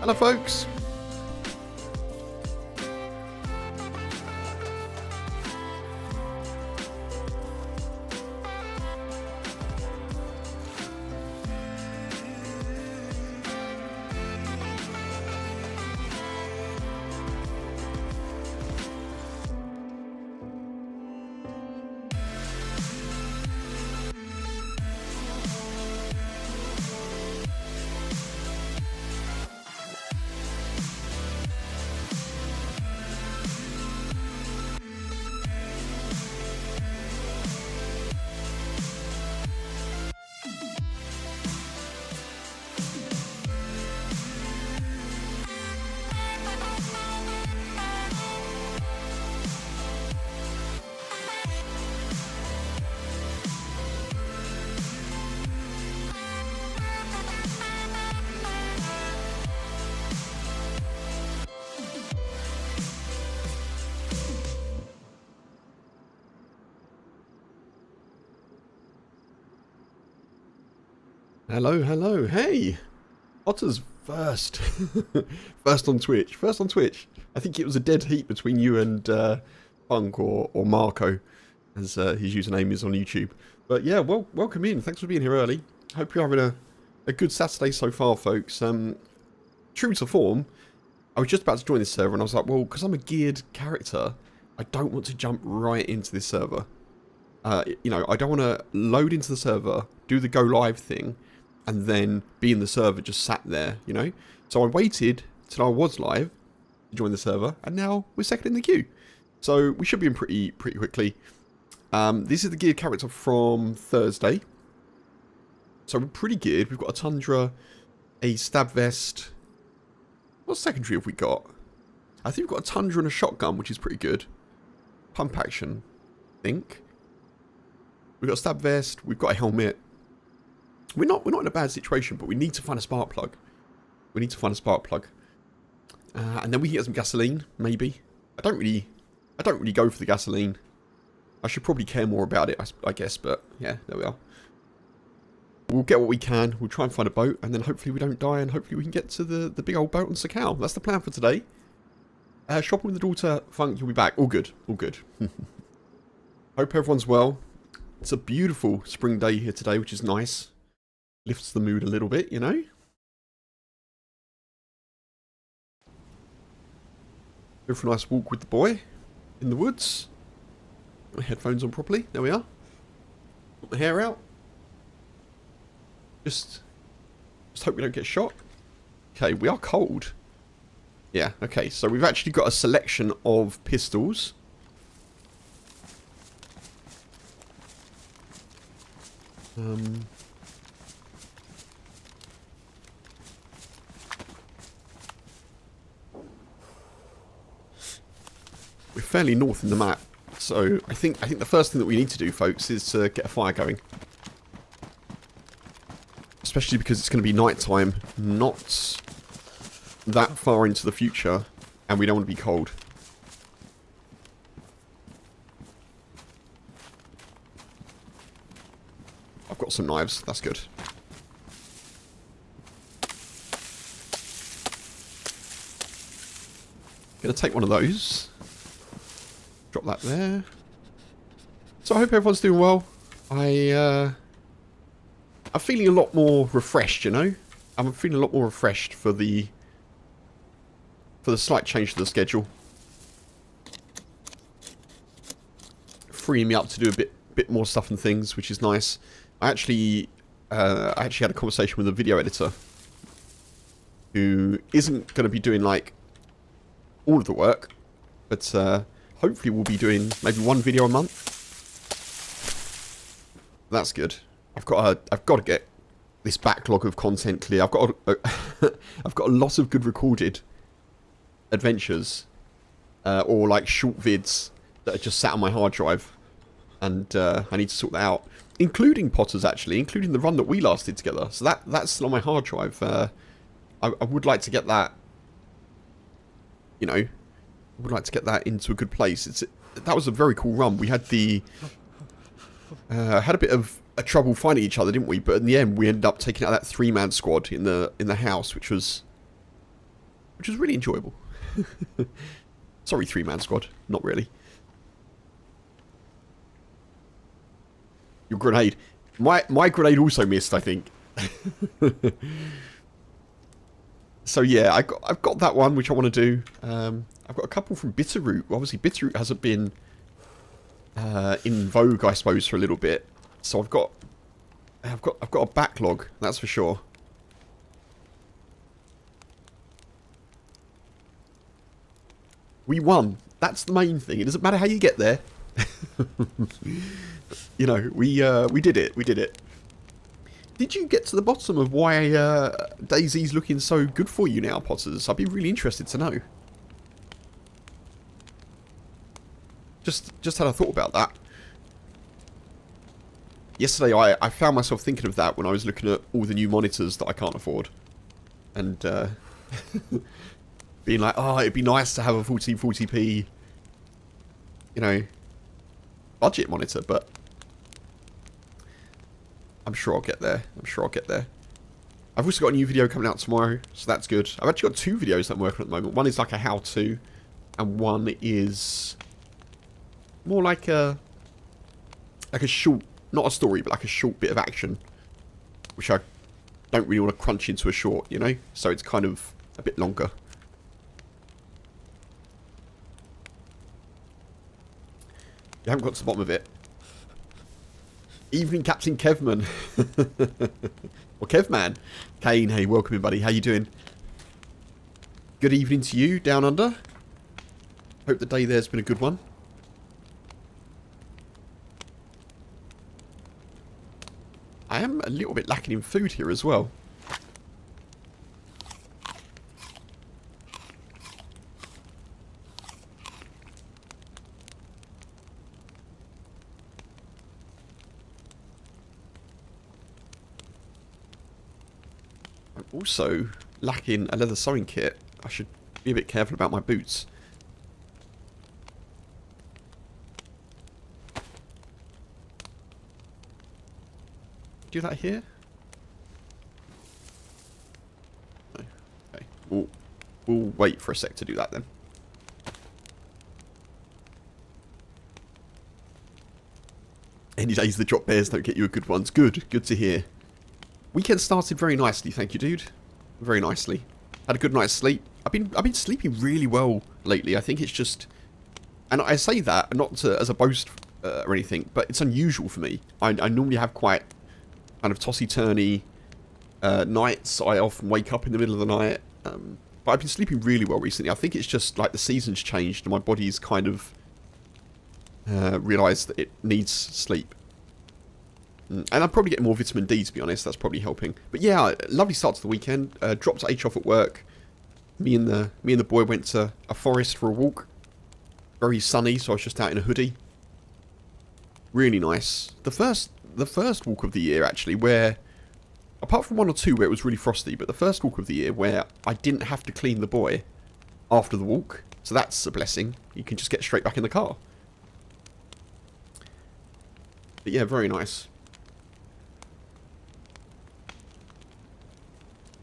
Hello, folks. Hello, hello. Hey, Otter's first. First on Twitch. First on Twitch. I think it was a dead heat between you and Funk or Marco, as his username is on YouTube. But yeah, well, welcome in. Thanks for being here early. Hope you're having a good Saturday so far, folks. True to form, I was just about to join this server and I was like, well, because I'm a geared character, I don't want to jump right into this server. You know, I don't want to load into the server, do the go live thing, and then be in the server just sat there, you know? So I waited till I was live to join the server, and now we're second in the queue. So we should be in pretty quickly. This is the geared character from Thursday. So we're pretty geared. We've got a Tundra, a stab vest. What secondary have we got? I think we've got a Tundra and a shotgun, which is pretty good. Pump action, I think. We've got a stab vest, we've got a helmet. We're not in a bad situation, but we need to find a spark plug. We need to find a spark plug. And then we can get some gasoline, maybe. I don't really go for the gasoline. I should probably care more about it, I guess, but yeah, there we are. We'll get what we can, we'll try and find a boat, and then hopefully we don't die, and hopefully we can get to the big old boat on Sakhal. That's the plan for today. Shopping with the daughter, Funk, you'll be back. All good, all good. Hope everyone's well. It's a beautiful spring day here today, which is nice. Lifts the mood a little bit, you know. Go for a nice walk with the boy in the woods. Got my headphones on properly. There we are. Got the hair out. Just hope we don't get shot. Okay, we are cold. Yeah, okay. So we've actually got a selection of pistols. We're fairly north in the map, so I think the first thing that we need to do, folks, is to get a fire going. Especially because it's going to be night time, not that far into the future, and we don't want to be cold. I've got some knives, that's good. Gonna take one of those. Drop that there. So I hope everyone's doing well. I'm feeling a lot more refreshed, you know? I'm feeling a lot more refreshed for the slight change to the schedule. Freeing me up to do a bit more stuff and things, which is nice. I actually had a conversation with a video editor who isn't going to be doing like all of the work, but hopefully we'll be doing maybe one video a month. That's good. I've got to get this backlog of content clear. I've got a lot of good recorded adventures or like short vids that are just sat on my hard drive, and I need to sort that out, including Potter's, actually, including the run that we last did together. So that's still on my hard drive. I would like to get that, you know, I would like to get that into a good place. That was a very cool run. We had had a bit of a trouble finding each other, didn't we? But in the end, we ended up taking out that 3-man squad in the house, which was which was really enjoyable. Sorry, three-man squad. Not really. Your grenade. My grenade also missed, I think. So yeah, I've got that one which I want to do. I've got a couple from Bitterroot. Obviously, Bitterroot hasn't been in vogue, I suppose, for a little bit. So I've got a backlog. That's for sure. We won. That's the main thing. It doesn't matter how you get there. You know, we did it. We did it. Did you get to the bottom of why Daisy's looking so good for you now, Potters? I'd be really interested to know. Just had a thought about that. Yesterday I found myself thinking of that when I was looking at all the new monitors that I can't afford. And being like, oh, it'd be nice to have a 1440p, you know, budget monitor, but I'm sure I'll get there. I'm sure I'll get there. I've also got a new video coming out tomorrow, so that's good. I've actually got 2 videos that I'm working on at the moment. One is like a how-to, and one is more like a short, not a story, but like a short bit of action, which I don't really want to crunch into a short, you know? So it's kind of a bit longer. You haven't got to the bottom of it. Evening, Captain Kevman. Or Kevman. Kane, hey, welcome in, buddy. How you doing? Good evening to you, down under. Hope the day there's been a good one. I am a little bit lacking in food here as well. I'm also lacking a leather sewing kit. I should be a bit careful about my boots. Do that here? No. Okay. We'll wait for a sec to do that then. Any days the drop bears don't get you a good ones. Good. Good to hear. Weekend started very nicely, thank you, dude. Very nicely. Had a good night's sleep. I've been sleeping really well lately. I think it's just, and I say that not to, as a boast or anything, but it's unusual for me. I normally have quite kind of tossy-turny nights. I often wake up in the middle of the night. But I've been sleeping really well recently. I think it's just like the season's changed and my body's kind of realised that it needs sleep. And I'm probably getting more vitamin D, to be honest. That's probably helping. But yeah, lovely start to the weekend. Dropped H off at work. Me and the boy went to a forest for a walk. Very sunny, so I was just out in a hoodie. Really nice. The first walk of the year, actually, where, apart from 1 or 2 where it was really frosty, but the first walk of the year where I didn't have to clean the boy after the walk. So that's a blessing. You can just get straight back in the car. But yeah, very nice.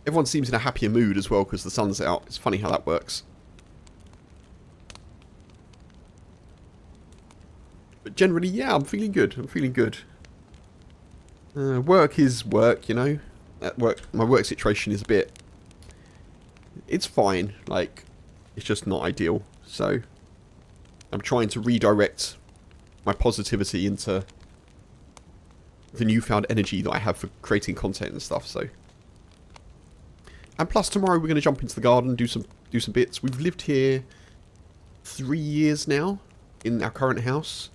Everyone seems in a happier mood as well because the sun's out. It's funny how that works. But generally, yeah, I'm feeling good. I'm feeling good. Work is work, you know. My work situation is a bit... It's fine. Like, it's just not ideal. So, I'm trying to redirect my positivity into the newfound energy that I have for creating content and stuff, so... And plus tomorrow we're going to jump into the garden, do some bits. We've lived here 3 years now in our current house.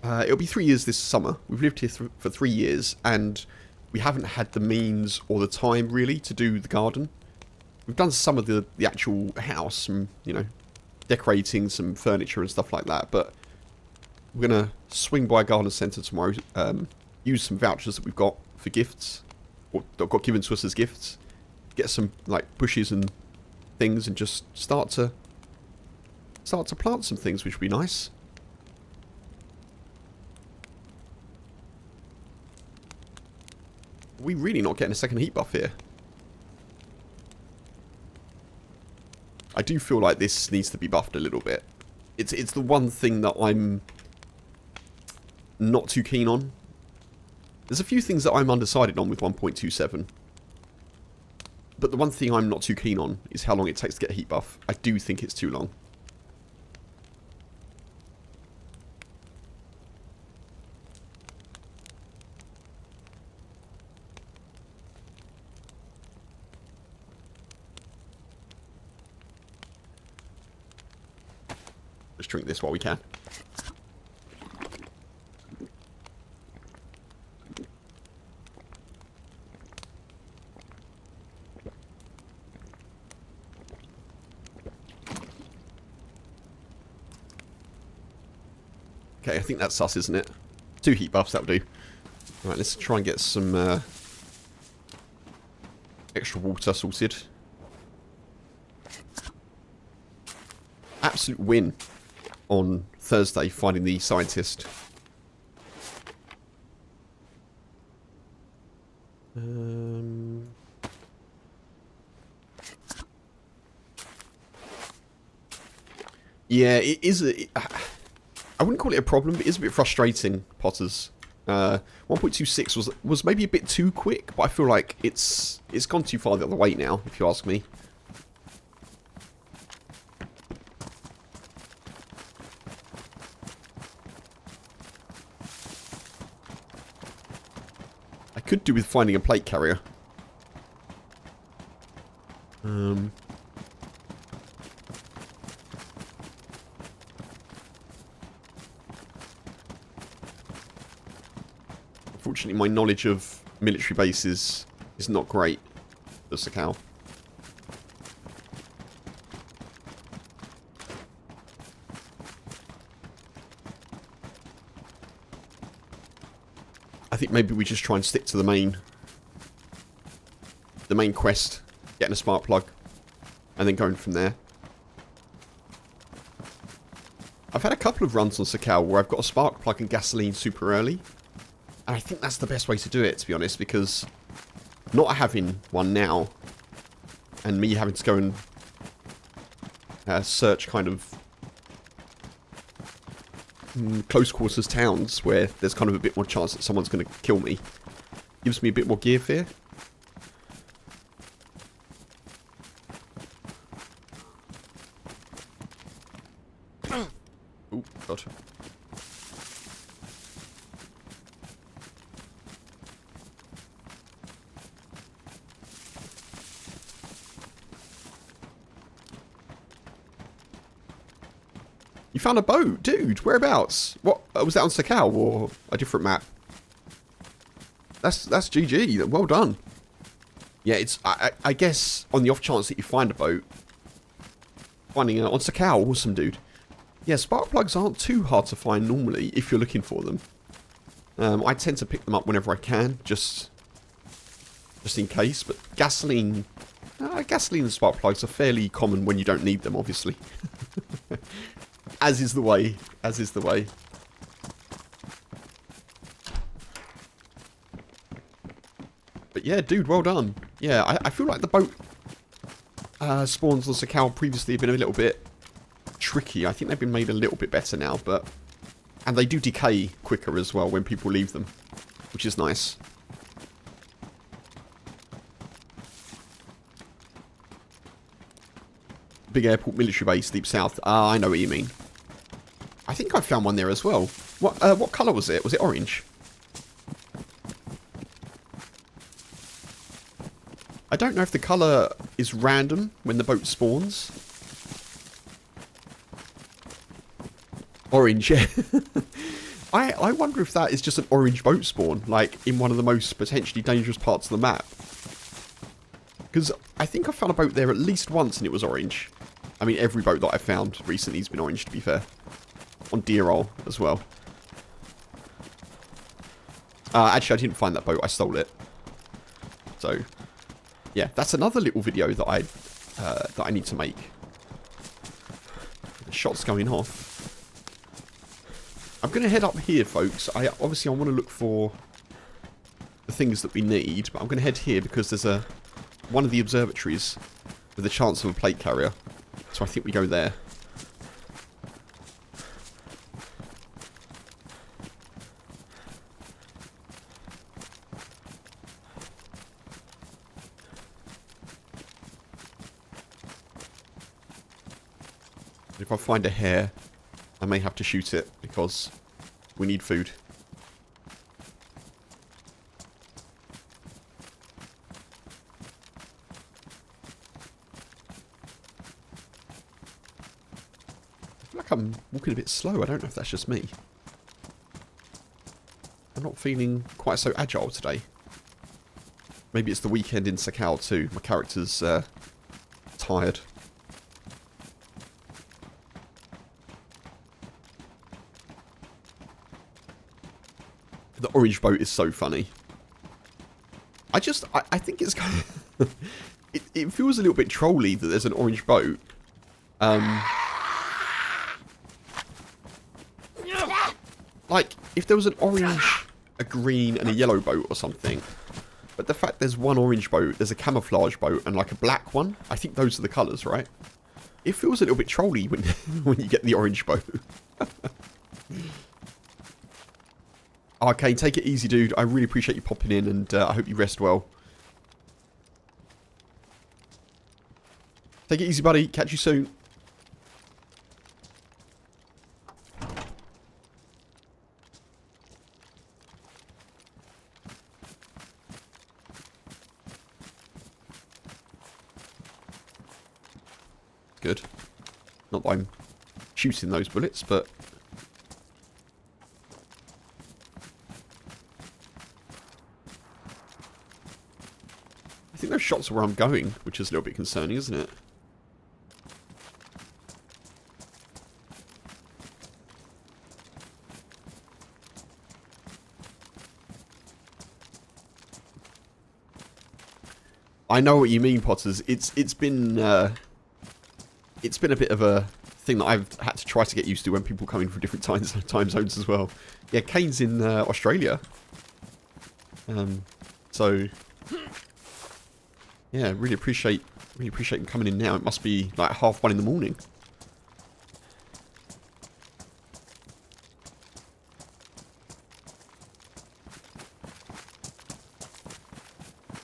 It'll be 3 years this summer. We've lived here for 3 years and we haven't had the means or the time really to do the garden. We've done some of the actual house, some, you know, decorating some furniture and stuff like that. But we're going to swing by a garden centre tomorrow, use some vouchers that we've got for gifts, or that got given to us as gifts. Get some like bushes and things and just start to plant some things, which would be nice. We're really not getting a second heat buff here. I do feel like this needs to be buffed a little bit. It's the one thing that I'm not too keen on. There's a few things that I'm undecided on with 1.27. But the one thing I'm not too keen on is how long it takes to get a heat buff. I do think it's too long. Let's drink this while we can. Okay, I think that's sus, isn't it? 2 heat buffs, that'll do. Alright, let's try and get some extra water sorted. Absolute win on Thursday, finding the scientist. Yeah, it is I wouldn't call it a problem, but it is a bit frustrating, Potters. 1.26 was maybe a bit too quick, but I feel like it's gone too far the other way now, if you ask me. I could do with finding a plate carrier. Unfortunately, my knowledge of military bases is not great for Sakhal. I think maybe we just try and stick to the main quest, getting a spark plug, and then going from there. I've had a couple of runs on Sakhal where I've got a spark plug and gasoline super early. And I think that's the best way to do it, to be honest, because not having one now, and me having to go and search kind of close quarters towns where there's kind of a bit more chance that someone's going to kill me, gives me a bit more gear fear. Oh, God. You found a boat? Dude, whereabouts? What? Was that on Sakhal or a different map? That's GG. Well done. Yeah, it's... I guess on the off chance that you find a boat, finding it on Sakhal, awesome, dude. Yeah, spark plugs aren't too hard to find normally if you're looking for them. I tend to pick them up whenever I can, just in case. But gasoline and spark plugs are fairly common when you don't need them, obviously. As is the way. As is the way. But yeah, dude, well done. Yeah, I feel like the boat spawns on Sakhal previously have been a little bit tricky. I think they've been made a little bit better now, but... And they do decay quicker as well when people leave them, which is nice. Big airport military base, deep south. Ah, I know what you mean. I think I found one there as well. What colour was it? Was it orange? I don't know if the colour is random when the boat spawns. Orange, yeah. I wonder if that is just an orange boat spawn, like in one of the most potentially dangerous parts of the map. Because I think I found a boat there at least once and it was orange. I mean, every boat that I've found recently has been orange, to be fair. On Deerol as well. Actually, I didn't find that boat. I stole it. So, yeah, that's another little video that I need to make. The shot's going off. I'm going to head up here, folks. Obviously, I want to look for the things that we need, but I'm going to head here because there's one of the observatories with a chance of a plate carrier. So I think we go there. If I find a hare, I may have to shoot it because we need food. I feel like I'm walking a bit slow. I don't know if that's just me. I'm not feeling quite so agile today. Maybe it's the weekend in Sakhal too. My character's tired. The orange boat is so funny. I think it's kind of... it feels a little bit trolly that there's an orange boat. Like, if there was an orange, a green, and a yellow boat or something. But the fact there's one orange boat, there's a camouflage boat, and like a black one. I think those are the colours, right? It feels a little bit trolly when, when you get the orange boat. Okay, take it easy, dude. I really appreciate you popping in, and I hope you rest well. Take it easy, buddy. Catch you soon. Good. Not that I'm shooting those bullets, but... I think those shots are where I'm going, which is a little bit concerning, isn't it? I know what you mean, Potters. It's been a bit of a thing that I've had to try to get used to when people come in from different time zones as well. Yeah, Kane's in Australia. So yeah, really appreciate him coming in now. It must be like 1:30 in the morning.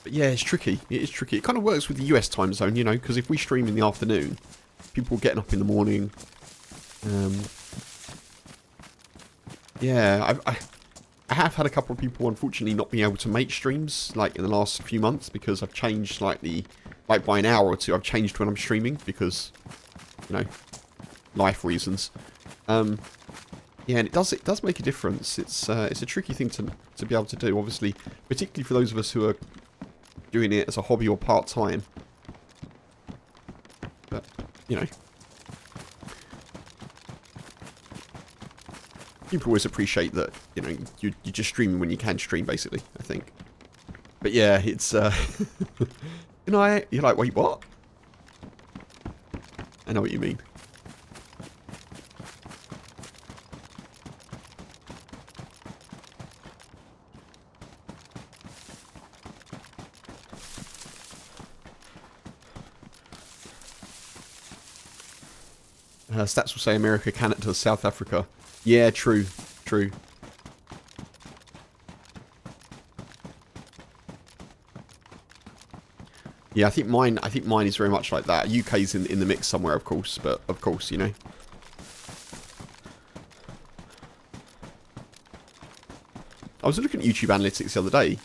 But yeah, it's tricky. It is tricky. It kind of works with the US time zone, you know, because if we stream in the afternoon, people getting up in the morning. Yeah, I have had a couple of people, unfortunately, not being able to make streams, like, in the last few months, because I've changed slightly, like, by an hour or two, I've changed when I'm streaming, because, you know, life reasons. Yeah, and it does make a difference. It's a tricky thing to be able to do, obviously, particularly for those of us who are doing it as a hobby or part-time. But, you know, people always appreciate that, you know, you're just streaming when you can stream, basically, I think. But yeah, it's, you know, you're like, wait, what? I know what you mean. Stats will say America, Canada, South Africa. Yeah, true, true. Yeah, I think mine is very much like that. UK's in the mix somewhere, of course, but of course, you know. I was looking at YouTube analytics the other day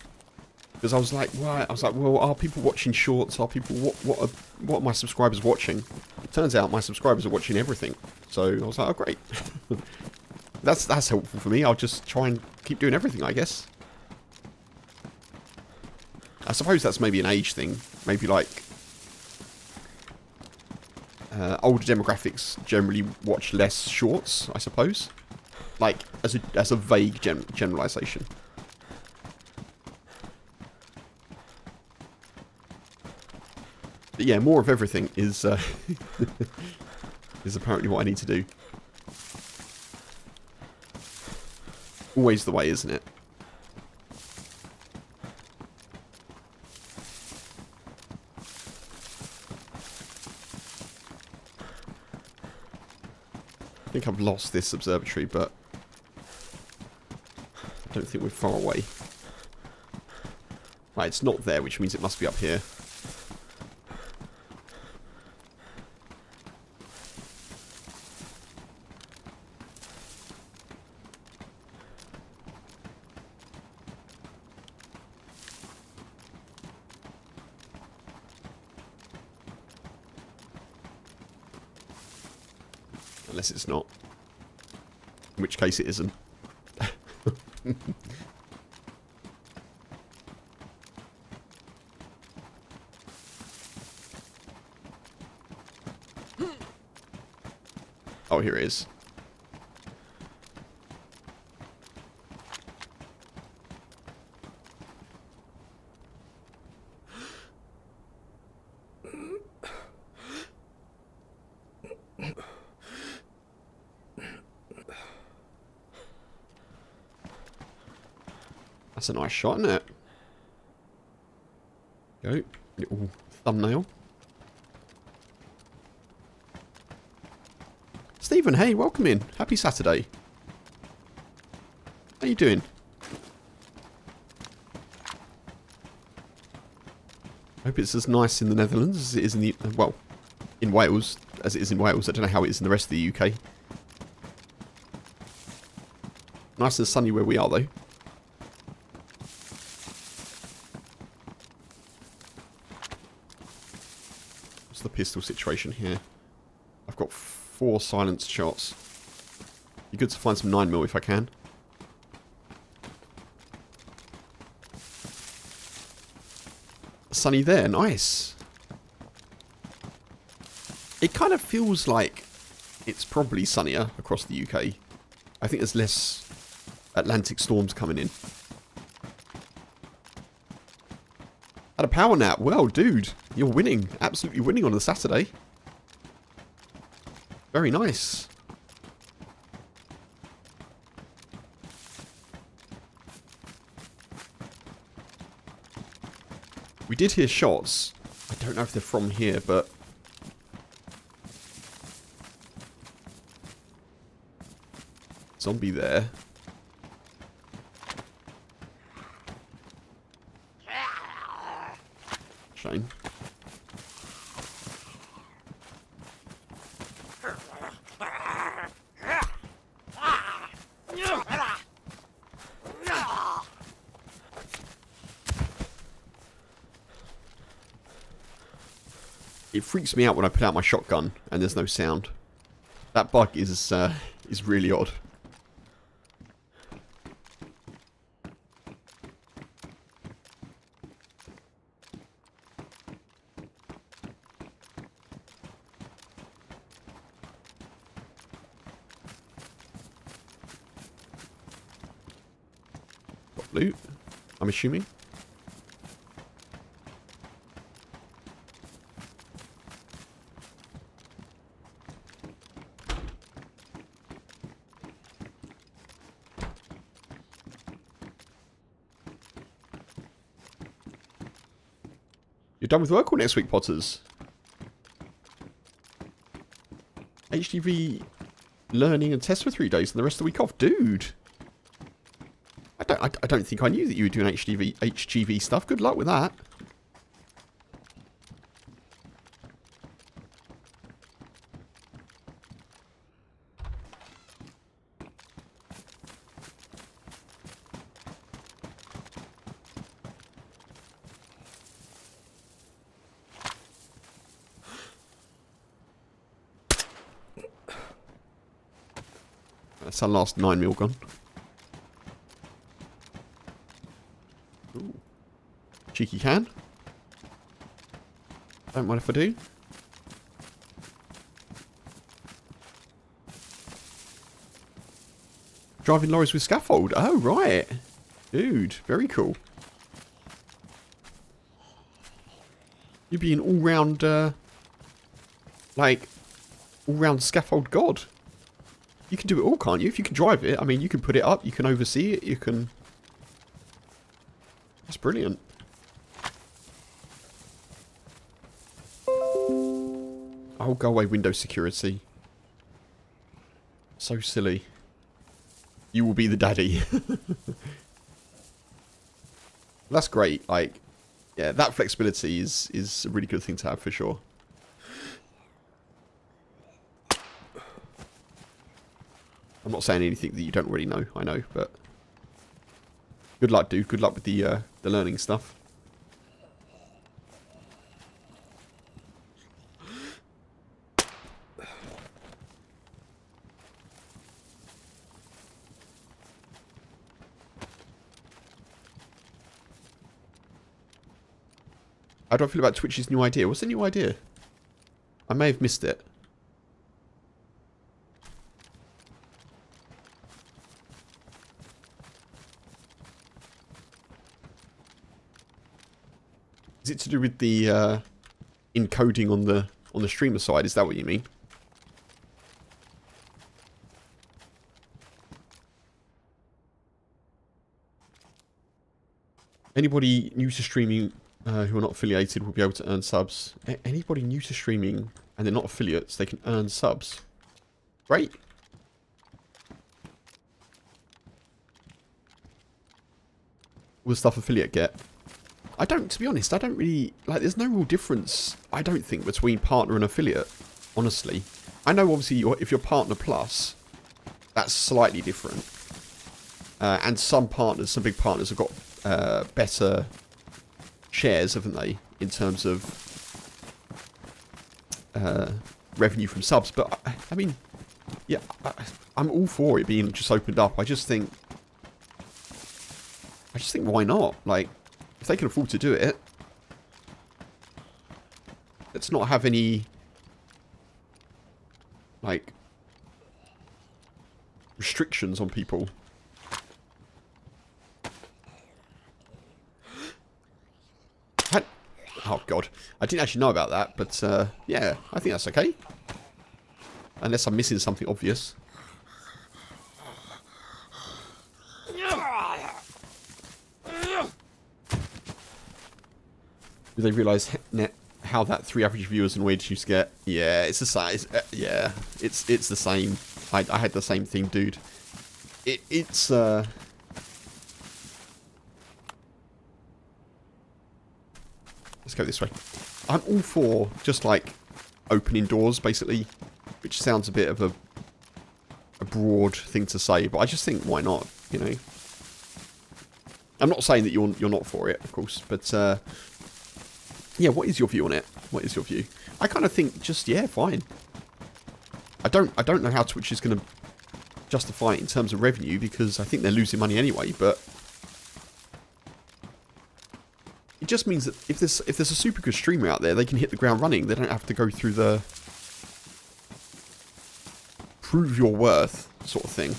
because I was like, well, are people watching shorts? Are people what are my subscribers watching? It turns out my subscribers are watching everything. So I was like, oh great. That's helpful for me. I'll just try and keep doing everything, I guess. I suppose that's maybe an age thing. Maybe like older demographics generally watch less shorts, I suppose. Like as a vague generalization. But yeah, more of everything is is apparently what I need to do. Always the way, isn't it? think I've lost this observatory, but I don't think we're far away. Right, it's not there, which means it must be up here. Unless it's not. In which case it isn't. Oh, here it is. That's a nice shot, isn't it? Go. Little thumbnail. Stephen, hey, welcome in. Happy Saturday. How you doing? Hope it's as nice in the Netherlands as it is in the... well, in Wales, as it is in Wales. I don't know how it is in the rest of the UK. Nice and sunny where we are, though. What's the pistol situation here? I've got 4 silenced shots. Be good to find some 9mm if I can. Sunny there, nice. It kind of feels like it's probably sunnier across the UK. I think there's less Atlantic storms coming in. Had a power nap. Well, dude, you're winning. Absolutely winning on a Saturday. Very nice. We did hear shots. I don't know if they're from here, but... zombie there. Shame. It freaks me out when I put out my shotgun and there's no sound. That bug is really odd. Got loot, I'm assuming. You're done with work all next week, Potters? HGV learning and test for 3 days and the rest of the week off. Dude! I don't think I knew that you were doing HGV stuff. Good luck with that. That's our last 9mm gone. Ooh. Cheeky can. Don't mind if I do. Driving lorries with scaffold. Oh, right. Dude, very cool. You'd be an all-round, like, all-round scaffold god. You can do it all, can't you? If you can drive it, I mean, you can put it up, you can oversee it, you can... That's brilliant. Oh, go away, Windows security. So silly. You will be the daddy. That's great. Like, yeah, that flexibility is a really good thing to have for sure. I'm not saying anything that you don't already know. I know, but good luck, dude. Good luck with the learning stuff. How do I feel about Twitch's new idea? What's the new idea? I may have missed it. Is it to do with the encoding on the streamer side? Is that what you mean? Anybody new to streaming who are not affiliated will be able to earn subs. Anybody new to streaming and they're not affiliates, they can earn subs. Great. Will the stuff affiliate get? To be honest, I don't really, like, there's no real difference, I don't think, between partner and affiliate, honestly. I know, obviously, if you're partner plus, that's slightly different. And some big partners have got better shares, haven't they, in terms of revenue from subs. But, I mean, yeah, I'm all for it being just opened up. I just think why not? Like, if they can afford to do it, let's not have any, like, restrictions on people. Oh, God. I didn't actually know about that, but, yeah, I think that's okay. Unless I'm missing something obvious. Do they realise how that 3 average viewers and wages used to get? Yeah, it's the size. Yeah, it's the same. I had the same thing, dude. It's let's go this way. I'm all for just like opening doors, basically, which sounds a bit of a broad thing to say, but I just think why not? You know, I'm not saying that you're not for it, of course, but yeah, what is your view on it? What is your view? I kind of think just, yeah, fine. I don't know how Twitch is going to justify it in terms of revenue, because I think they're losing money anyway, but it just means that if there's a super good streamer out there, they can hit the ground running. They don't have to go through the prove your worth sort of thing,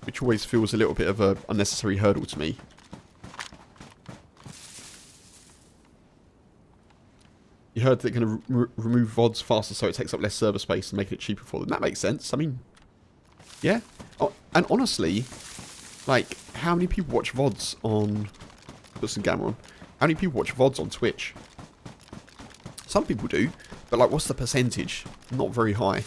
which always feels a little bit of a unnecessary hurdle to me. You heard they're going to remove VODs faster so it takes up less server space and making it cheaper for them. That makes sense. I mean, yeah. Oh, and honestly, like, how many people watch VODs on... Put some gamma on. How many people watch VODs on Twitch? Some people do, but, like, what's the percentage? Not very high.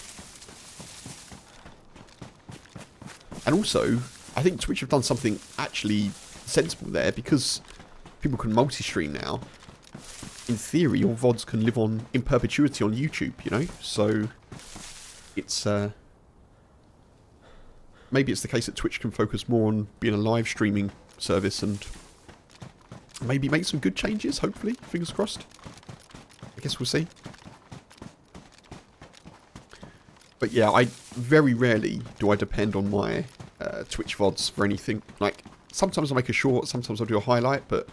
And also, I think Twitch have done something actually sensible there, because people can multi-stream now. In theory, your VODs can live on in perpetuity on YouTube, you know? So, it's, maybe it's the case that Twitch can focus more on being a live streaming service and maybe make some good changes, hopefully. Fingers crossed. I guess we'll see. But yeah, I very rarely do I depend on my Twitch VODs for anything. Like, sometimes I'll make a short, sometimes I'll do a highlight, but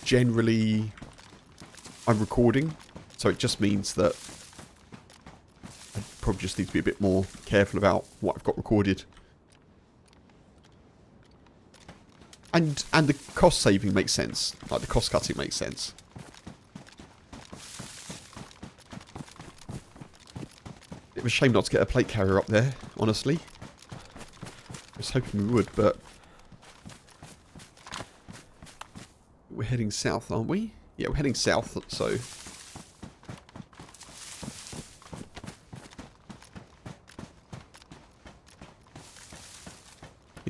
generally I'm recording, so it just means that I probably just need to be a bit more careful about what I've got recorded. And the cost saving makes sense. Like, the cost cutting makes sense. Bit of a shame not to get a plate carrier up there, honestly. I was hoping we would, but we're heading south, aren't we? Yeah, we're heading south, so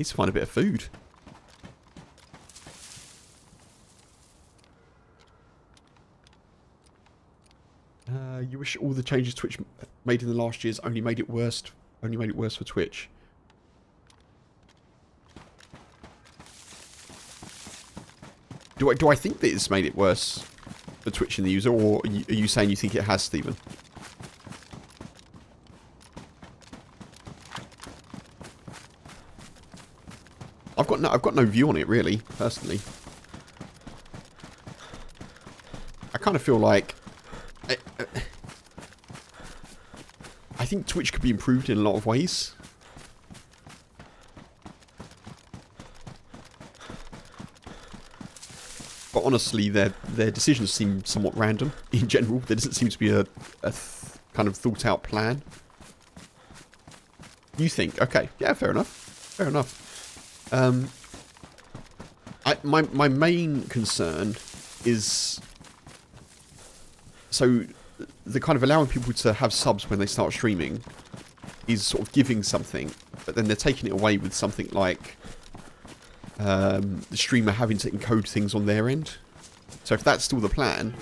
Need to find a bit of food. You wish all the changes Twitch made in the last years only made it worse. Only made it worse for Twitch. Do I think that it's made it worse for Twitch and the user, or are you saying you think it has, Stephen? I've got no view on it really, personally. I kind of feel like I think Twitch could be improved in a lot of ways. But honestly, their decisions seem somewhat random in general. There doesn't seem to be a kind of thought out plan. You think? Okay, yeah, fair enough. Fair enough. My main concern is, so the kind of allowing people to have subs when they start streaming is sort of giving something, but then they're taking it away with something like the streamer having to encode things on their end. So if that's still the plan,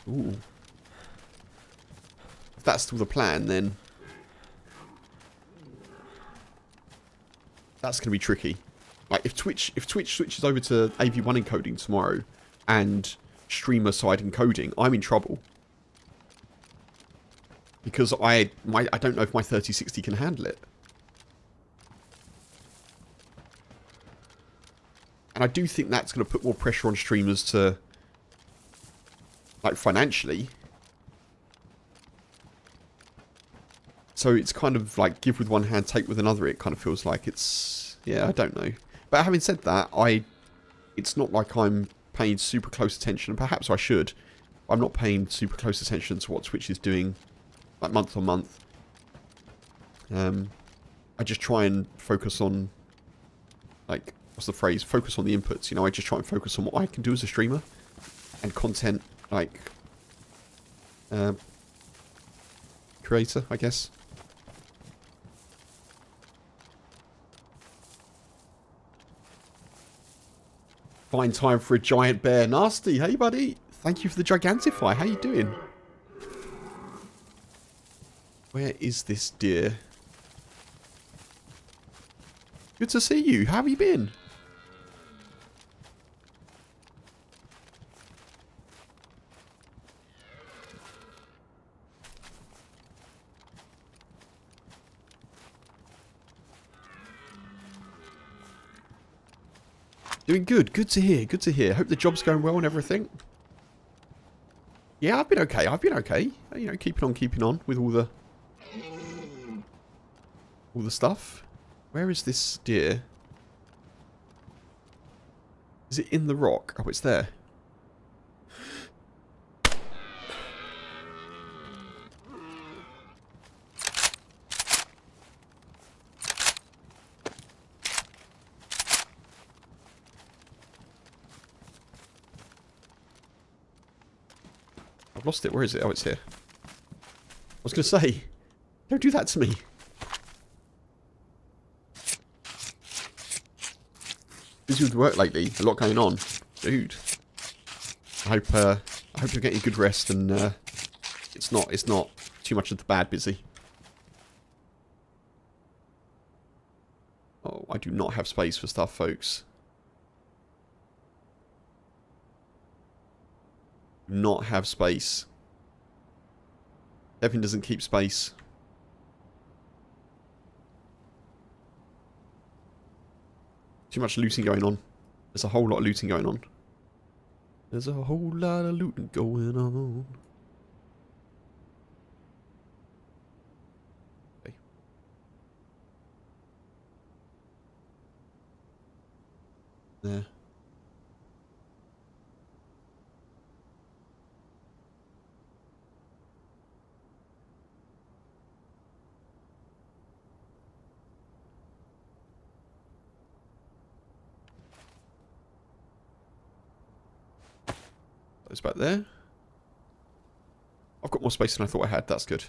if that's still the plan, then that's going to be tricky. Like if Twitch switches over to AV1 encoding tomorrow and streamer side encoding, I'm in trouble. Because I don't know if my 3060 can handle it. And I do think that's going to put more pressure on streamers to, like, financially. So it's kind of like give with one hand, take with another. It kind of feels like it's, yeah, I don't know. But having said that, it's not like I'm paying super close attention, and perhaps I should. I'm not paying super close attention to what Twitch is doing, like month on month. I just try and focus on, like, what's the phrase? Focus on the inputs. You know, I just try and focus on what I can do as a streamer, and content, like, creator, I guess. Find time for a giant bear. Nasty, hey buddy. Thank you for the Gigantify. How you doing? Where is this deer? Good to see you. How have you been? Doing good. Good to hear. Good to hear. Hope the job's going well and everything. Yeah, I've been okay. I've been okay. You know, keeping on with all the stuff. Where is this deer? Is it in the rock? Oh, it's there. I've lost it. Where is it? Oh, it's here. I was going to say, don't do that to me. Busy with work lately. A lot going on, dude. I hope you're getting good rest and it's not too much of the bad busy. Oh, I do not have space for stuff, folks. Not have space. Devin doesn't keep space. Too much looting going on. There's a whole lot of looting going on. There's a whole lot of looting going on. Okay. There. Those back there. I've got more space than I thought I had. That's good.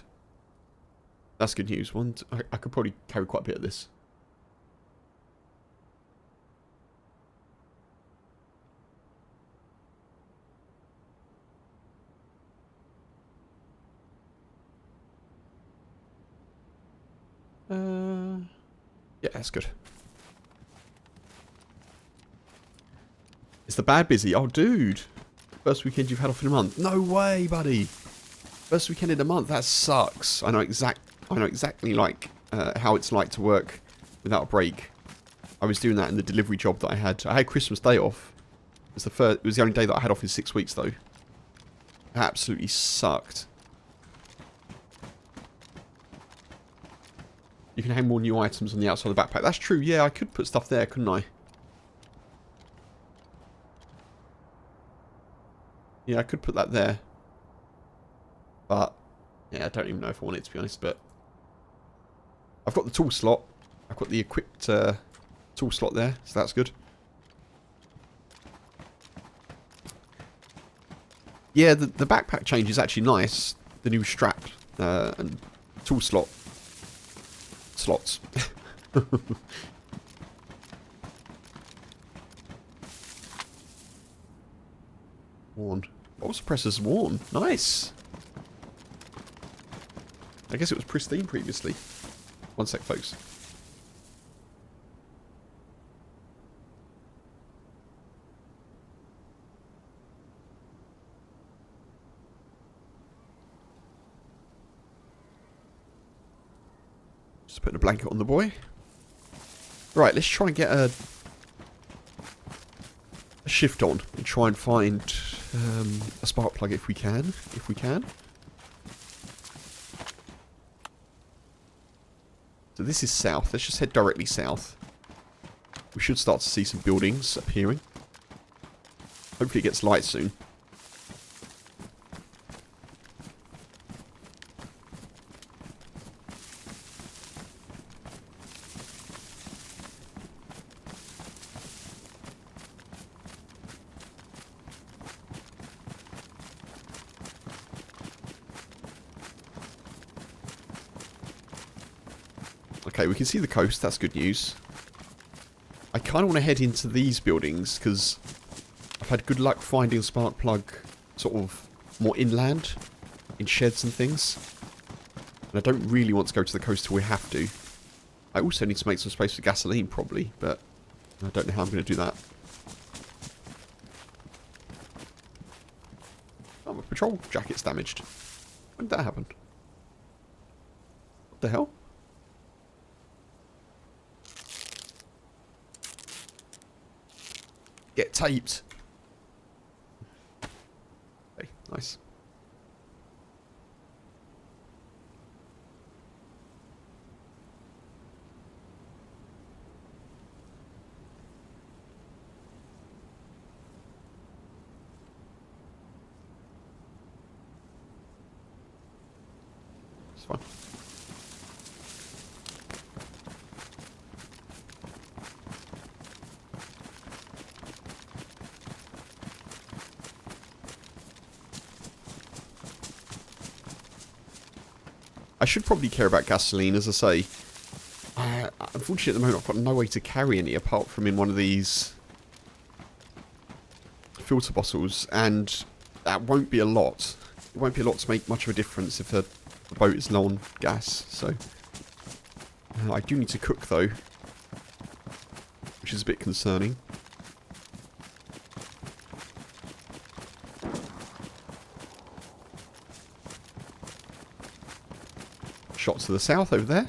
That's good news. I could probably carry quite a bit of this. Yeah, that's good. Is the bad busy? Oh, dude. First weekend you've had off in a month. No way, buddy. First weekend in a month. That sucks. I know exactly like how it's like to work without a break. I was doing that in the delivery job that I had. I had Christmas Day off. It was the only day that I had off in 6 weeks, though. It absolutely sucked. You can hang more new items on the outside of the backpack. That's true. Yeah, I could put stuff there, couldn't I? Yeah, I could put that there. But, yeah, I don't even know if I want it, to be honest. But I've got the tool slot. I've got the equipped tool slot there, so that's good. Yeah, the backpack change is actually nice. The new strap and tool slots. Worn. What was suppressor's worn? Nice. I guess it was pristine previously. One sec, folks. Just putting a blanket on the boy. Right, let's try and get a shift on and try and find a spark plug if we can. So this is south. Let's just head directly south. We should start to see some buildings appearing. Hopefully it gets light soon. Okay, we can see the coast. That's good news. I kind of want to head into these buildings because I've had good luck finding a spark plug sort of more inland in sheds and things. And I don't really want to go to the coast till we have to. I also need to make some space for gasoline probably, but I don't know how I'm going to do that. Oh, my patrol jacket's damaged. When did that happen? What the hell? Get taped. Okay, nice. It's fine. I should probably care about gasoline, as I say. Unfortunately, at the moment, I've got no way to carry any apart from in one of these filter bottles, and that won't be a lot. It won't be a lot to make much of a difference if the boat is low on gas. So I do need to cook, though, which is a bit concerning. Shots to the south over there.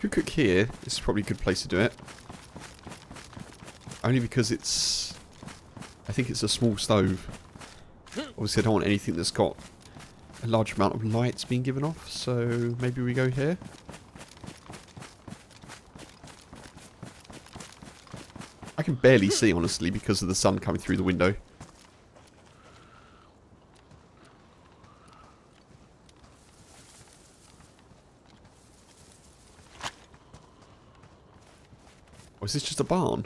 Could cook here. This is probably a good place to do it. Only because it's... I think it's a small stove. Obviously I don't want anything that's got a large amount of lights being given off. So maybe we go here. I can barely see, honestly, because of the sun coming through the window. Or is this just a barn?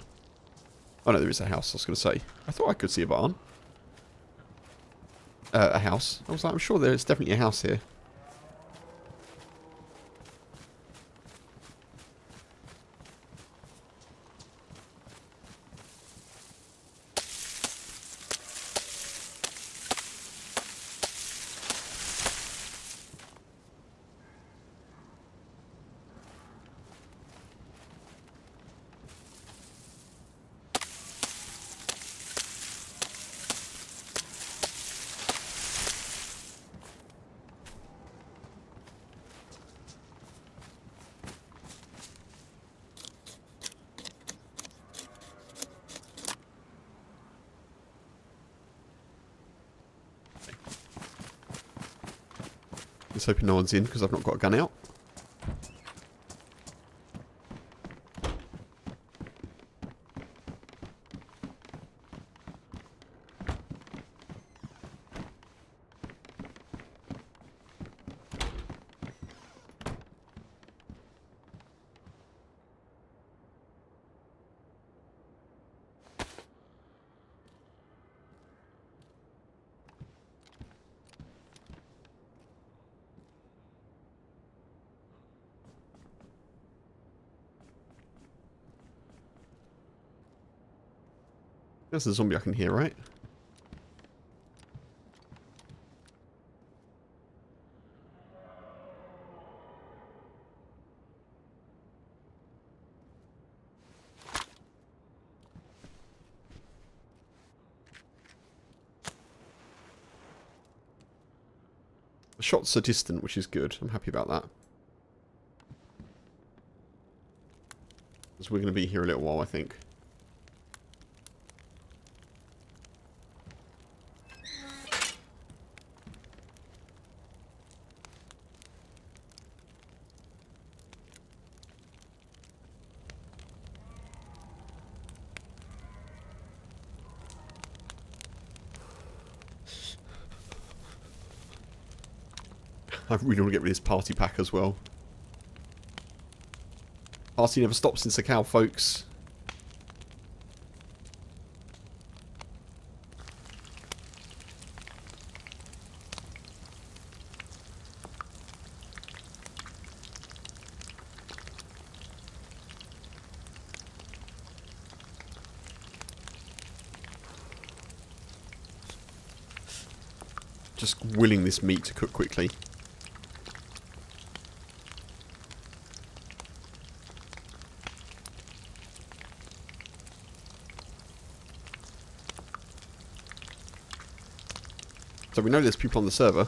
Oh no, there is a house, I was going to say. I thought I could see a barn. A house. I was like, I'm sure there's definitely a house here. Let's hoping no one's in because I've not got a gun out. There's a zombie I can hear, right? The shots are distant, which is good. I'm happy about that. Because we're going to be here a little while, I think. I really want to get rid of this party pack as well. Party never stops in Sakhal, folks. Just willing this meat to cook quickly. So we know there's people on the server.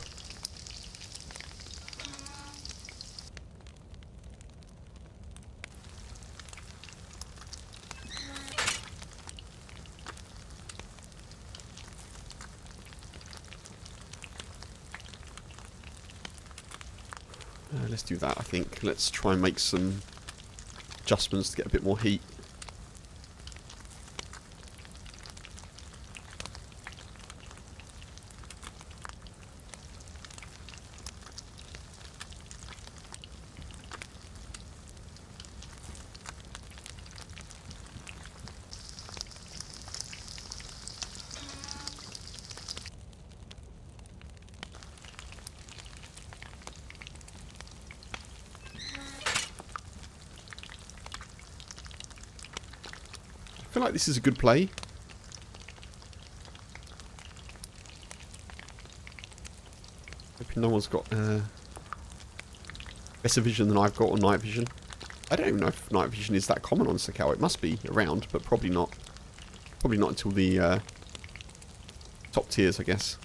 Let's do that, I think. Let's try and make some adjustments to get a bit more heat. I feel like this is a good play. Hoping no one's got better vision than I've got on night vision. I don't even know if night vision is that common on Sakhal. It must be around, but probably not. Probably not until the top tiers, I guess.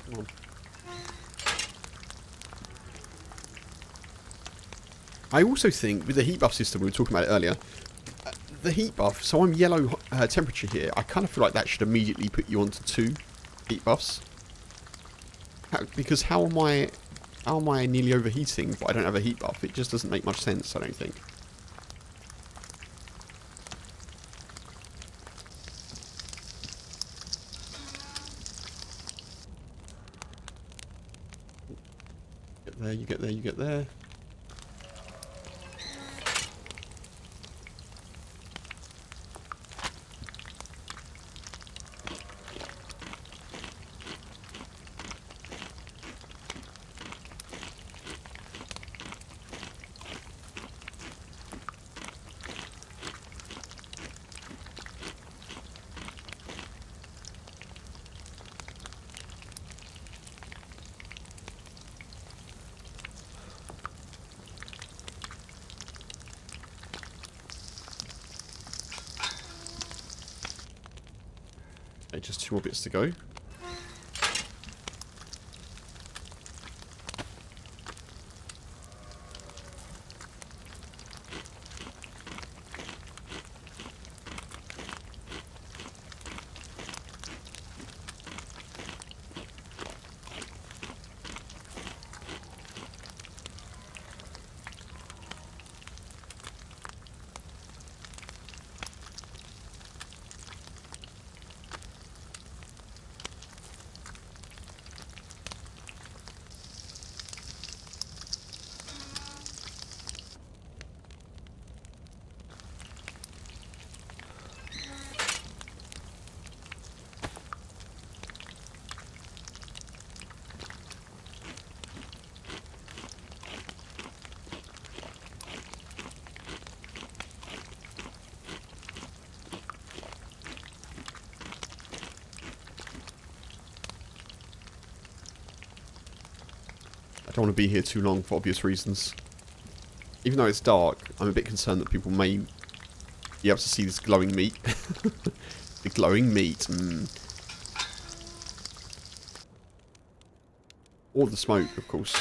Come on. I also think with the heat buff system we were talking about it earlier, the heat buff, so I'm yellow temperature here, I kind of feel like that should immediately put you onto 2 heat buffs. Because how am I nearly overheating but I don't have a heat buff? It just doesn't make much sense, I don't think. Get there, you get there, you get there. Okay, just 2 more bits to go. Don't want to be here too long for obvious reasons. Even though it's dark, I'm a bit concerned that people may be able to see this glowing meat. The glowing meat. Or the smoke, of course.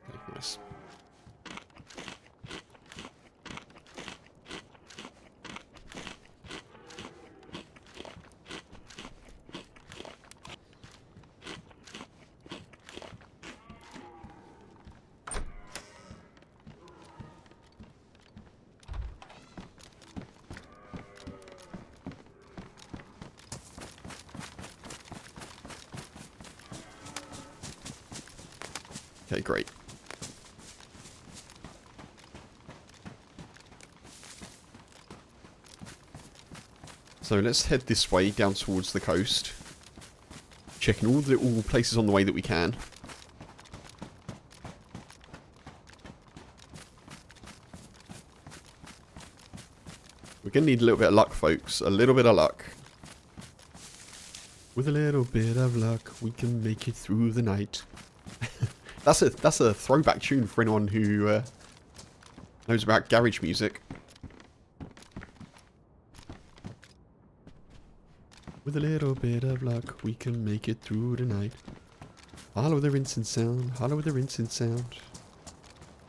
Okay, nice. Okay, great. So let's head this way down towards the coast. Checking all the little places on the way that we can. We're going to need a little bit of luck, folks. A little bit of luck. With a little bit of luck, we can make it through the night. That's a throwback tune for anyone who knows about garage music. With a little bit of luck, we can make it through the night. Hollow the rinsing sound, hollow the rinsing sound.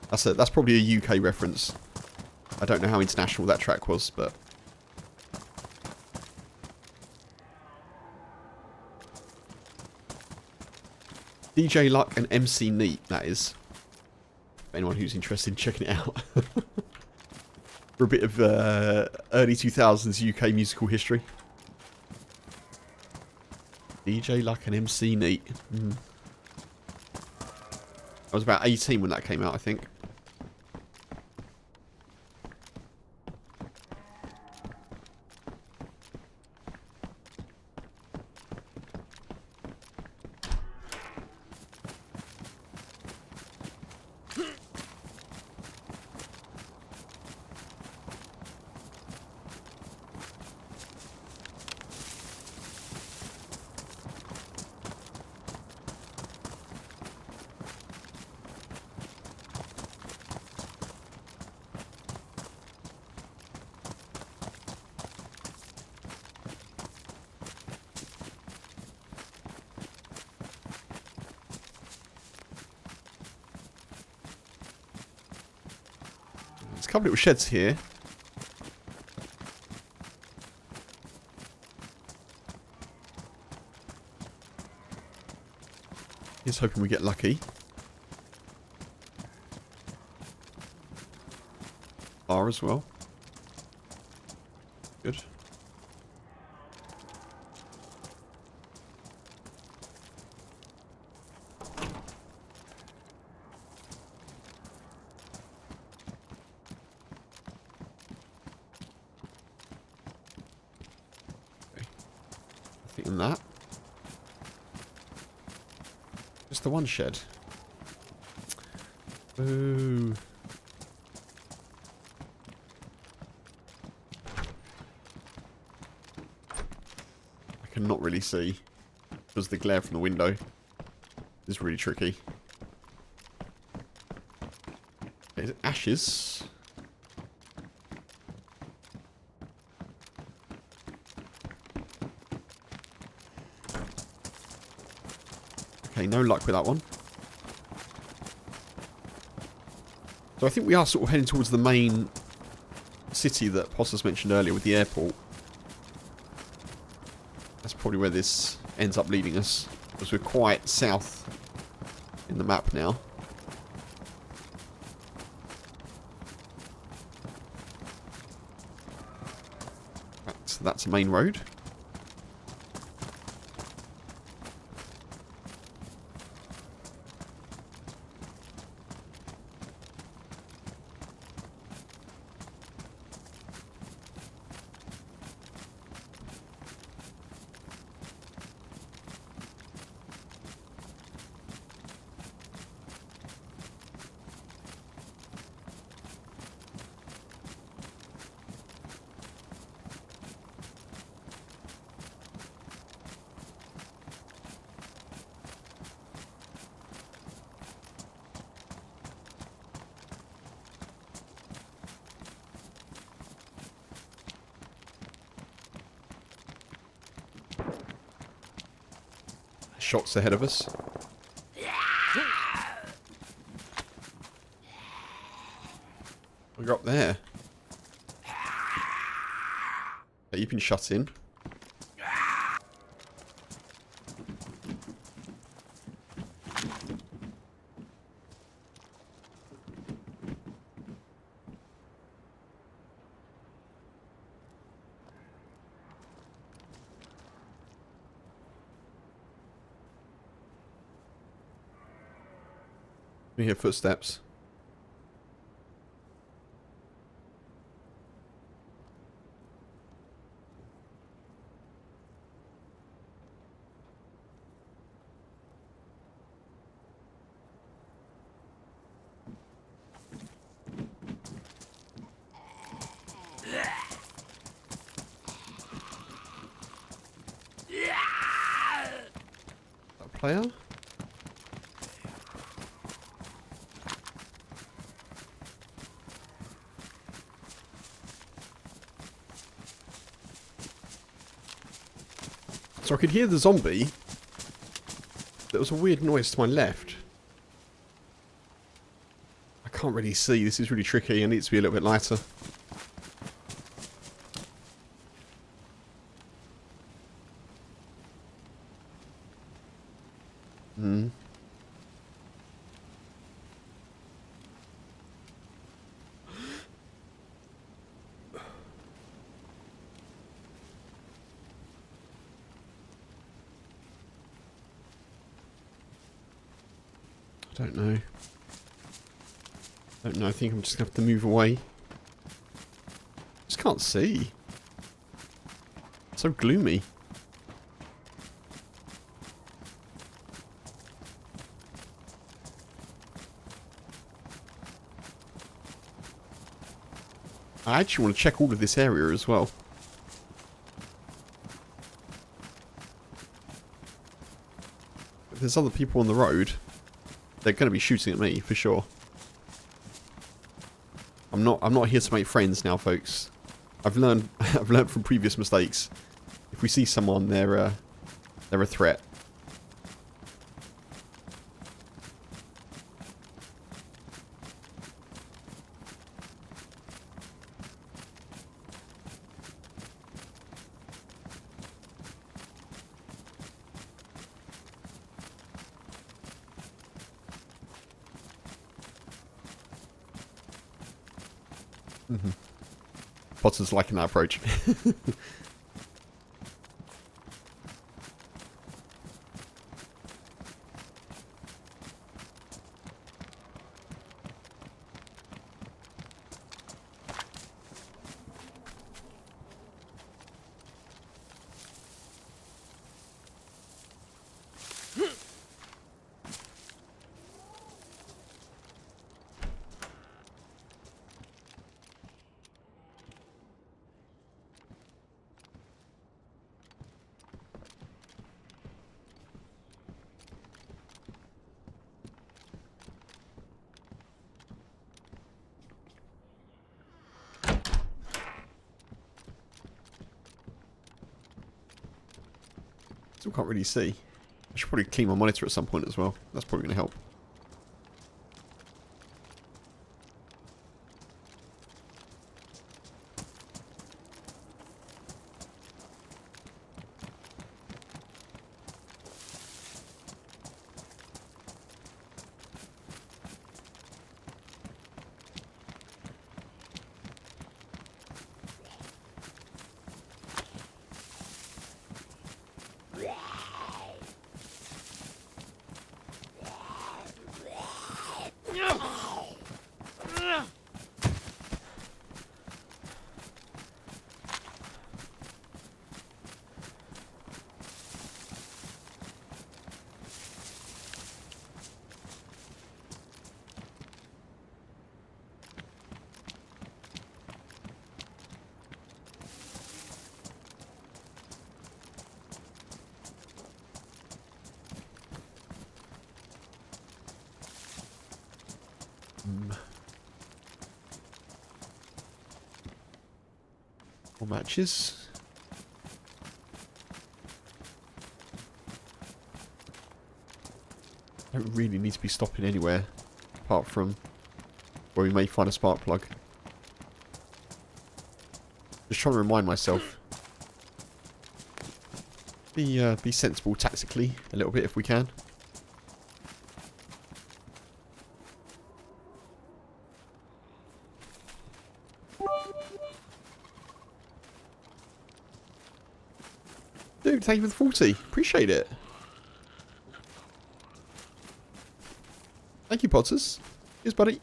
That's probably a UK reference. I don't know how international that track was, but... DJ Luck and MC Neat, that is. For anyone who's interested in checking it out. For a bit of early 2000s UK musical history. DJ Luck and MC Neat. I was about 18 when that came out, I think. There's a couple of little sheds here. Here's hoping we get lucky. Bar as well. Good. That. Just the one shed. Ooh. I cannot really see because the glare from the window is really tricky. There's ashes. Okay, no luck with that one. So I think we are sort of heading towards the main city that Potter's mentioned earlier with the airport. That's probably where this ends up leading us, because we're quite south in the map now. That's a main road. shots ahead of us. We're up there. Okay, you've been shut in. We hear footsteps. That player? So I could hear the zombie. There was a weird noise to my left. I can't really see. This is really tricky. I need to be a little bit lighter. Hmm. I don't know. I think I'm just going to have to move away. Just can't see. It's so gloomy. I actually want to check all of this area as well. If there's other people on the road, they're going to be shooting at me for sure. I'm not here to make friends now, folks. I've learned from previous mistakes. If we see someone, they're a threat. Potter's liking that approach. Still can't really see. I should probably clean my monitor at some point as well. That's probably going to help. More matches. Don't really need to be stopping anywhere apart from where we may find a spark plug. Just trying to remind myself. Be sensible tactically a little bit if we can. Dude, thank you for the 40. Appreciate it. Thank you, Potters. Cheers, buddy.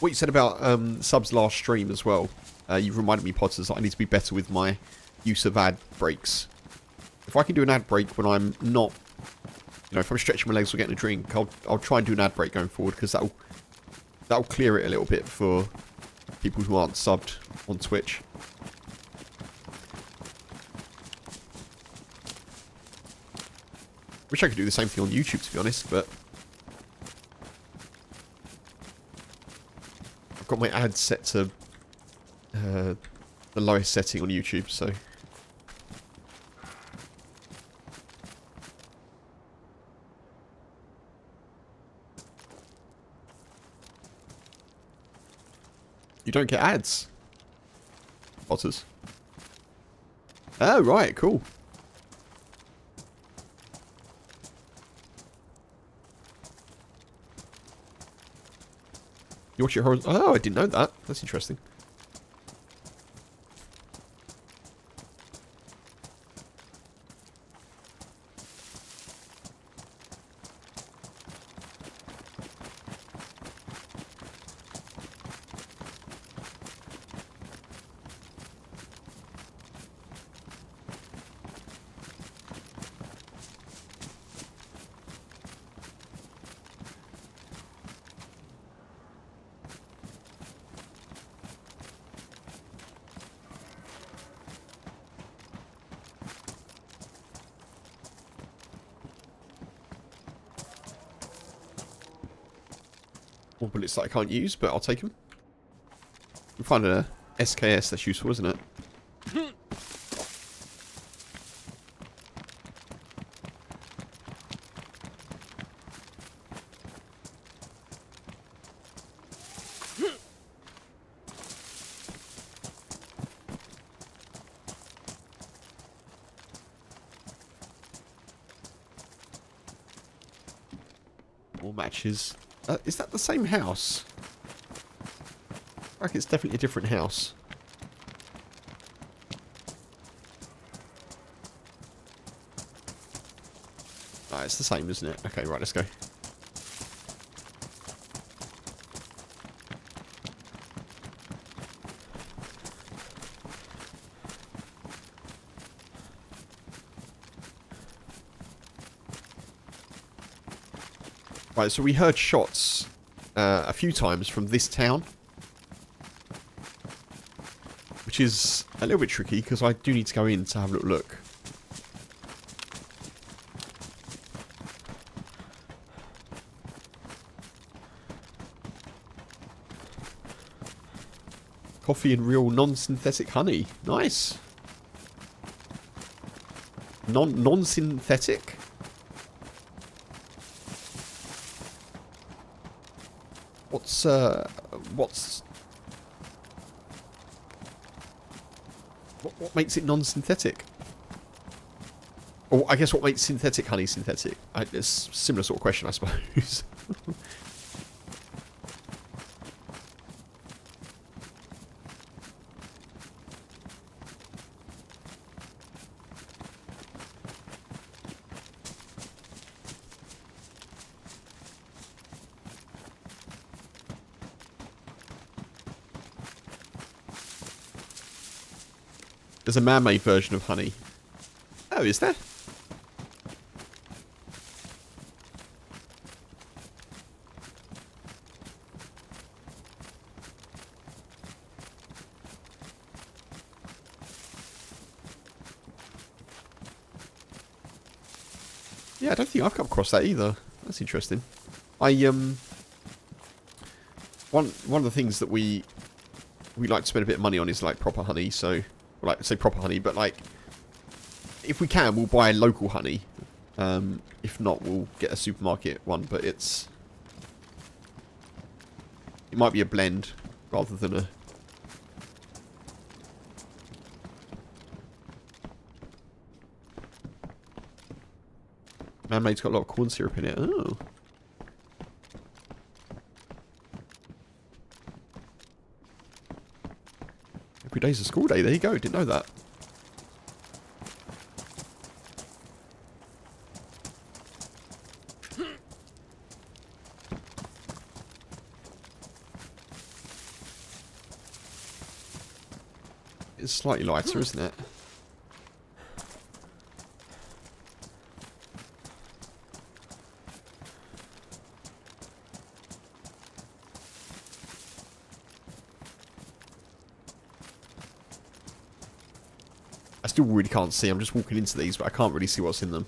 What you said about subs last stream as well, you've reminded me, Potters, that I need to be better with my use of ad breaks. If I can do an ad break when I'm not, you know, if I'm stretching my legs or getting a drink, I'll try and do an ad break going forward, because that'll clear it a little bit for people who aren't subbed on Twitch. Wish I could do the same thing on YouTube, to be honest, but I've got my ads set to the lowest setting on YouTube, so you don't get ads, Potters. Oh, right, cool. You watch your horror... Oh, I didn't know that. That's interesting. More bullets that I can't use, but I'll take them. We'll find a SKS that's useful, isn't it? More matches. Is that the same house? I reckon it's definitely a different house. Ah, it's the same, isn't it? Okay, right, let's go. Right, so we heard shots a few times from this town, which is a little bit tricky because I do need to go in to have a little look. Coffee and real non-synthetic honey. Nice. Non-synthetic? What makes it non-synthetic? Or I guess what makes synthetic honey synthetic? It's a similar sort of question, I suppose. There's a man-made version of honey. Oh, is there? Yeah, I don't think I've come across that either. That's interesting. One of the things that we like to spend a bit of money on is like proper honey. So, like say proper honey, but like if we can, we'll buy local honey. If not, we'll get a supermarket one. But it might be a blend rather than a. Man-made's got a lot of corn syrup in it. Oh. Every day's a school day. There you go. Didn't know that. It's slightly lighter, isn't it? I still really can't see. I'm just walking into these, but I can't really see what's in them.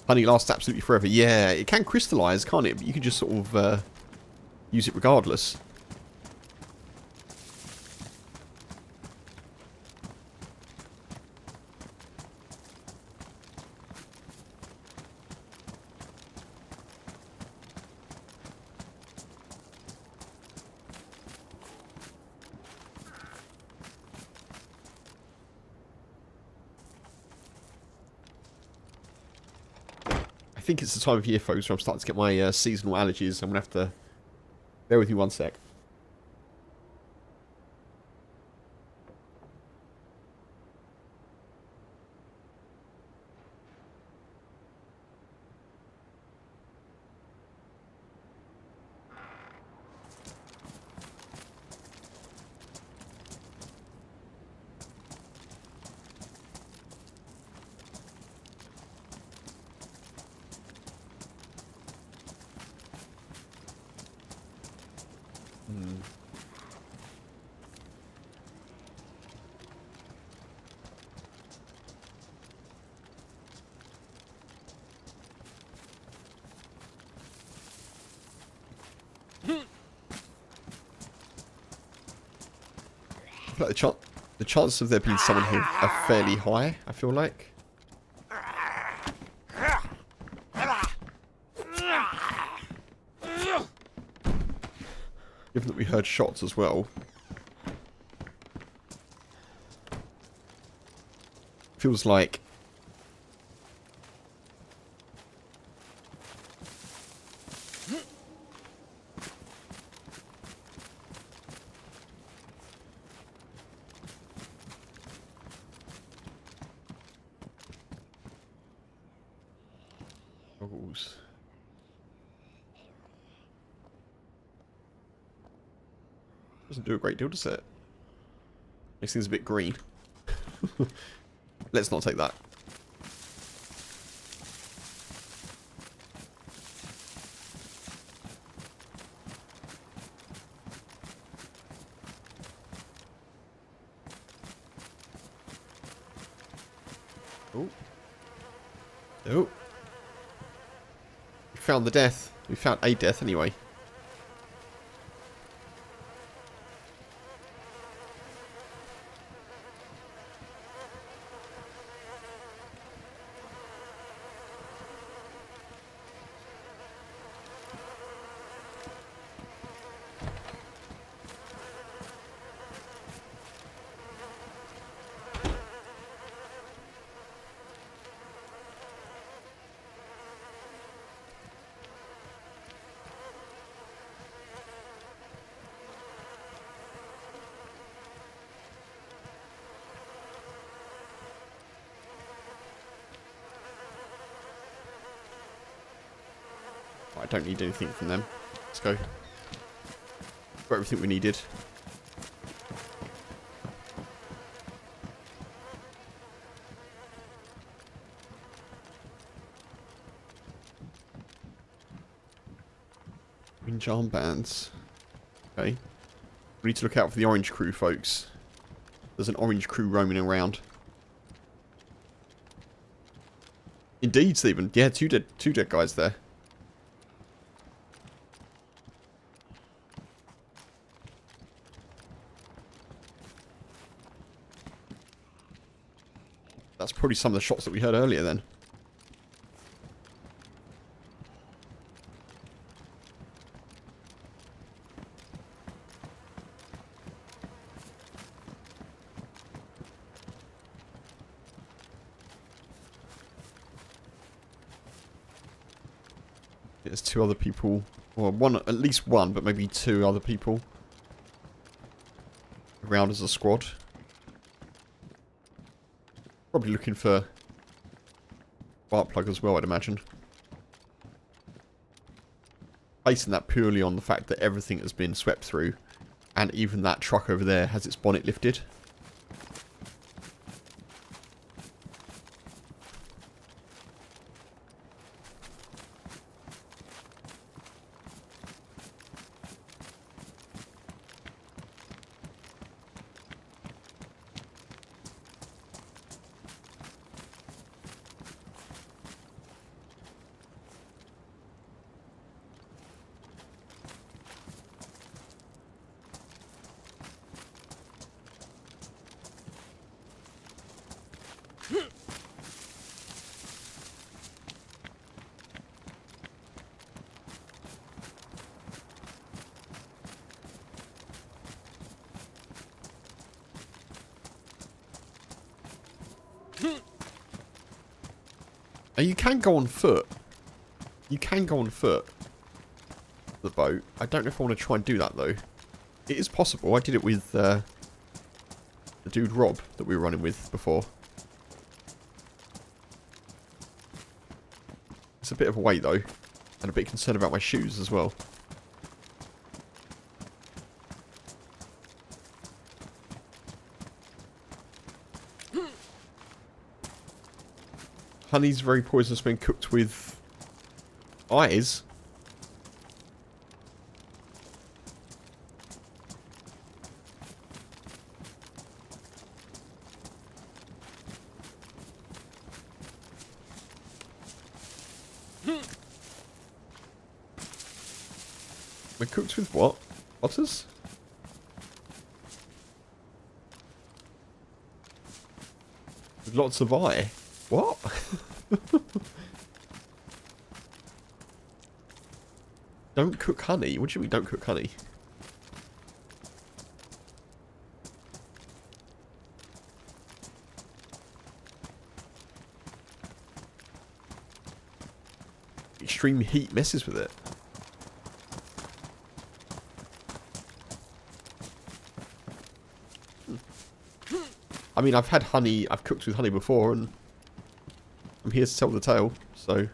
Honey lasts absolutely forever. Yeah, it can crystallise, can't it? But you can just sort of use it regardless. I think it's the time of year, folks, where I'm starting to get my seasonal allergies. I'm going to have to... Bear with me one sec. Like the chances of there being someone here are fairly high, I feel like. Given that we heard shots as well. Feels like... Goggles. Doesn't do a great deal, does it? Makes things a bit green. Let's not take that. Oh. Oh. We found the death. We found a death anyway. I don't need anything from them. Let's go. Got everything we needed. Wind armbands. Okay. We need to look out for the orange crew, folks. There's an orange crew roaming around. Indeed, Stephen. Yeah, two dead guys there. That's probably some of the shots that we heard earlier then. There's two other people, or one, at least one, but maybe two other people around as a squad. Probably looking for spark plug as well, I'd imagine. Basing that purely on the fact that everything has been swept through, and even that truck over there has its bonnet lifted. You can go on foot. You can go on foot. The boat. I don't know if I want to try and do that though. It is possible. I did it with the dude Rob that we were running with before. It's a bit of a wait though. And a bit concerned about my shoes as well. Honey's very poisonous when cooked with eyes. When cooked with what? Otters? With lots of eye. What? Don't cook honey? What do you mean don't cook honey? Extreme heat messes with it. I mean, I've had honey, I've cooked with honey before, and I'm here to tell the tale, so...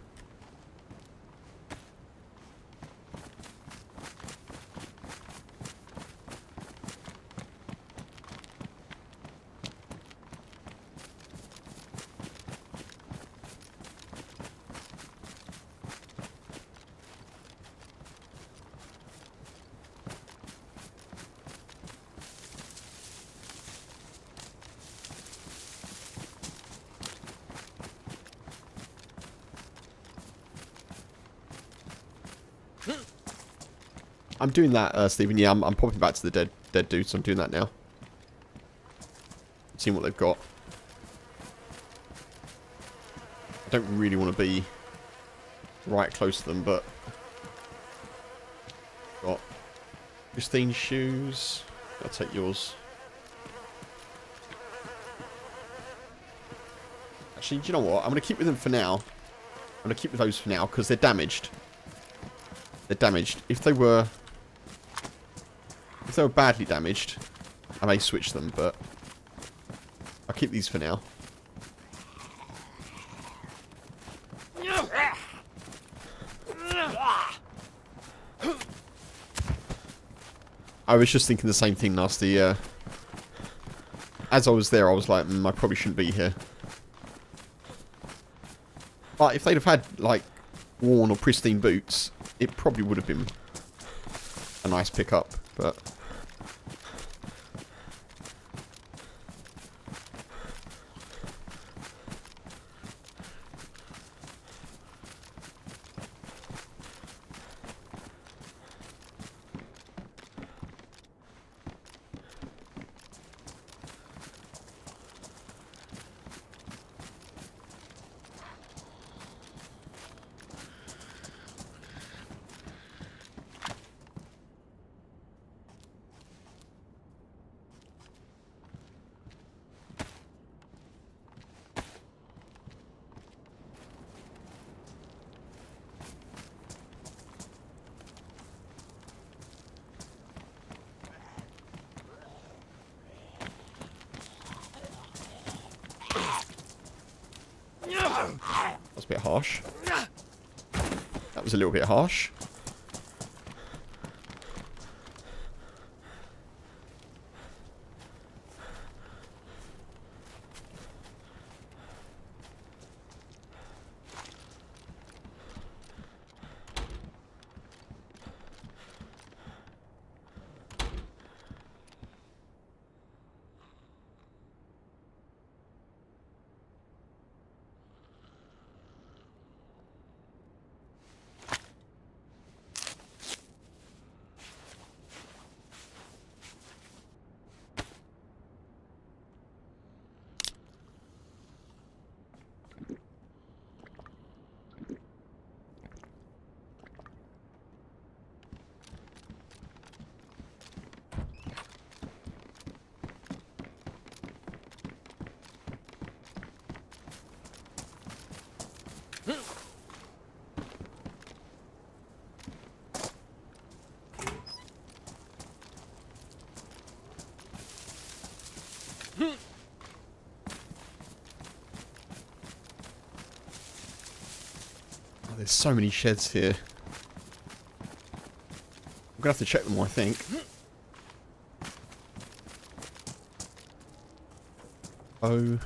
I'm doing that, Stephen. Yeah, I'm popping back to the dead dude, so I'm doing that now. Seeing what they've got. I don't really want to be right close to them, but... Got Christine's shoes. I'll take yours. Actually, do you know what? I'm going to keep with them for now. I'm going to keep with those for now, because they're damaged. They're damaged. If they were badly damaged, I may switch them, but I'll keep these for now. I was just thinking the same thing, Nasty. As I was there, I was like, I probably shouldn't be here. But if they'd have had, like, worn or pristine boots, it probably would have been a nice pickup, but... That's a bit harsh. That was a little bit harsh. Oh, there's so many sheds here. I'm gonna have to check them all, I think. Oh.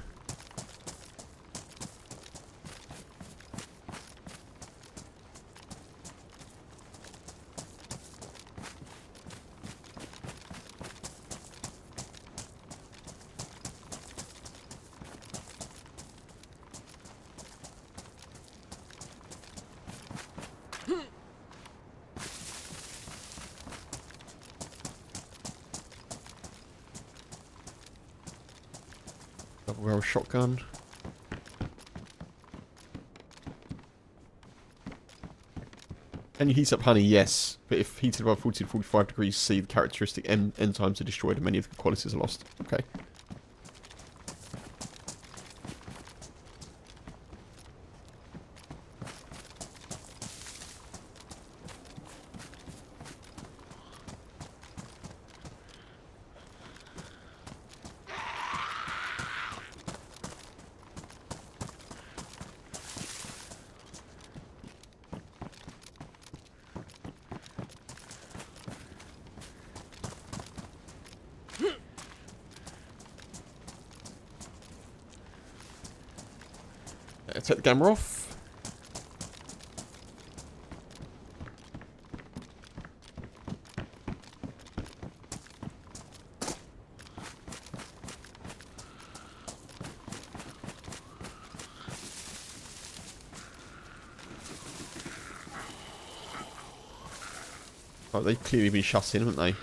Double barrel shotgun. Can you heat up honey? Yes. But if heated above 40 to 45 degrees C, the characteristic enzymes are destroyed and many of the qualities are lost. Okay. Take the camera off. Oh, they've clearly been shut in, haven't they?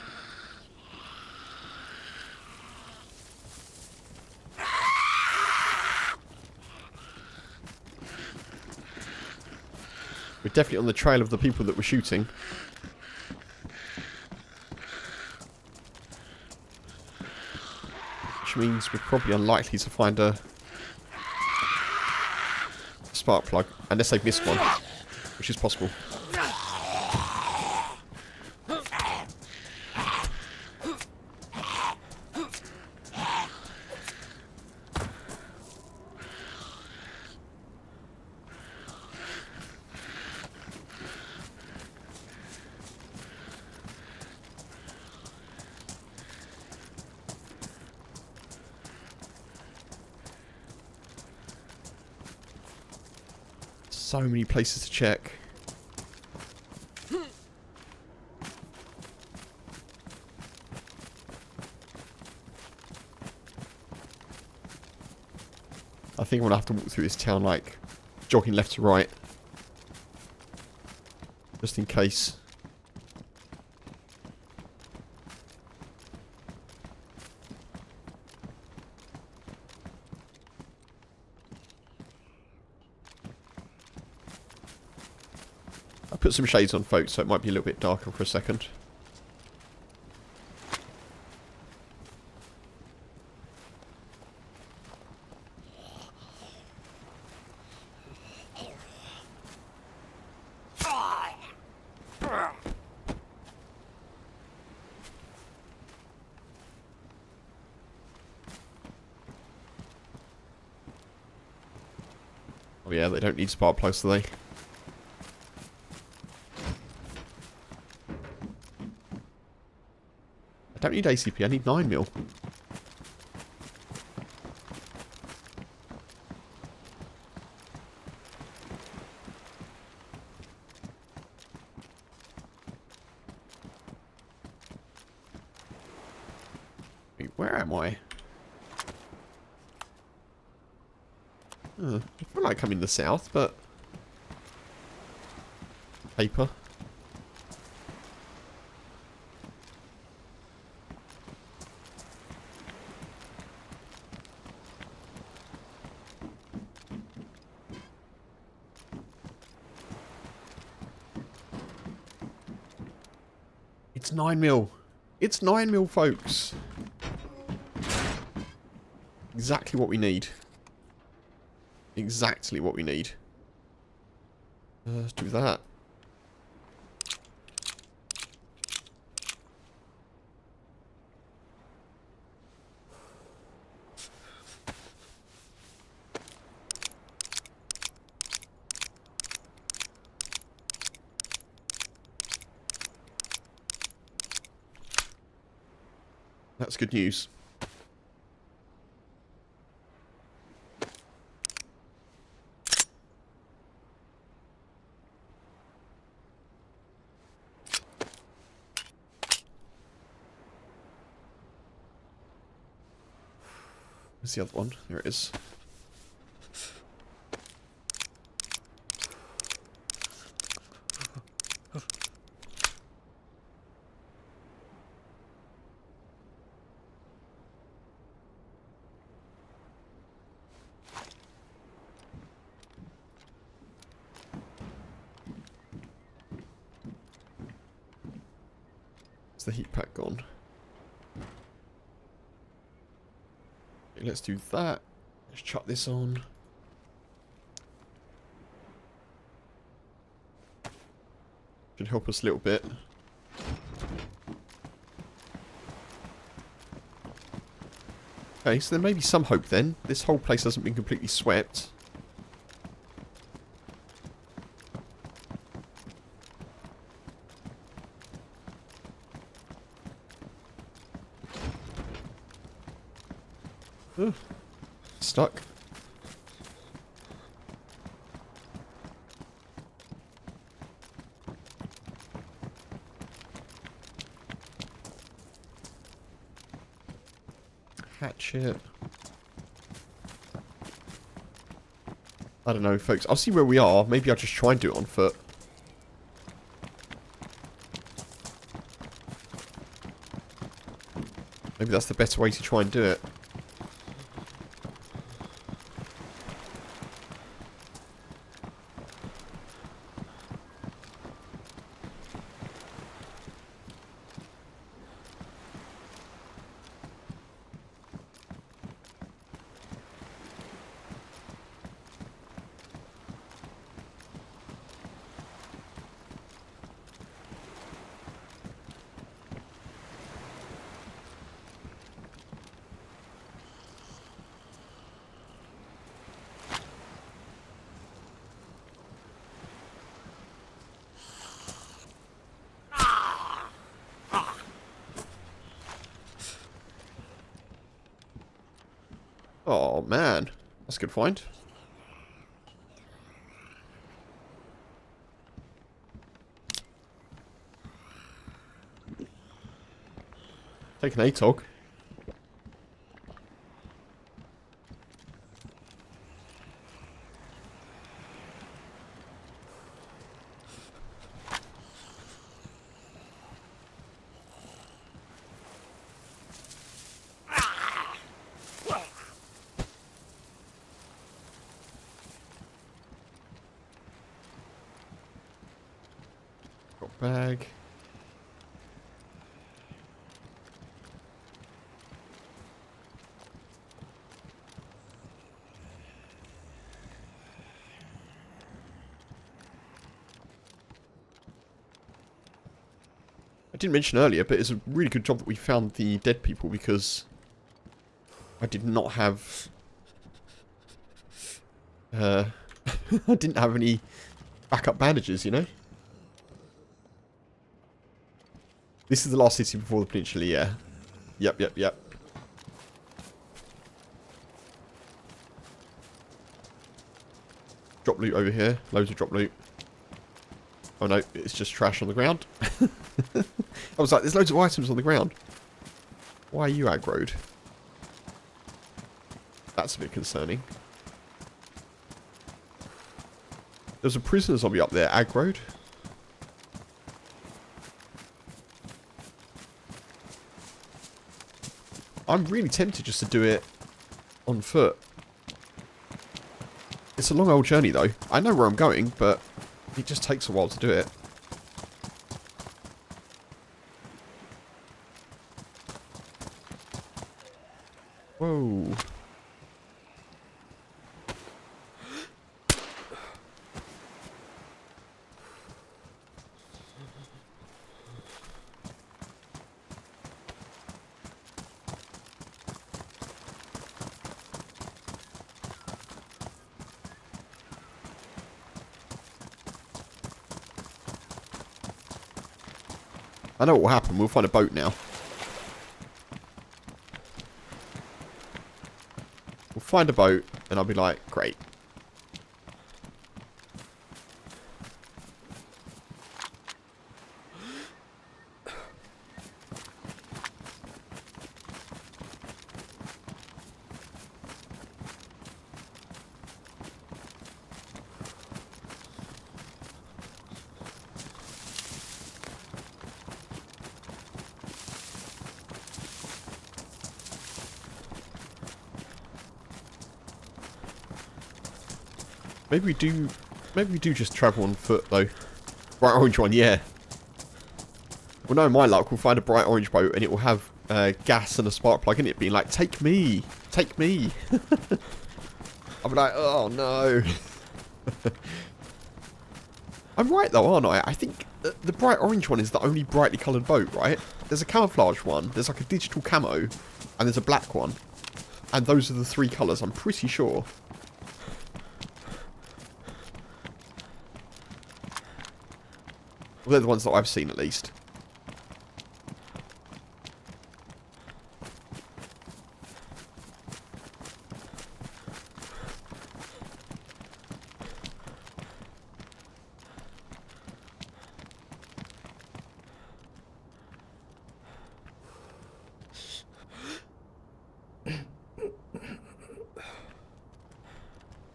We're definitely on the trail of the people that were shooting. Which means we're probably unlikely to find a spark plug. Unless they've missed one. Which is possible. So many places to check. I think I'm going to have to walk through this town, like, jogging left to right. Just in case. I put some shades on, folks, so it might be a little bit darker for a second. Oh yeah, they don't need spark plugs, do they? I don't need ACP, I need 9mm. Wait, where am I? I feel like I'm in the south, but... Paper. It's 9mm. It's 9mm, folks. Exactly what we need. Exactly what we need. Let's do that. That's good news. Where's the other one? There it is. Is the heat pack gone? Okay, let's do that. Let's chuck this on. Should help us a little bit. Okay, so there may be some hope then. This whole place hasn't been completely swept. Ooh, stuck. Hatchet. I don't know, folks. I'll see where we are. Maybe I'll just try and do it on foot. Maybe that's the better way to try and do it. Oh, man. That's a good find. Take an ATOG. Got bag. I didn't mention earlier, but it's a really good job that we found the dead people because I did not have... I didn't have any backup bandages, you know? This is the last city before the peninsula, yeah. Yep. Drop loot over here. Loads of drop loot. Oh no, it's just trash on the ground. I was like, there's loads of items on the ground. Why are you aggroed? That's a bit concerning. There's a prisoner zombie up there, aggroed. I'm really tempted just to do it on foot. It's a long old journey though. I know where I'm going, but it just takes a while to do it. Whoa. I know what will happen. We'll find a boat now. We'll find a boat, and I'll be like, great. Maybe we do just travel on foot though. Bright orange one, yeah. Well, no, my luck, we'll find a bright orange boat and it will have gas and a spark plug in it, being like, take me, take me. I'll be like, oh no. I'm right though, aren't I? I think the bright orange one is the only brightly coloured boat, right? There's a camouflage one, there's like a digital camo, and there's a black one. And those are the three colours, I'm pretty sure. Well, they're the ones that I've seen, at least.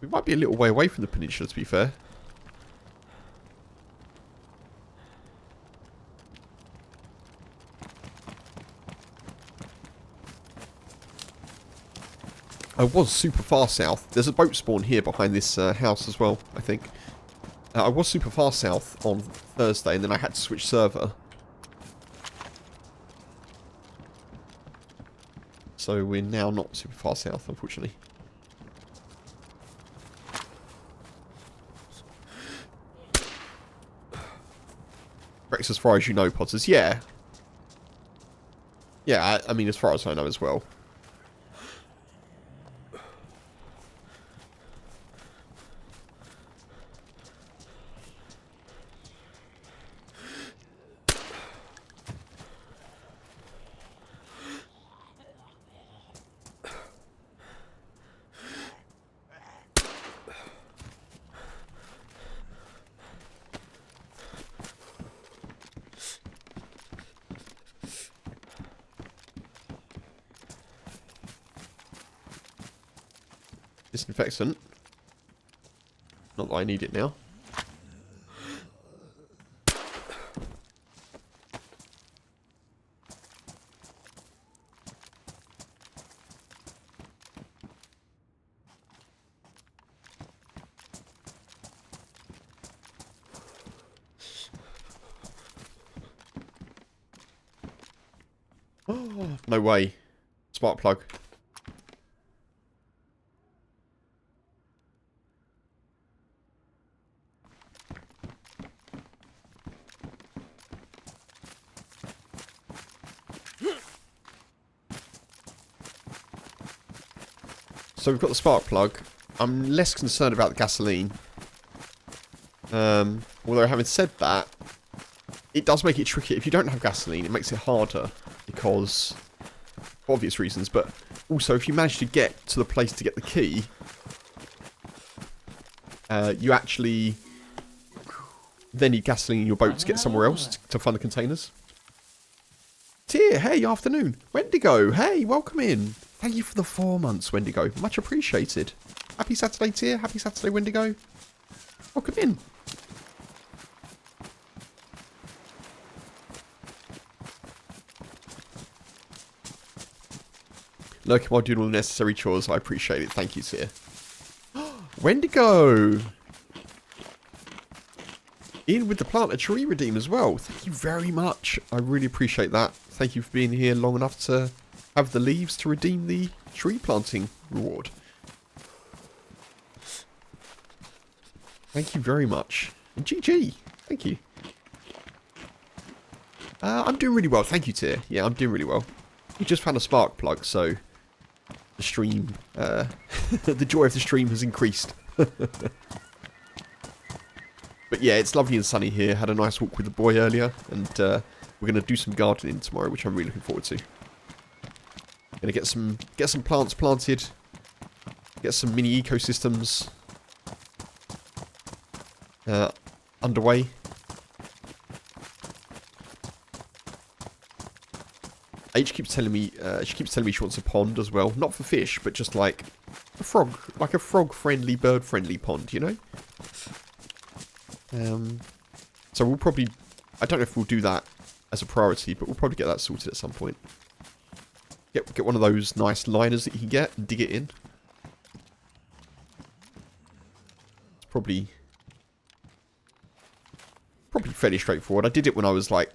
We might be a little way away from the peninsula, to be fair. I was super far south. There's a boat spawn here behind this house as well, I think. I was super far south on Thursday, and then I had to switch server. So we're now not super far south, unfortunately. Correct as far as you know, Potters. Yeah. Yeah, I mean, as far as I know as well. disinfectant. Not that I need it now. Oh, no way. Spark plug. So we've got the spark plug. I'm less concerned about the gasoline. Although having said that, it does make it tricky. If you don't have gasoline, it makes it harder because, for obvious reasons, but also if you manage to get to the place to get the key, you actually then need gasoline in your boat to get somewhere else to find the containers. Tier, hey, afternoon. Wendigo, hey, welcome in. Thank you for the 4 months, Wendigo. Much appreciated. Happy Saturday, Tier. Happy Saturday, Wendigo. Welcome in. Lurking while doing all the necessary chores. I appreciate it. Thank you, Tier. Wendigo. In with the plant a tree redeem as well. Thank you very much. I really appreciate that. Thank you for being here long enough to have the leaves to redeem the tree planting reward. Thank you very much. And GG. Thank you. I'm doing really well. Thank you, Tier. Yeah, I'm doing really well. We just found a spark plug, so the stream, the joy of the stream has increased. But yeah, it's lovely and sunny here. Had a nice walk with the boy earlier, and we're going to do some gardening tomorrow, which I'm really looking forward to. Going to get some plants planted, get some mini ecosystems underway. H keeps telling me she wants a pond as well, not for fish, but just like a frog-friendly, bird-friendly pond, you know. So we'll probably, I don't know if we'll do that as a priority, but we'll probably get that sorted at some point. Get one of those nice liners that you can get and dig it in. It's probably fairly straightforward. I did it when I was like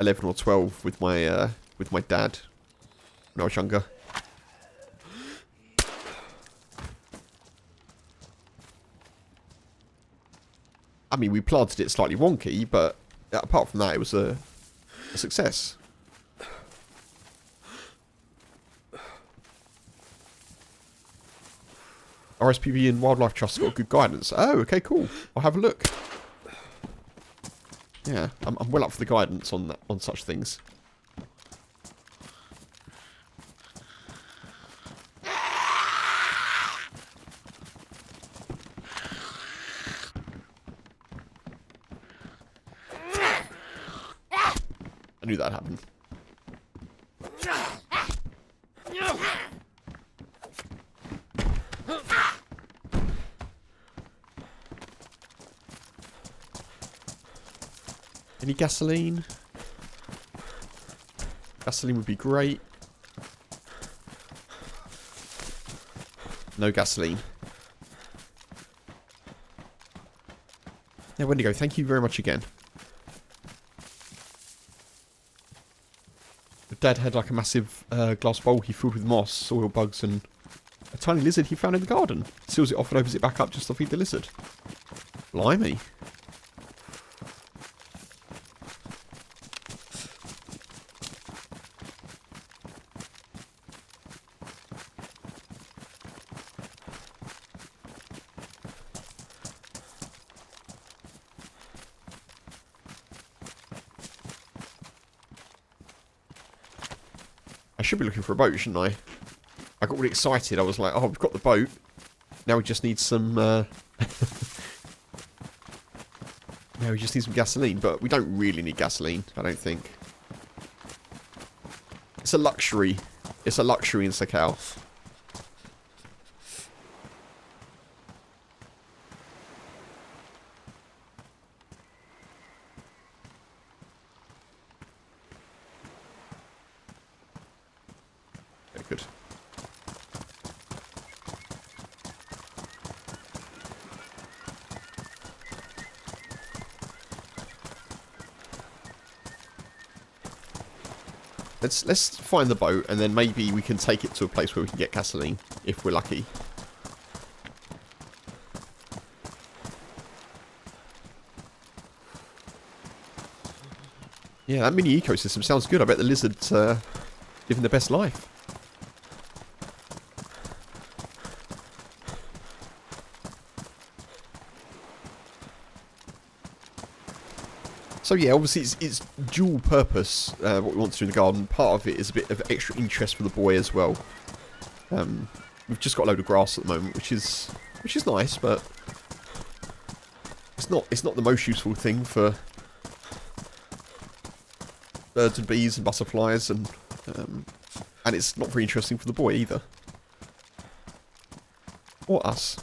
11 or 12 with my dad when I was younger. I mean, we planted it slightly wonky, but apart from that, it was a success. RSPB and Wildlife Trust got good guidance. Oh, okay, cool. I'll have a look. Yeah, I'm well up for the guidance on such things. I knew that'd happen. Any gasoline? Gasoline would be great. No gasoline. Yeah, Wendigo, thank you very much again. Dad had like a massive glass bowl he filled with moss, soil bugs, and a tiny lizard he found in the garden. Seals it off and opens it back up just to feed the lizard. Blimey. I should be looking for a boat, shouldn't I? I got really excited. I was like, oh, we've got the boat. Now we just need some... now we just need some gasoline. But we don't really need gasoline, I don't think. It's a luxury. It's a luxury in Sakhal. Good. Let's find the boat, and then maybe we can take it to a place where we can get gasoline, if we're lucky. Yeah, that mini ecosystem sounds good. I bet the lizards living the best life. So yeah, obviously it's dual purpose, what we want to do in the garden. Part of it is a bit of extra interest for the boy as well. We've just got a load of grass at the moment, which is nice, but it's not the most useful thing for birds and bees and butterflies, and it's not very interesting for the boy either, or us.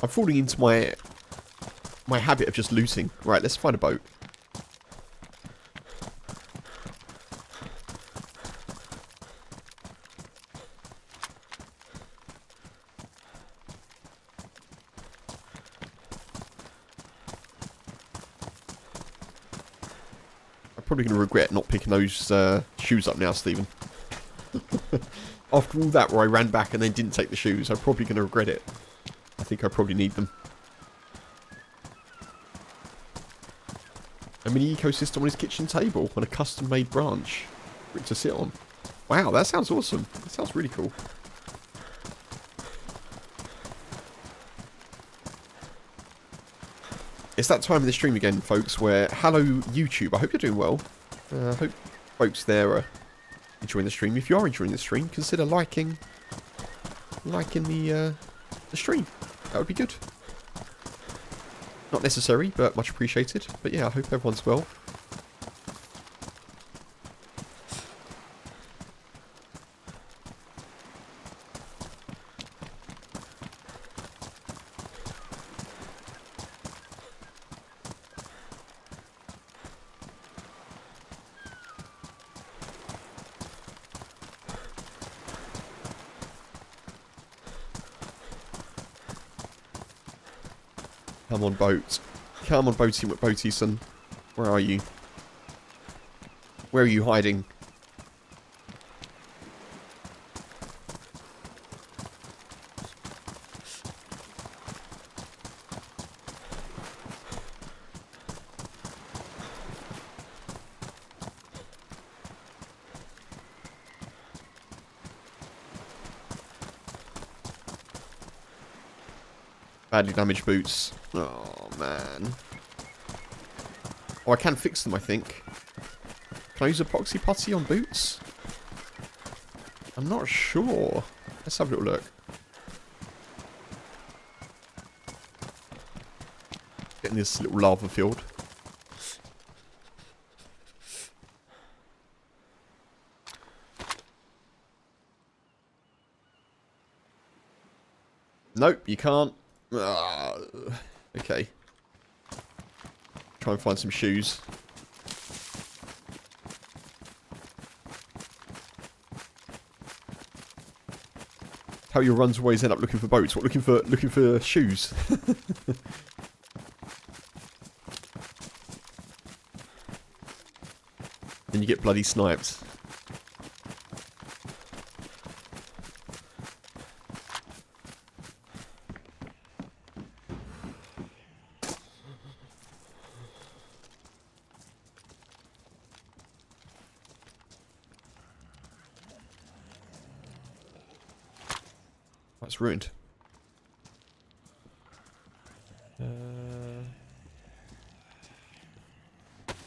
I'm falling into my habit of just looting. Right, let's find a boat. I'm probably going to regret not picking those shoes up now, Stephen. After all that, where I ran back and then didn't take the shoes, I'm probably going to regret it. I think I probably need them. A mini ecosystem on his kitchen table on a custom-made branch for it to sit on. Wow, that sounds awesome. That sounds really cool. It's that time of the stream again, folks, where hello YouTube. I hope you're doing well. I hope folks there are enjoying the stream. If you are enjoying the stream, consider liking the stream. That would be good. Not necessary, but much appreciated. But yeah, I hope everyone's well. Come on, boat. Come on, boaty son. Where are you? Where are you hiding? Badly damaged boots. Oh, man. Oh, I can fix them, I think. Can I use epoxy putty on boots? I'm not sure. Let's have a little look. Getting this little lava field. Nope, you can't. Okay. Try and find some shoes. How your runs always end up looking for boats. What, looking for shoes? Then you get bloody sniped. That's ruined.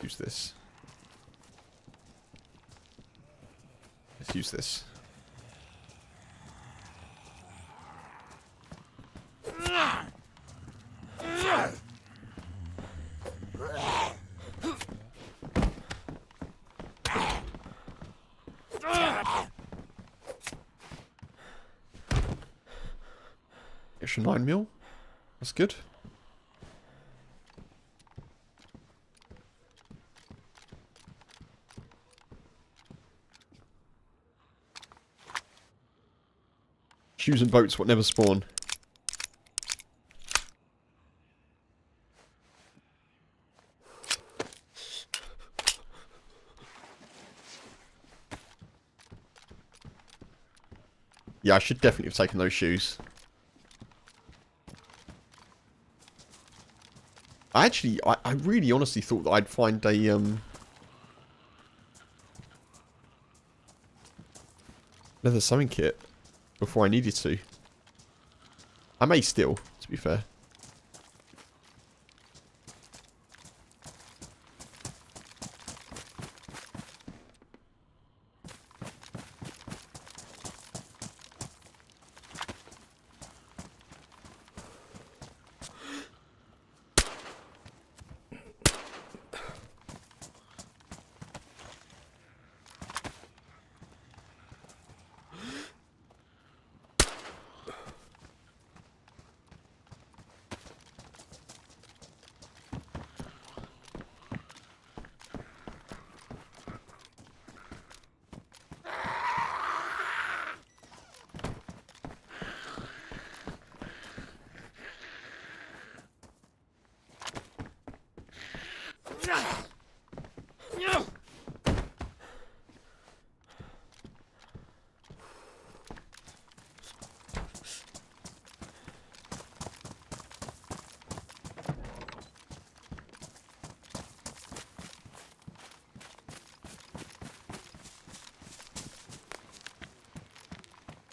Use this. Let's use this. Extra 9mm. That's good. Shoes and boats, what never spawn. Yeah, I should definitely have taken those shoes. I really honestly thought that I'd find a, leather sewing kit before I needed to. I may still, to be fair.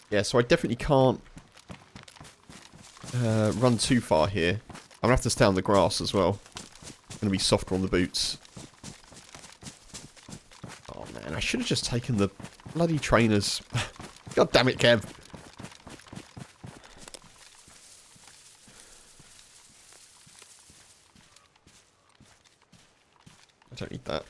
Yeah, so I definitely can't run too far here. I'm going to have to stay on the grass as well. Going to be softer on the boots. Oh man, I should have just taken the bloody trainers. God damn it, Kev. I don't need that.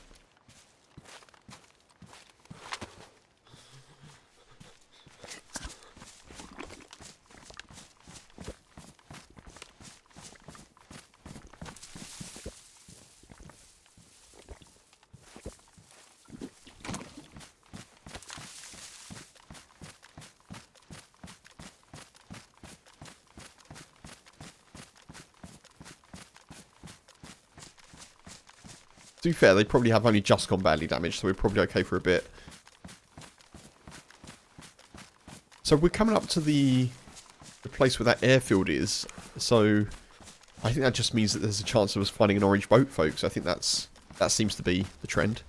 To be fair, they probably have only just gone badly damaged, so we're probably okay for a bit. So we're coming up to the place where that airfield is, so I think that just means that there's a chance of us finding an orange boat, folks. I think that seems to be the trend.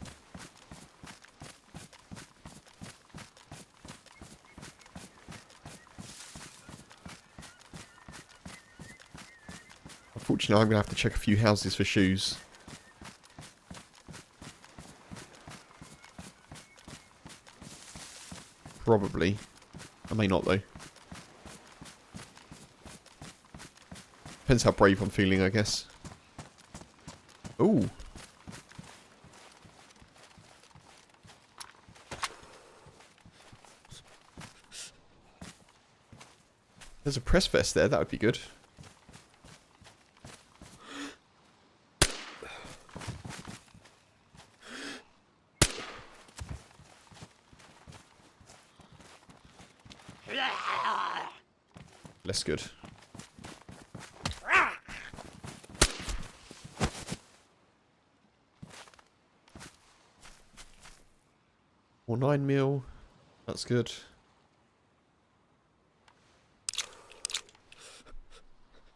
Unfortunately, I'm going to have to check a few houses for shoes. Probably. I may not, though. Depends how brave I'm feeling, I guess. Ooh. There's a press vest there, that would be good. Less good. Or 9mm. That's good.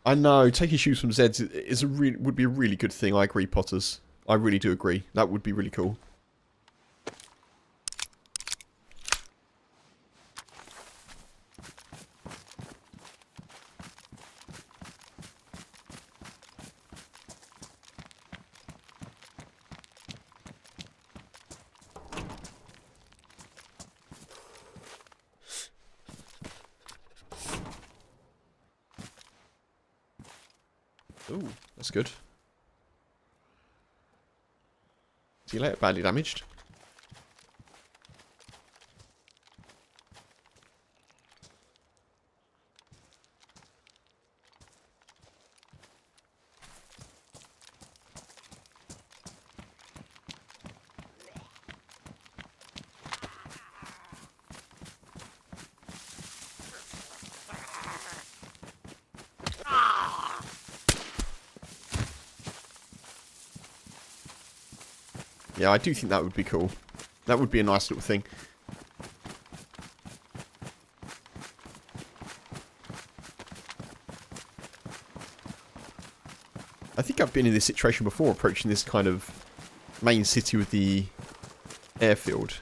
I know, taking shoes from Zeds is would be a really good thing. I agree, Potters. I really do agree. That would be really cool. Ooh, that's good. See you later, badly damaged. Yeah, I do think that would be cool. That would be a nice little thing. I think I've been in this situation before, approaching this kind of main city with the airfield.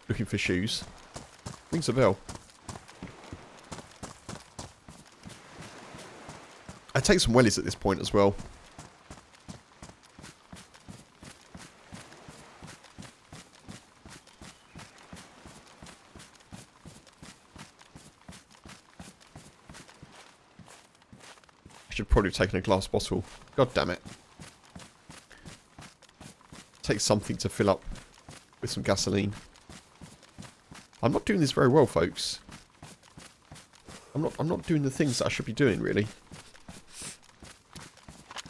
Looking for shoes. Rings a bell. I take some wellies at this point as well. I should probably have taken a glass bottle. God damn it. Take something to fill up with some gasoline. I'm not doing this very well, folks. I'm not doing the things that I should be doing, really.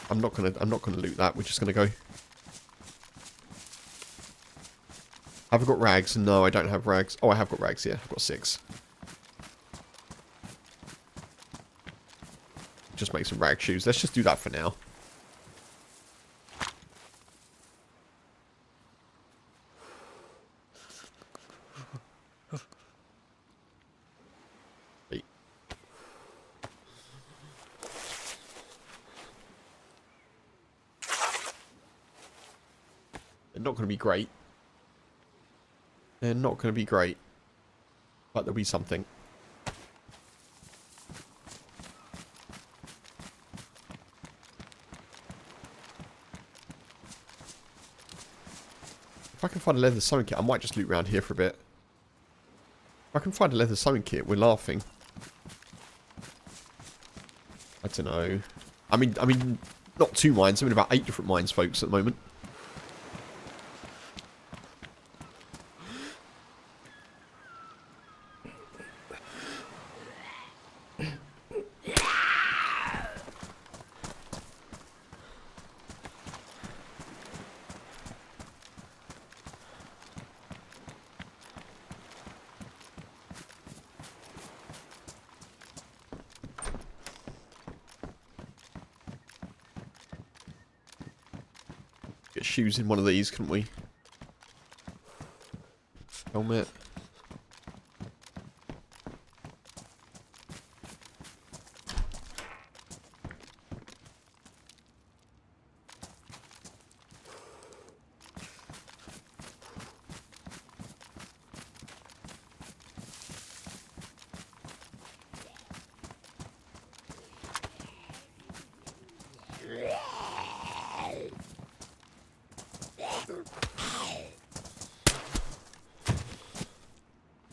I'm not gonna loot that. We're just gonna go. Have I got rags? No, I don't have rags. Oh, I have got rags, yeah. I've got 6. Just make some rag shoes. Let's just do that for now. Wait. They're not going to be great. They're not going to be great. But there'll be something. If I can find a leather sewing kit, I might just loot around here for a bit. If I can find a leather sewing kit, we're laughing. I don't know. I mean, not 2 mines. I'm in about 8 different mines, folks, at the moment. Get shoes in one of these, couldn't we? Helmet.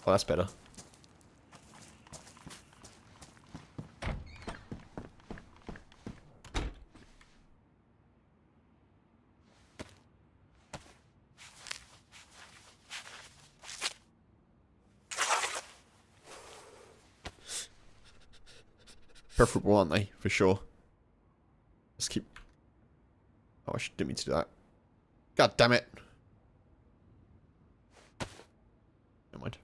Oh, that's better. Preferable, aren't they? For sure. Let's keep... Oh, didn't mean to do that. God damn it. Never mind.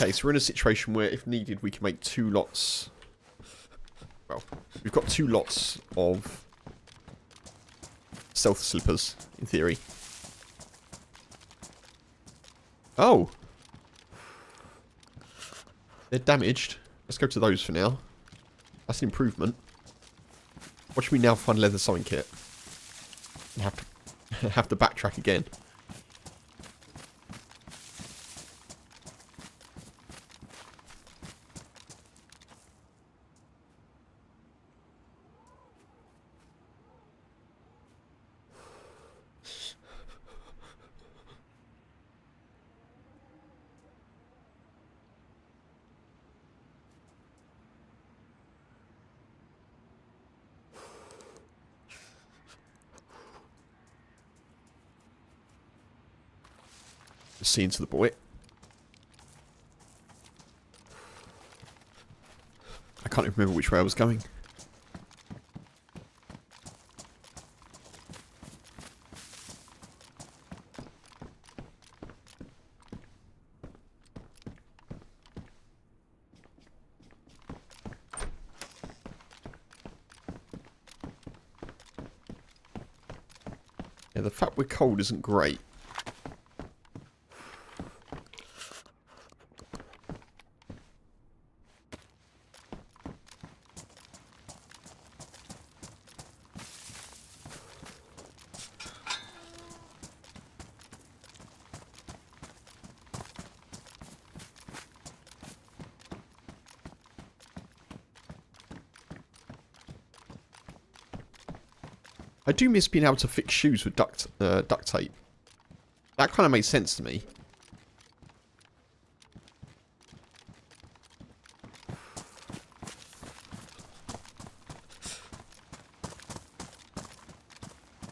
Okay, so we're in a situation where, if needed, we can make 2 lots. Well, we've got 2 lots of stealth slippers, in theory. Oh! They're damaged. Let's go to those for now. That's an improvement. Watch me now find a leather sewing kit. And have to backtrack again. See into the boy. I can't even remember which way I was going. Yeah, the fact we're cold isn't great. I do miss being able to fix shoes with duct tape. That kind of makes sense to me.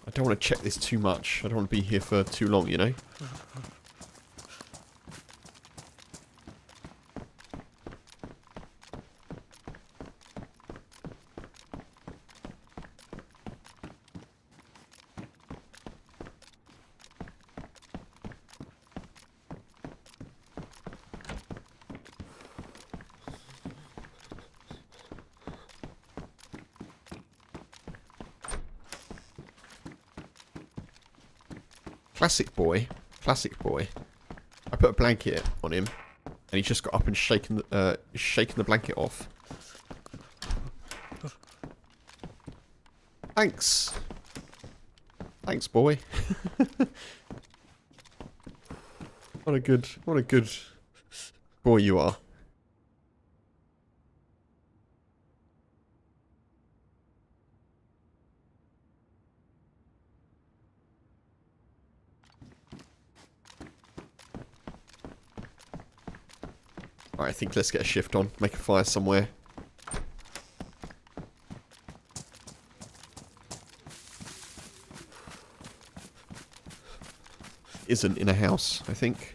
I don't want to check this too much. I don't want to be here for too long, you know? Classic boy. Classic boy. I put a blanket on him, and he just got up and shaken the blanket off. Thanks. Thanks, boy. What a good boy you are. Alright, I think let's get a shift on. Make a fire somewhere. Isn't in a house, I think.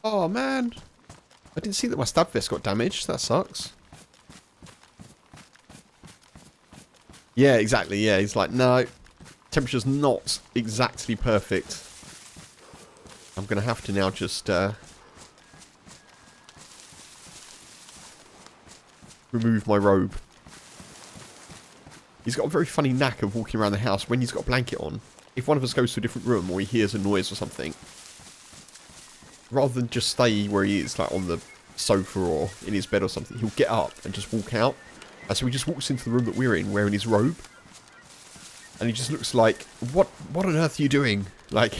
Oh man, I didn't see that my stab vest got damaged. That sucks. Yeah, exactly. Yeah, he's like, no, temperature's not exactly perfect. I'm gonna have to now just remove my robe. He's got a very funny knack of walking around the house when he's got a blanket on. If one of us goes to a different room or he hears a noise or something, rather than just stay where he is, like on the sofa or in his bed or something, he'll get up and just walk out. And so he just walks into the room that we're in, wearing his robe. And he just looks like, what on earth are you doing? Like,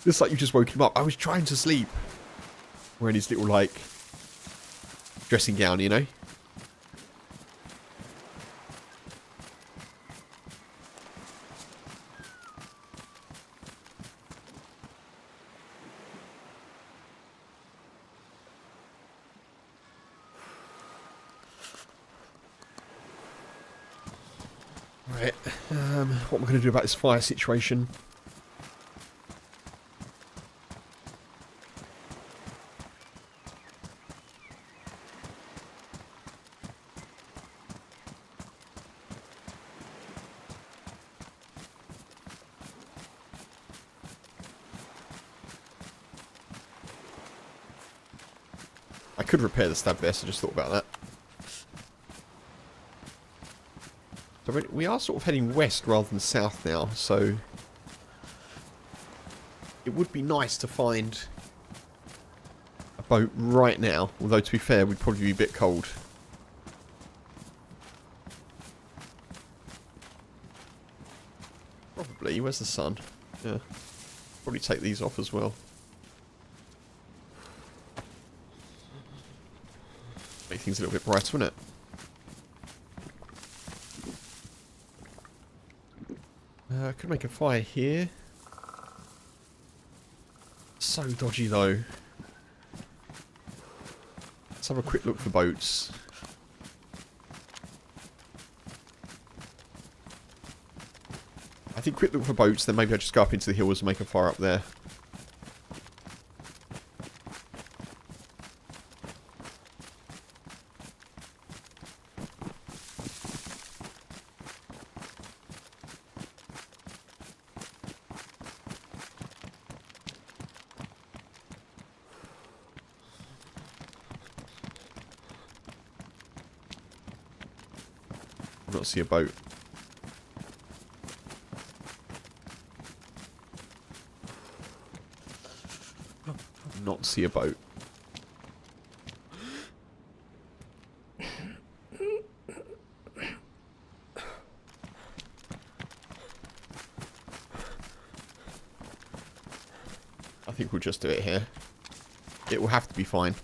just like you just woke him up. I was trying to sleep. Wearing his little, like, dressing gown, you know? Right, what am I going to do about this fire situation? I could repair the stab vest, I just thought about that. So we are sort of heading west rather than south now, so it would be nice to find a boat right now, although to be fair, we'd probably be a bit cold. Probably, where's the sun? Yeah, probably take these off as well. Make things a little bit brighter, wouldn't it? I could make a fire here. So dodgy though. Let's have a quick look for boats. I think quick look for boats, then maybe I'll just go up into the hills and make a fire up there. not see a boat. Not see a boat. I think we'll just do it here. It will have to be fine.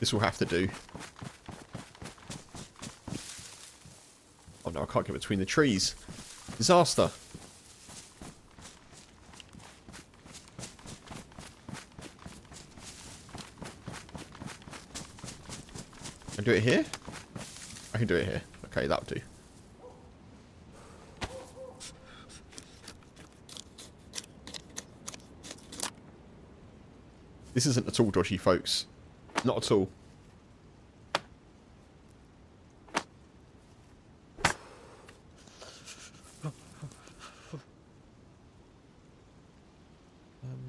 This will have to do. Oh no, I can't get between the trees. Disaster. Can I do it here? I can do it here. Okay, that'll do. This isn't at all dodgy, folks. Not at all.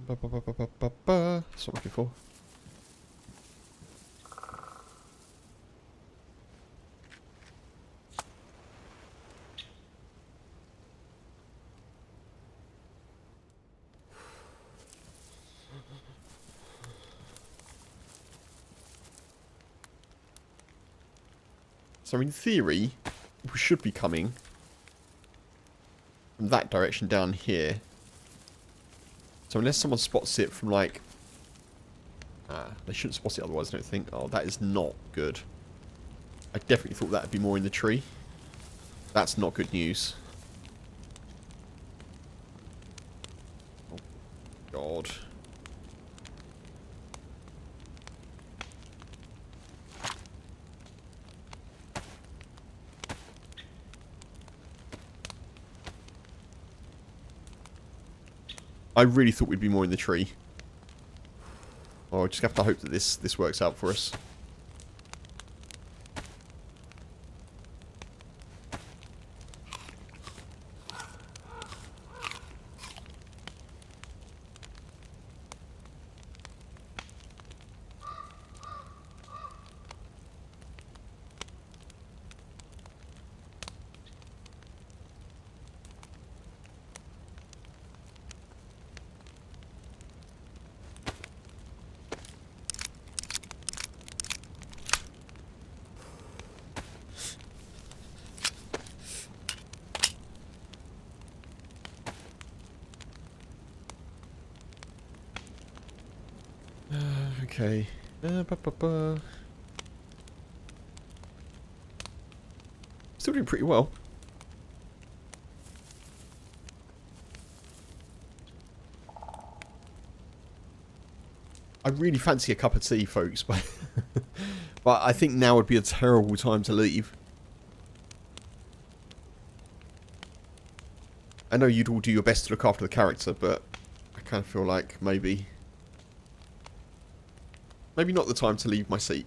That's what I'm looking for. So in theory, we should be coming from that direction down here. So unless someone spots it from like... they shouldn't spot it otherwise, I don't think. Oh, that is not good. I definitely thought that would be more in the tree. That's not good news. Oh, God. I really thought we'd be more in the tree. Oh, I just have to hope that this works out for us. Okay. Still doing pretty well. I really fancy a cup of tea, folks, but but I think now would be a terrible time to leave. I know you'd all do your best to look after the character, but I kind of feel like maybe not the time to leave my seat.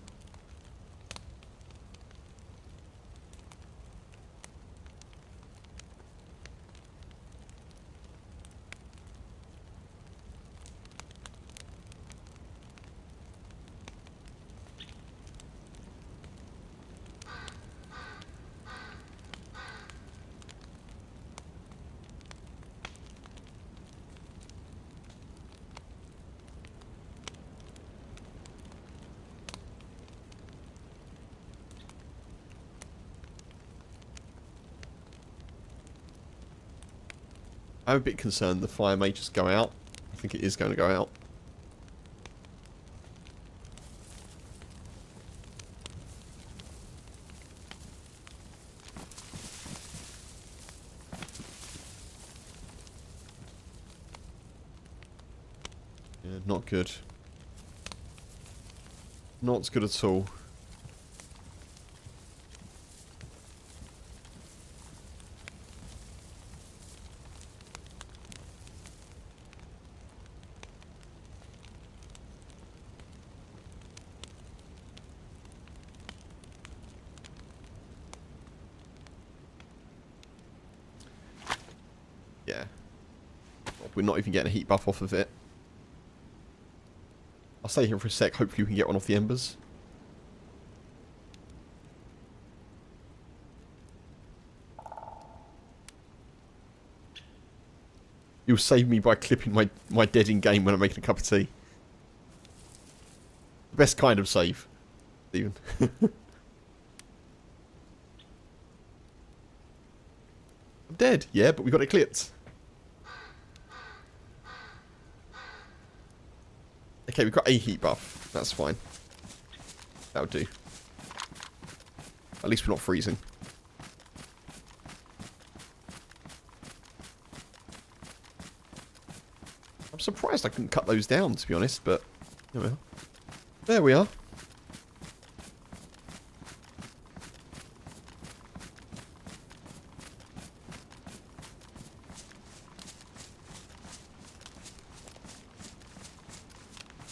I'm a bit concerned the fire may just go out. I think it is going to go out. Yeah, not good. Not good at all. Yeah. We're not even getting a heat buff off of it. I'll stay here for a sec. Hopefully we can get one off the embers. You'll save me by clipping my dead in game when I'm making a cup of tea. The best kind of save, Stephen. I'm dead, yeah, but we got it clipped. Okay, we've got a heat buff. That's fine. That'll do. At least we're not freezing. I'm surprised I couldn't cut those down, to be honest, but there we are. There we are.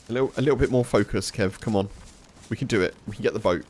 A little bit more focus, Kev. Come on. We can do it. We can get the boat.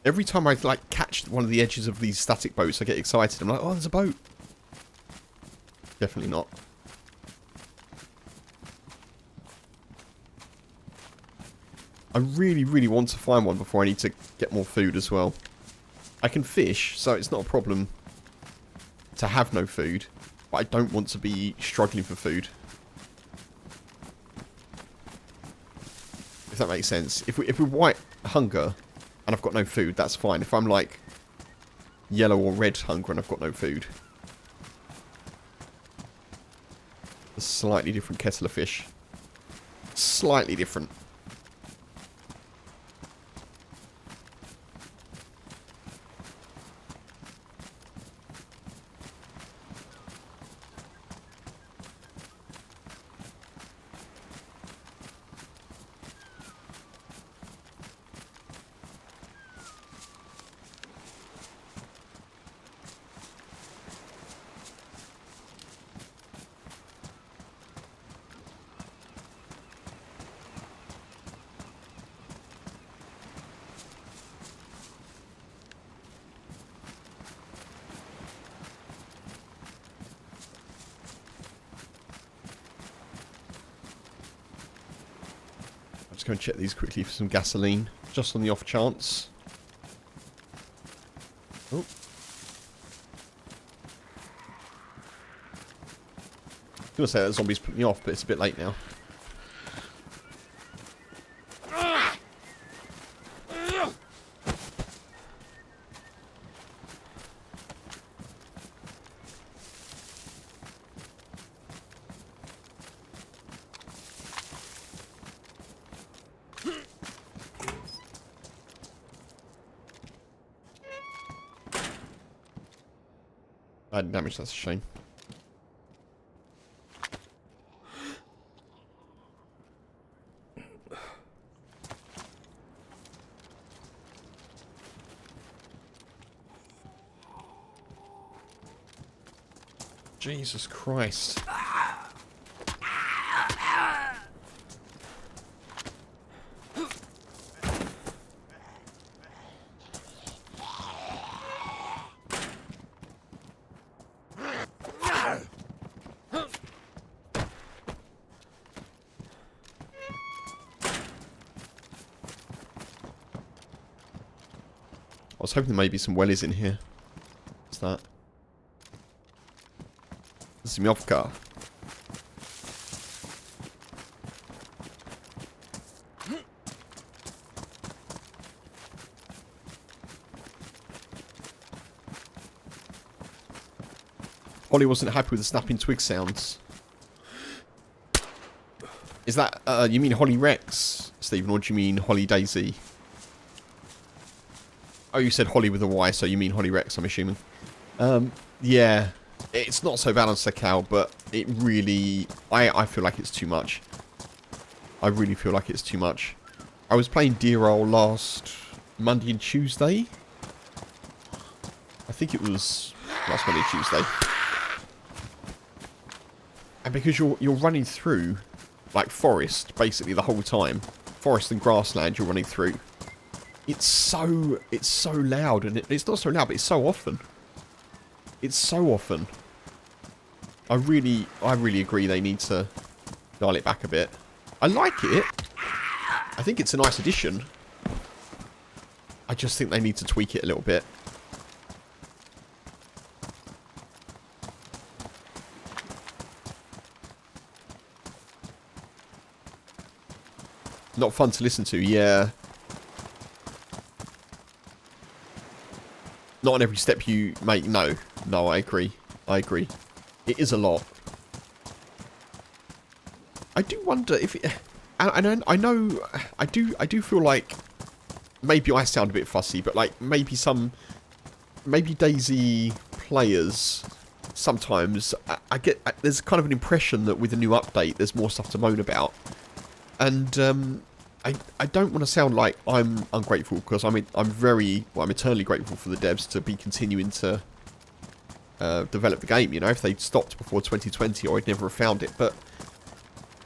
Every time I like catch one of the edges of these static boats, I get excited. I'm like, oh, there's a boat. Definitely not. I really, really want to find one before I need to get more food as well. I can fish, so it's not a problem to have no food, but I don't want to be struggling for food. If that makes sense. If we're white hunger and I've got no food, that's fine. If I'm like yellow or red hunger and I've got no food, a slightly different kettle of fish. Slightly different. Just go and check these quickly for some gasoline, just on the off chance. Oh. I was going to say that zombies put me off, but it's a bit late now. Bad damage, that's a shame. Jesus Christ. I was hoping there may be some wellies in here. What's that? This is me off car. Holly wasn't happy with the snapping twig sounds. Is that, you mean Holly Rex, Stephen, or do you mean Holly Daisy? Oh, you said Holly with a Y, so you mean Holly Rex, I'm assuming. Yeah, it's not so bad on Sakhal, but it really... I feel like it's too much. I really feel like it's too much. I was playing Deerol last Monday and Tuesday. I think it was last Monday and Tuesday. And because you're running through, like, forest, basically, the whole time. Forest and grassland you're running through. It's so loud, and it's not so loud, but it's so often. It's so often. I really agree they need to dial it back a bit. I like it. I think it's a nice addition. I just think they need to tweak it a little bit. Not fun to listen to, yeah. Not on every step you make, no. No, I agree. I agree. It is a lot. I do wonder if it... And I know... I do feel like... Maybe I sound a bit fussy, but like maybe maybe Daisy players sometimes... I get... There's kind of an impression that with a new update there's more stuff to moan about. And I don't want to sound like I'm ungrateful, because I'm eternally grateful for the devs to be continuing to develop the game. You know, if they'd stopped before 2020, I'd never have found it. But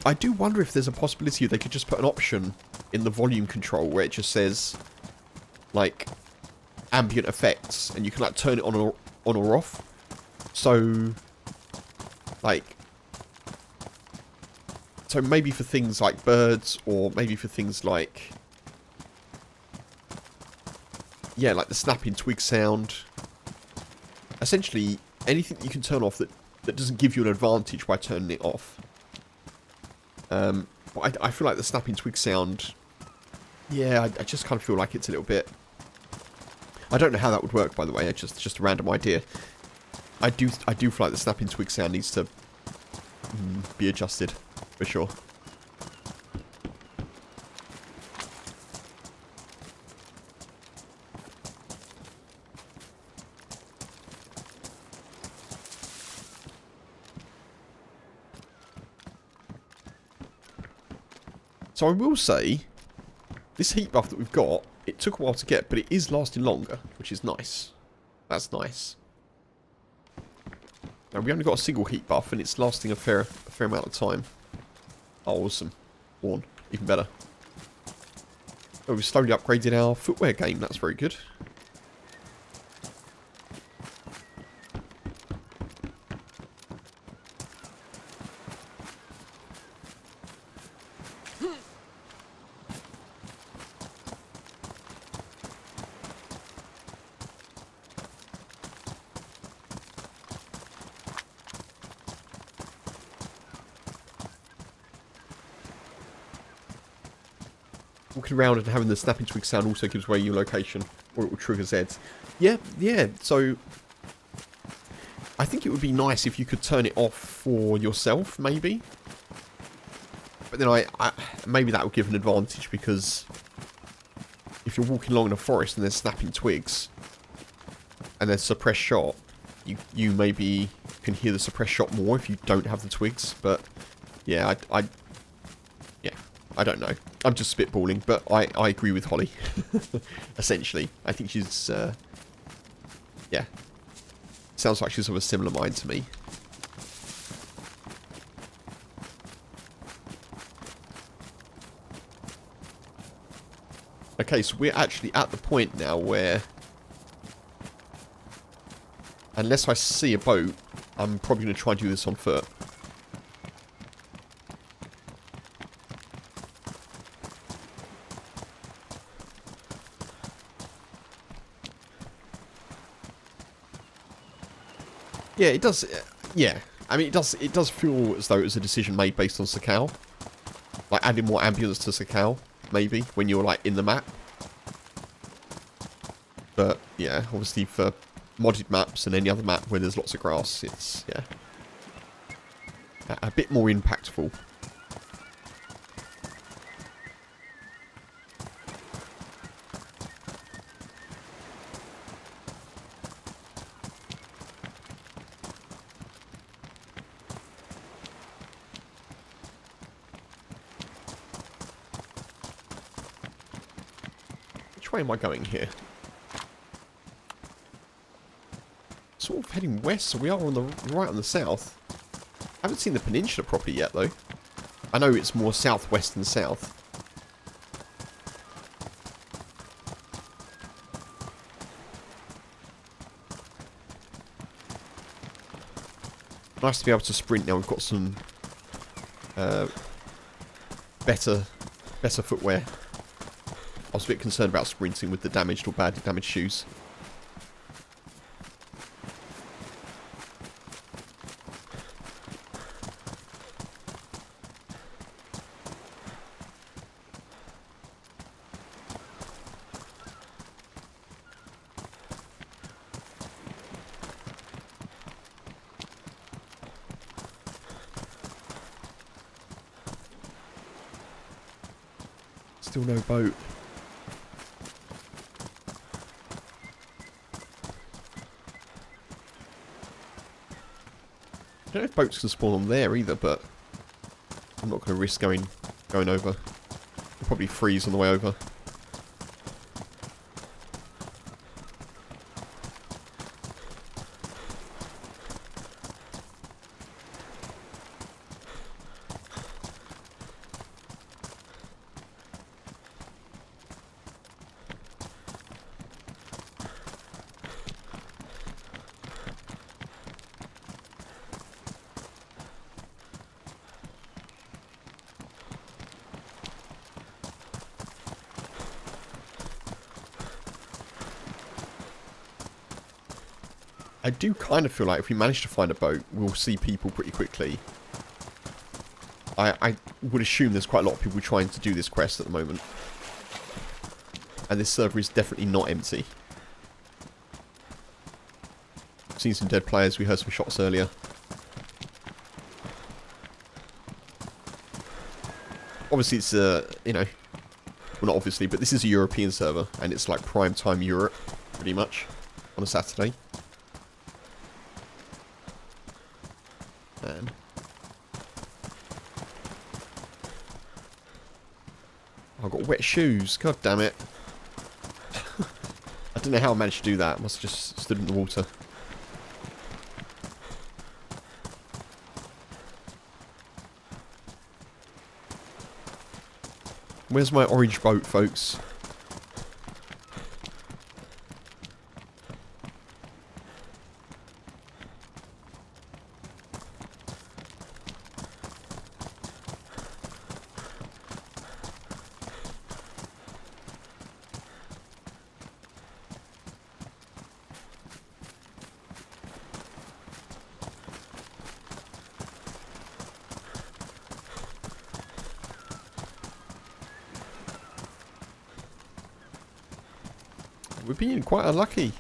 I do wonder if there's a possibility they could just put an option in the volume control where it just says like ambient effects, and you can like turn it on or off. So like. So maybe for things like birds, or maybe for things like... Yeah, like the snapping twig sound. Essentially, anything that you can turn off that doesn't give you an advantage by turning it off. But I feel like the snapping twig sound... Yeah, I just kind of feel like it's a little bit... I don't know how that would work, by the way. It's just a random idea. I do feel like the snapping twig sound needs to be adjusted. For sure. So I will say, this heat buff that we've got, it took a while to get, but it is lasting longer, which is nice. That's nice. Now we only got a single heat buff, and it's lasting a fair amount of time. Oh, awesome. Worn. Even better. Oh, we've slowly upgraded our footwear game. That's very good. Walking around and having the snapping twig sound also gives away your location, or it will trigger Zeds. Yeah, so I think it would be nice if you could turn it off for yourself, maybe. But then maybe that would give an advantage, because if you're walking along in a forest and there's snapping twigs and there's suppressed shot, you maybe can hear the suppressed shot more if you don't have the twigs. But yeah, I don't know. I'm just spitballing, but I agree with Holly. Essentially. I think she's, yeah. Sounds like she's of a similar mind to me. Okay, so we're actually at the point now where... Unless I see a boat, I'm probably going to try and do this on foot. Yeah, it does. Yeah, I mean, it does feel as though it was a decision made based on Sakhal, like adding more ambience to Sakhal, maybe when you're like in the map. But yeah, obviously for modded maps and any other map where there's lots of grass, it's a bit more impactful. Which way am I going here? Sort of heading west, so we are on the right on the south. I haven't seen the peninsula properly yet, though. I know it's more southwest than south. Nice to be able to sprint now. We've got some better footwear. I was a bit concerned about sprinting with the damaged or badly damaged shoes. Still no boat. I don't know if boats can spawn on there either, but I'm not going to risk going over. We'll probably freeze on the way over. I do kind of feel like if we manage to find a boat, we'll see people pretty quickly. I would assume there's quite a lot of people trying to do this quest at the moment. And this server is definitely not empty. I've seen some dead players, we heard some shots earlier. Obviously it's, you know, well not obviously, but this is a European server, and it's like prime time Europe, pretty much, on a Saturday. Man. I've got wet shoes, god damn it. I don't know how I managed to do that, I must have just stood in the water. Where's my orange boat, folks? We're being quite unlucky.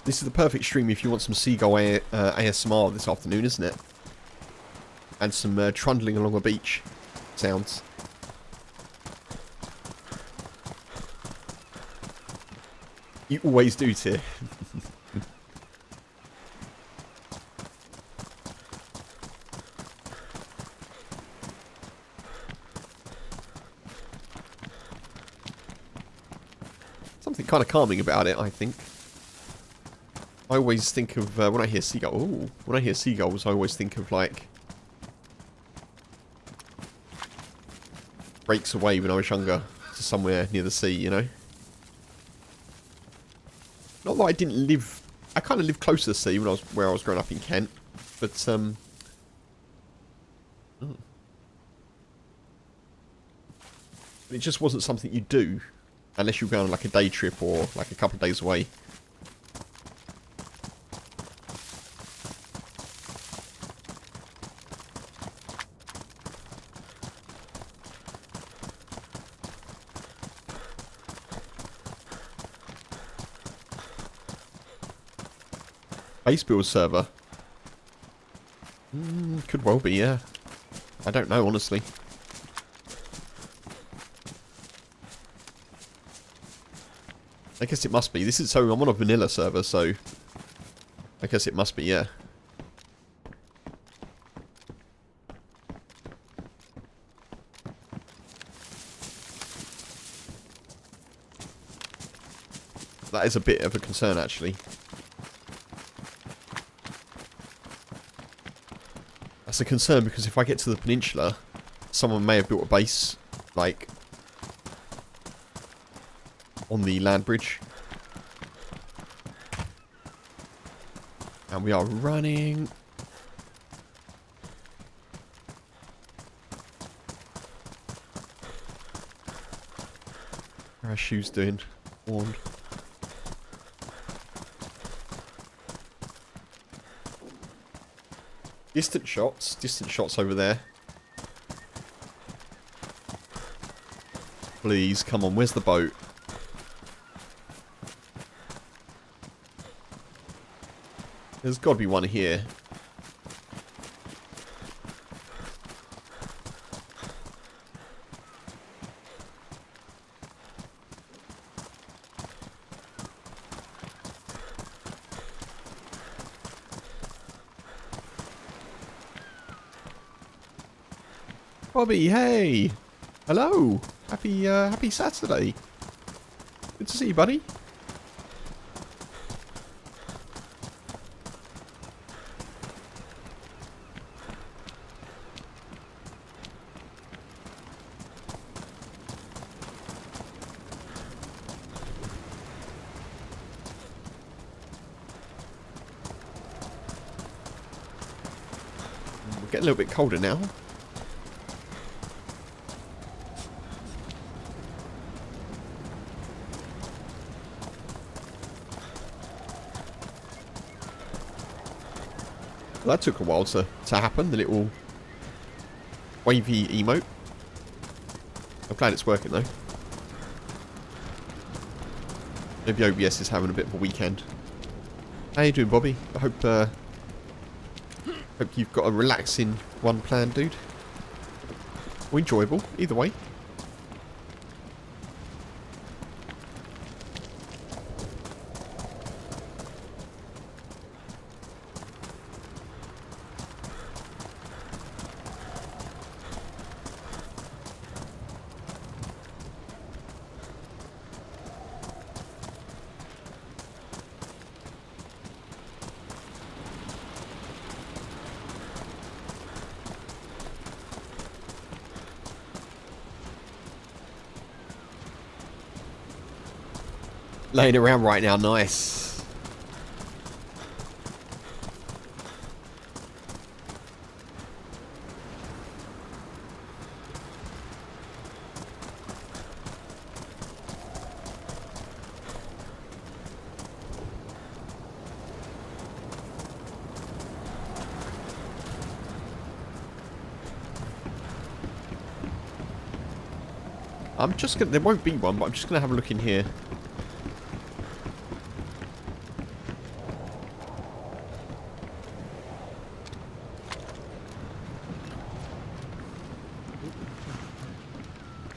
This is the perfect stream if you want some seagull ASMR this afternoon, isn't it? And some trundling along a beach sounds. You always do, Tyr. Something kind of calming about it, I think. I always think of, when I hear seagulls, I always think of, like, breaks away when I was younger to somewhere near the sea, you know? Not that I didn't live, I kind of lived close to the sea when where I was growing up in Kent, but, it just wasn't something you do. Unless you go on like a day trip or like a couple of days away. Base build server. Could well be, yeah. I don't know, honestly. I guess it must be. So I'm on a vanilla server, so I guess it must be, yeah. That is a bit of a concern, actually. That's a concern because if I get to the peninsula, someone may have built a base, like, on the land bridge. And we are running. How are our shoes doing? Warned. Distant shots over there. Please, come on, where's the boat? There's got to be one here. Bobby, hey! Hello! Happy Saturday! Good to see you, buddy. We're getting a little bit colder now. Well, that took a while to happen, the little wavy emote. I'm glad it's working though. Maybe OBS is having a bit of a weekend. How you doing, Bobby? I hope you've got a relaxing one planned, dude. Or enjoyable, either way. Laying around right now, nice. I'm just gonna, there won't be one, but I'm just gonna have a look in here.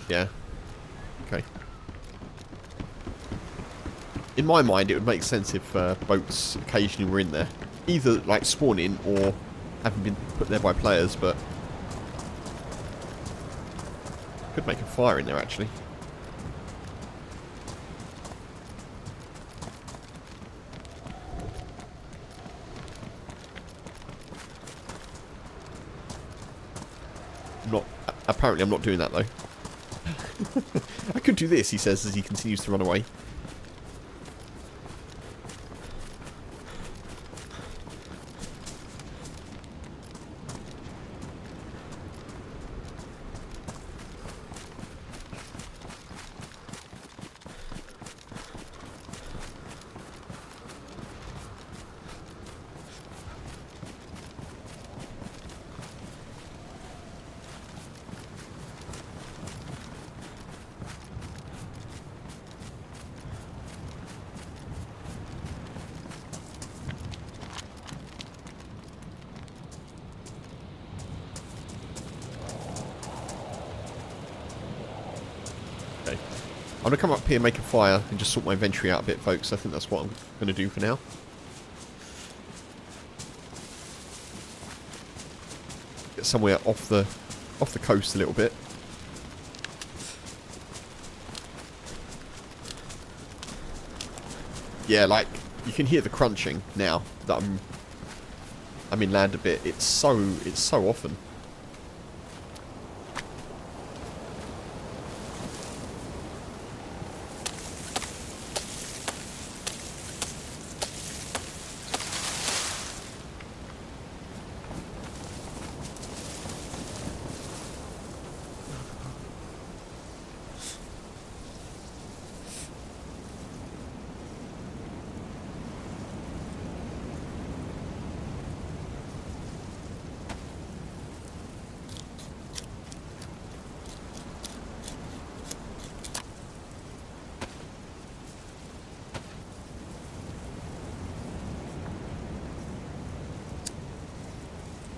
Yeah. Okay. In my mind, it would make sense if boats occasionally were in there. Either, like, spawning or having been put there by players, but... could make a fire in there, actually. Apparently I'm not doing that, though. I could do this, he says, as he continues to run away. I'm going to come up here, make a fire, and just sort my inventory out a bit, folks. I think that's what I'm going to do for now. Get somewhere off the coast a little bit. Yeah, like, you can hear the crunching now that I'm inland a bit. It's so often.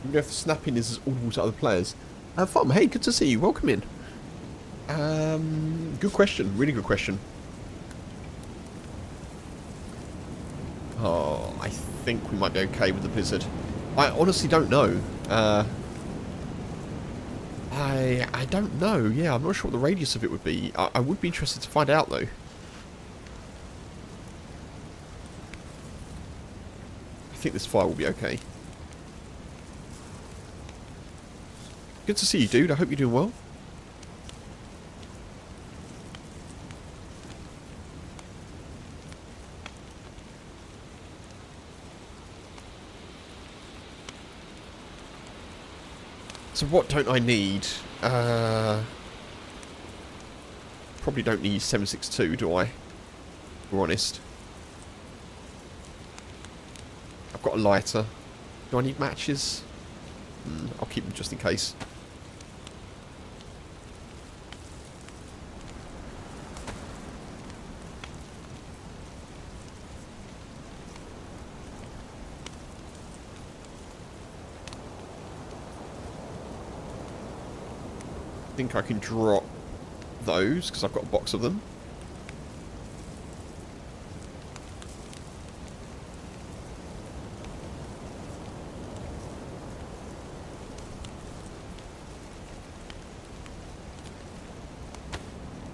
You know if the snapping is as audible to other players. Fum, hey, good to see you. Welcome in. Good question. Really good question. Oh, I think we might be okay with the blizzard. I honestly don't know. I don't know. Yeah, I'm not sure what the radius of it would be. I would be interested to find out, though. I think this fire will be okay. Good to see you, dude. I hope you're doing well. So what don't I need? Probably don't need 762, do I? We're honest. I've got a lighter. Do I need matches? I'll keep them just in case. I think I can drop those because I've got a box of them.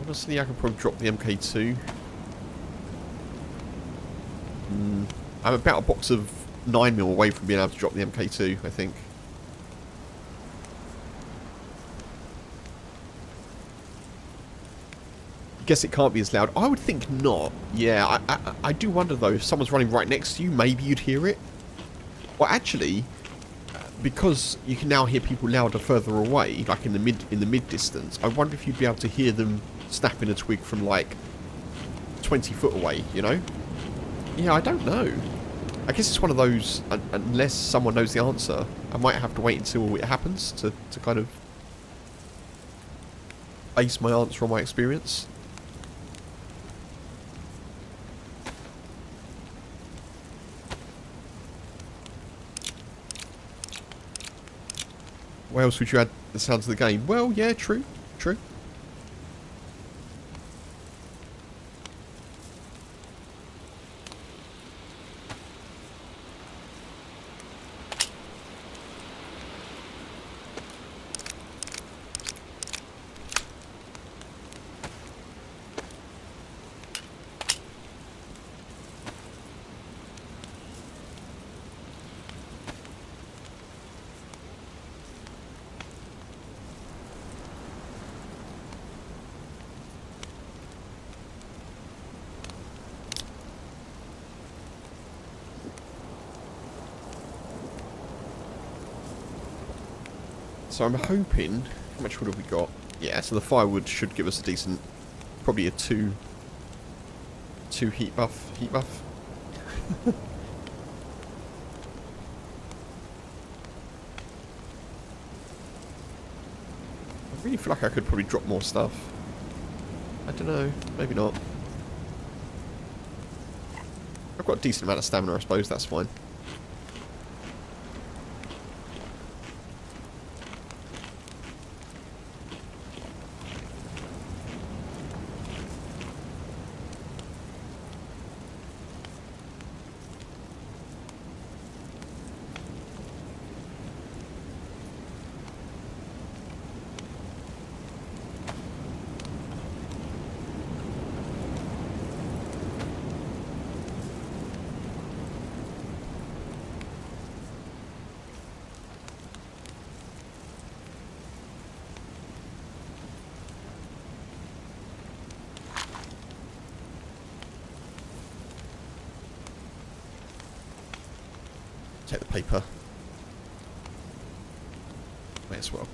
Honestly, I can probably drop the MK2. I'm about a box of 9mm away from being able to drop the MK2, I think. Guess it can't be as loud. I would think not. Yeah, I do wonder though, if someone's running right next to you, maybe you'd hear it. Well, actually, because you can now hear people louder further away, like in the mid distance, I wonder if you'd be able to hear them snapping a twig from like 20 foot away, you know? Yeah, I don't know. I guess it's one of those, unless someone knows the answer, I might have to wait until it happens to kind of base my answer on my experience. Where else would you add the sounds of the game? Well, yeah, true, true. So I'm hoping... How much wood have we got? Yeah, so the firewood should give us a decent... Probably a 2 heat buff. I really feel like I could probably drop more stuff. I don't know. Maybe not. I've got a decent amount of stamina, I suppose. That's fine. Take the paper. May as well.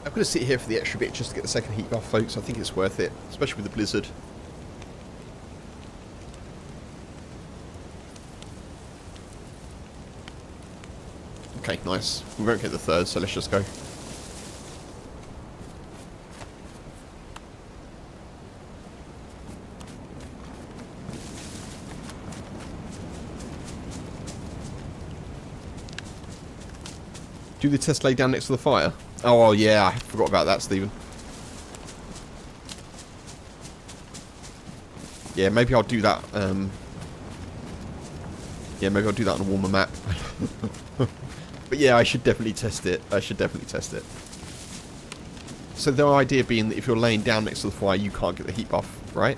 I'm going to sit here for the extra bit just to get the second heat buff, folks. I think it's worth it, especially with the blizzard. Okay, nice. We won't get the third, so let's just go. Do the test lay down next to the fire? Oh, well, yeah, I forgot about that, Stephen. Yeah, maybe I'll do that. Yeah, maybe I'll do that on a warmer map. But yeah, I should definitely test it. I should definitely test it. So the idea being that if you're laying down next to the fire, you can't get the heat buff, right?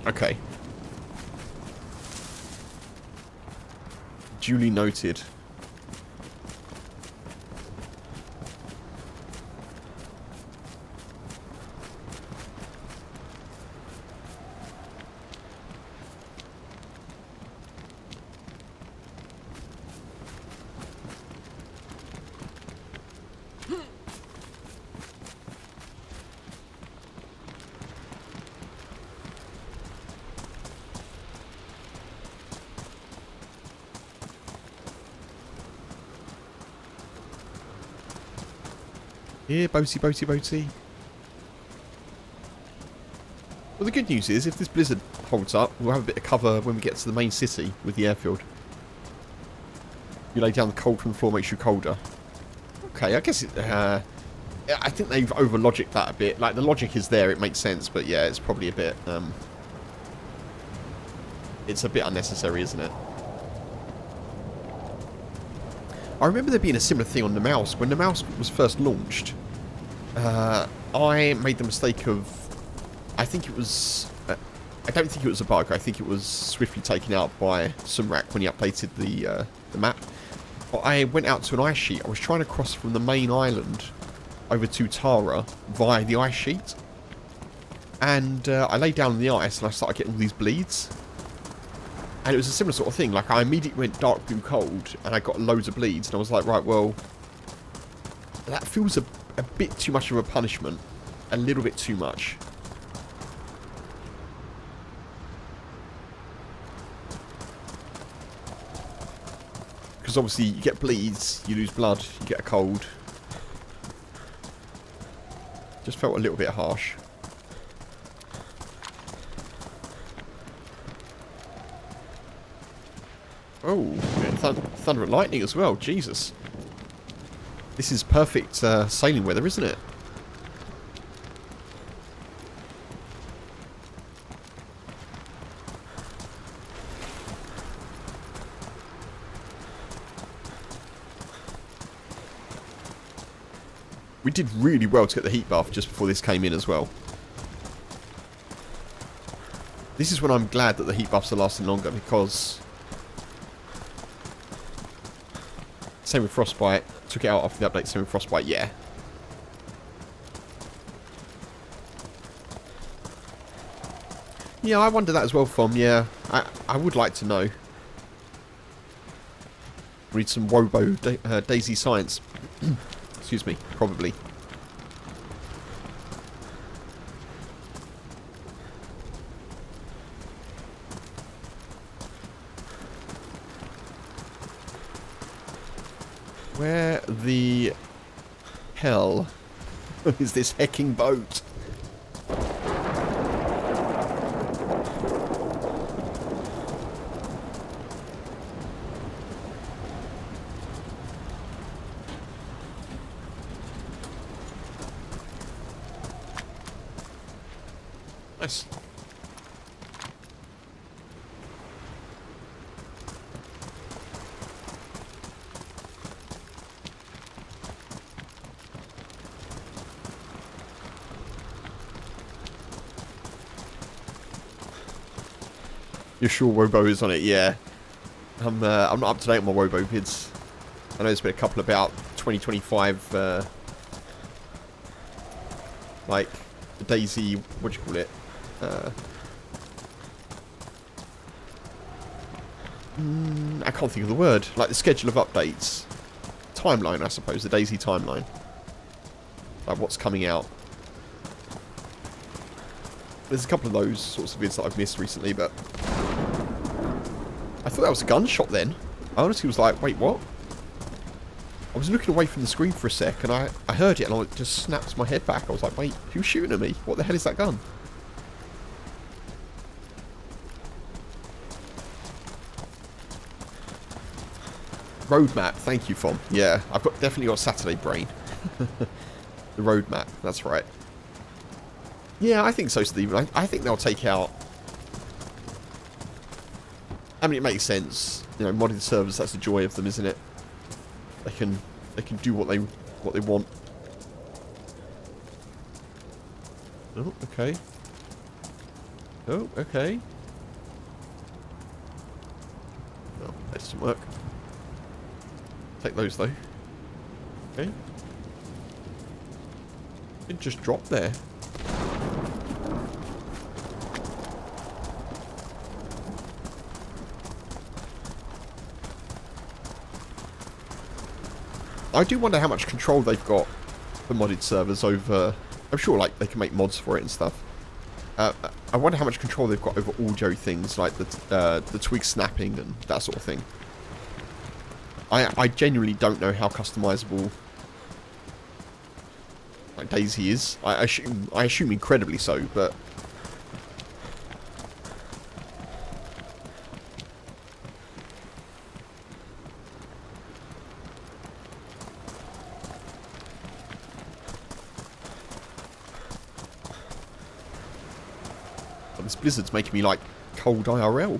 Okay. Duly noted. Here, boaty, boaty, boaty. Well, the good news is, if this blizzard holds up, we'll have a bit of cover when we get to the main city with the airfield. You lay down the cold from the floor, makes you colder. Okay, I guess it, I think they've over-logicked that a bit. Like, the logic is there, it makes sense, but yeah, it's probably a bit, it's a bit unnecessary, isn't it? I remember there being a similar thing on Namalsk. When Namalsk was first launched, I made the mistake of... I think it was... I don't think it was a bug. I think it was swiftly taken out by Sumrak when he updated the map. But I went out to an ice sheet. I was trying to cross from the main island over to Tara via the ice sheet. And I lay down on the ice and I started getting all these bleeds. And it was a similar sort of thing. Like, I immediately went dark blue cold and I got loads of bleeds. And I was like, right, well, that feels a bit too much of a punishment. A little bit too much. Because obviously you get bleeds, you lose blood, you get a cold. Just felt a little bit harsh. Oh, thunder and lightning as well. Jesus. This is perfect sailing weather, isn't it? We did really well to get the heat buff just before this came in as well. This is when I'm glad that the heat buffs are lasting longer, because... Same with Frostbite. Took it out after the update. Same with Frostbite, yeah. Yeah, I wonder that as well, Fom. Yeah, I would like to know. Read some Wobo Daisy Science. Excuse me, probably. Where the hell is this hecking boat? Nice. You're sure Wobo is on it? Yeah. I'm not up to date on my Wobo vids. I know there's been a couple about 2025, like the Daisy, what do you call it? I can't think of the word. Like the schedule of updates, timeline, I suppose. The Daisy timeline, like what's coming out. There's a couple of those sorts of vids that I've missed recently, but I thought that was a gunshot then. I honestly was like, wait, what? I was looking away from the screen for a sec, and I heard it, and I just snapped my head back. I was like, wait, who's shooting at me? What the hell is that gun? Roadmap, thank you, Fom. Yeah, I've definitely got Saturday brain. The roadmap, that's right. Yeah, I think so, Stephen. I think they'll take out... I mean, it makes sense. You know, modded servers, that's the joy of them, isn't it? They can do what they want. Oh, okay. Oh, okay. Oh, that doesn't work. Take those though. Okay. It just dropped there. I do wonder how much control they've got for modded servers over... I'm sure like they can make mods for it and stuff. I wonder how much control they've got over audio things like the twig snapping and that sort of thing. I genuinely don't know how customizable like Daisy is. I assume incredibly so, but this blizzard's making me like cold IRL.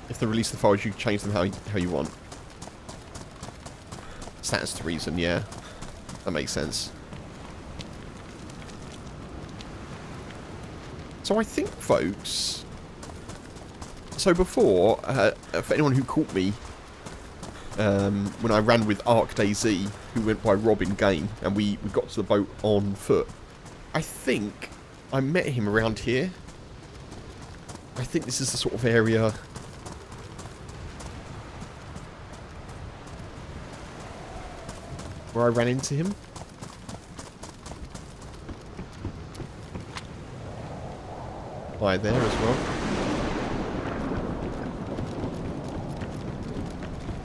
If they release the files, you can change them how you want. That's the reason, yeah. That makes sense. So I think, folks... So before, for anyone who caught me, when I ran with Arc Dayz, who went by Rob in game, and we got to the boat on foot, I think I met him around here. I think this is the sort of area... where I ran into him. By there as well.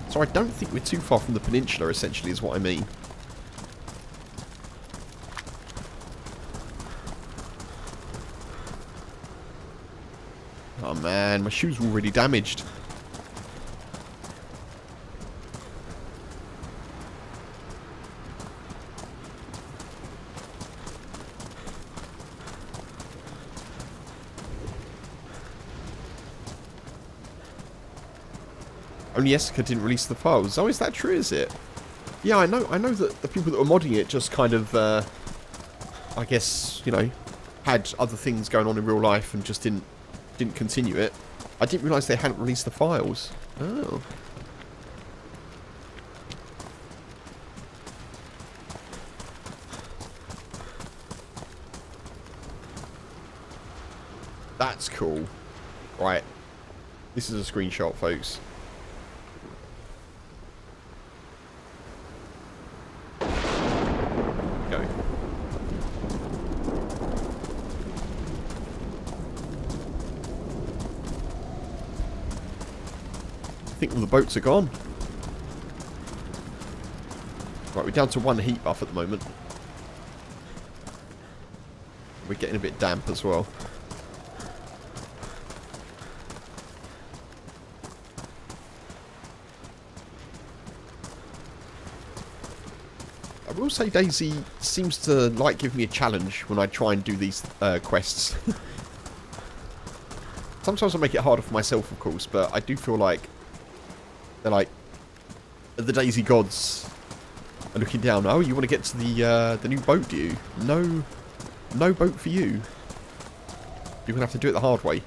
So I don't think we're too far from the peninsula, essentially, is what I mean. Oh man, my shoes were already damaged. Only Jessica didn't release the files. Oh, is that true, is it? Yeah, I know that the people that were modding it just kind of, I guess, you know, had other things going on in real life and just didn't continue it. I didn't realise they hadn't released the files. Oh. That's cool. Right. This is a screenshot, folks. Go. think all the boats are gone. Right, we're down to 1 heat buff at the moment. We're getting a bit damp as well. I will say Daisy seems to like give me a challenge when I try and do these quests. Sometimes I make it harder for myself, of course, but I do feel like they're like the Daisy gods are looking down. Oh, you want to get to the new boat, do you? No boat for you. You're gonna have to do it the hard way.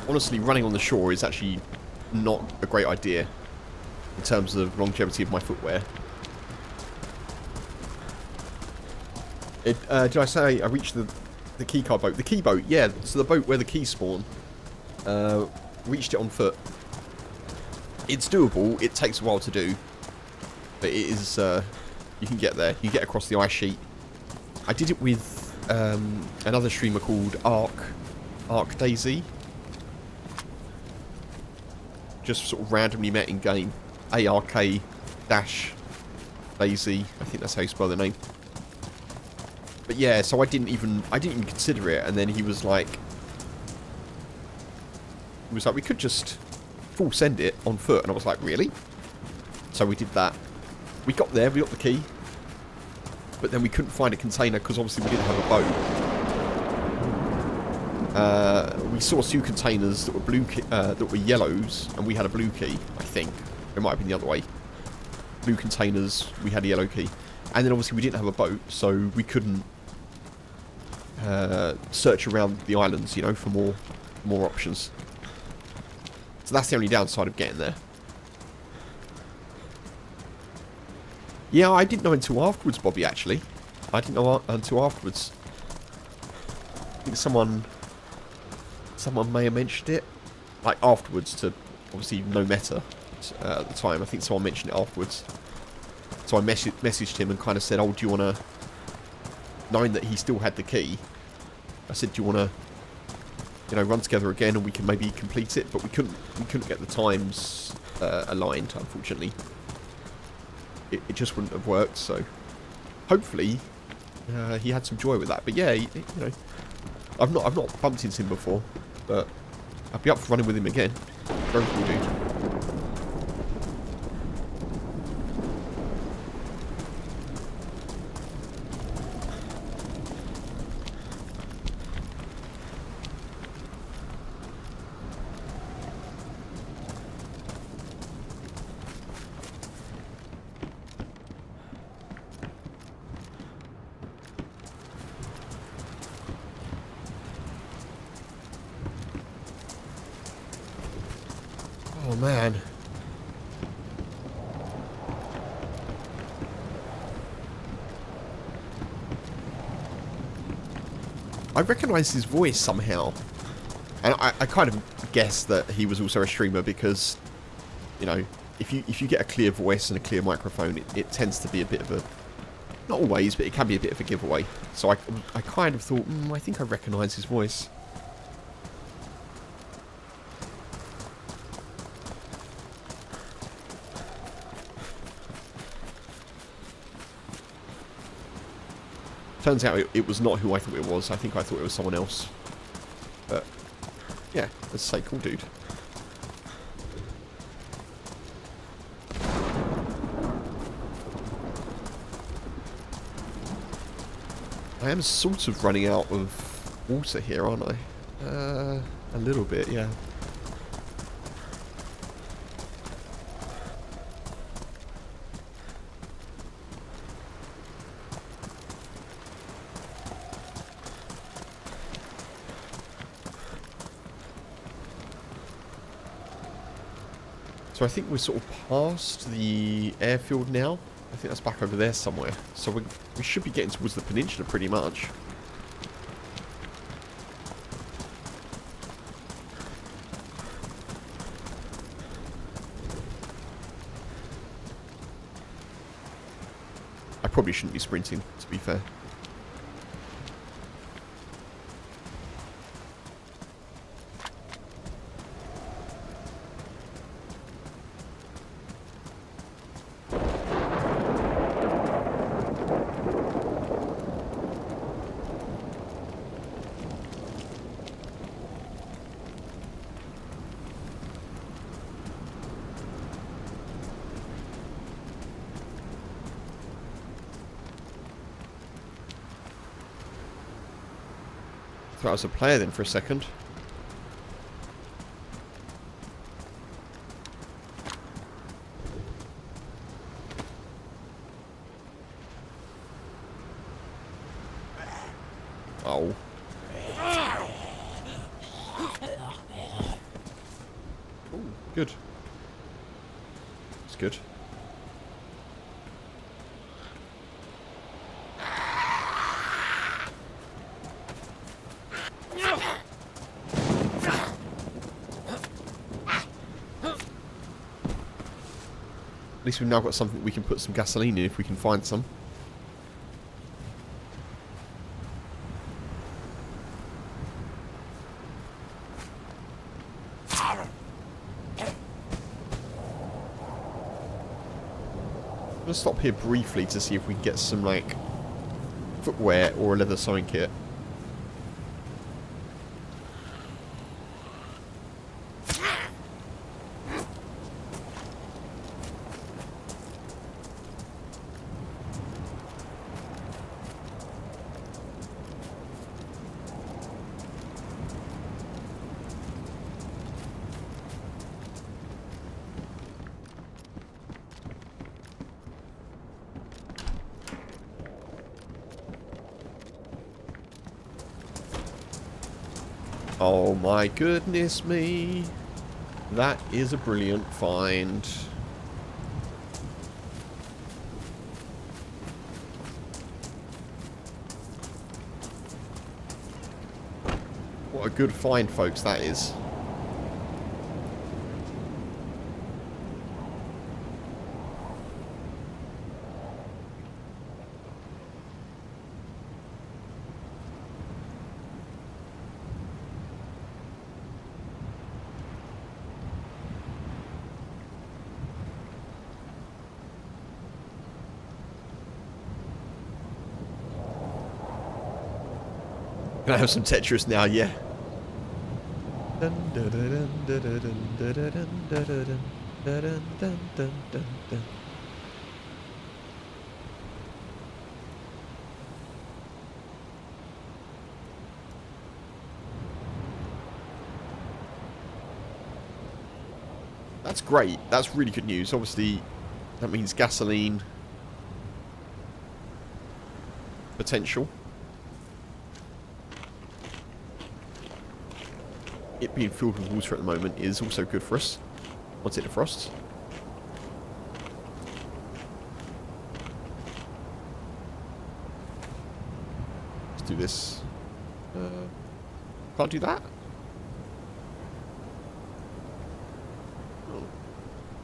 Honestly, running on the shore is actually not a great idea in terms of longevity of my footwear. Did I say I reached the keycard boat? The key boat, yeah. So the boat where the keys spawn. Reached it on foot. It's doable. It takes a while to do, but it is. You can get there. You get across the ice sheet. I did it with another streamer called Arc Daisy. Just sort of randomly met in game. ARK-Daisy. I think that's how you spell the name. But yeah, so I didn't even consider it, and then he was like, we could just full send it on foot, and I was like, really? So we did that. We got there, we got the key, but then we couldn't find a container because obviously we didn't have a boat. We saw 2 containers that were that were yellows, and we had a blue key. I think it might have been the other way. Blue containers, we had a yellow key, and then obviously we didn't have a boat, so we couldn't search around the islands, you know, for more options. So that's the only downside of getting there. Yeah, I didn't know until afterwards, Bobby. Actually, I didn't know until afterwards. I think someone may have mentioned it, like afterwards, to obviously no meta at the time. I think someone mentioned it afterwards. So I messaged him and kind of said, "Oh, do you want to?" Knowing that he still had the key, I said, "Do you want to, you know, run together again, and we can maybe complete it?" But we couldn't get the times aligned, unfortunately. It just wouldn't have worked. So hopefully he had some joy with that. But yeah, you know, I've not bumped into him before, but I'd be up for running with him again. Very cool dude. Oh man. I recognise his voice somehow. And I kind of guessed that he was also a streamer because, you know, if you get a clear voice and a clear microphone, it tends to be a bit of a, not always, but it can be a bit of a giveaway. So I kind of thought, I think I recognise his voice. Turns out it was not who I thought it was. I think I thought it was someone else. But, yeah, let's say cool dude. I am sort of running out of water here, aren't I? A little bit, yeah. So I think we're sort of past the airfield now. I think that's back over there somewhere. So we should be getting towards the peninsula pretty much. I probably shouldn't be sprinting, to be fair. Thought I was a player then for a second. Oh. Ooh, good. It's good. At least we've now got something we can put some gasoline in if we can find some. I'm going to stop here briefly to see if we can get some, like, footwear or a leather sewing kit. Oh my goodness me. That is a brilliant find. What a good find, folks, that is. Can I have some Tetris now? Yeah. That's great. That's really good news. Obviously, that means gasoline potential. It being filled with water at the moment is also good for us once it defrosts. Let's do this. Can't do that? Oh.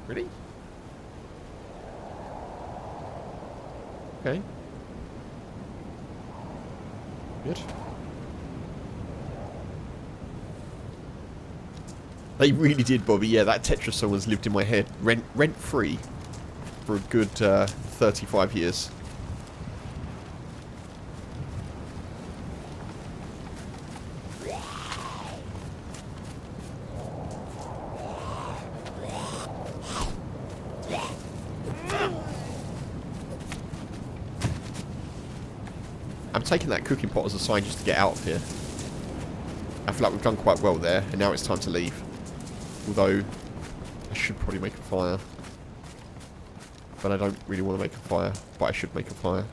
Really? Okay. Good. They really did, Bobby. Yeah, that Tetris song has lived in my head rent-free for a good 35 years. I'm taking that cooking pot as a sign just to get out of here. I feel like we've done quite well there, and now it's time to leave. Although, I should probably make a fire. But I don't really want to make a fire, but I should make a fire.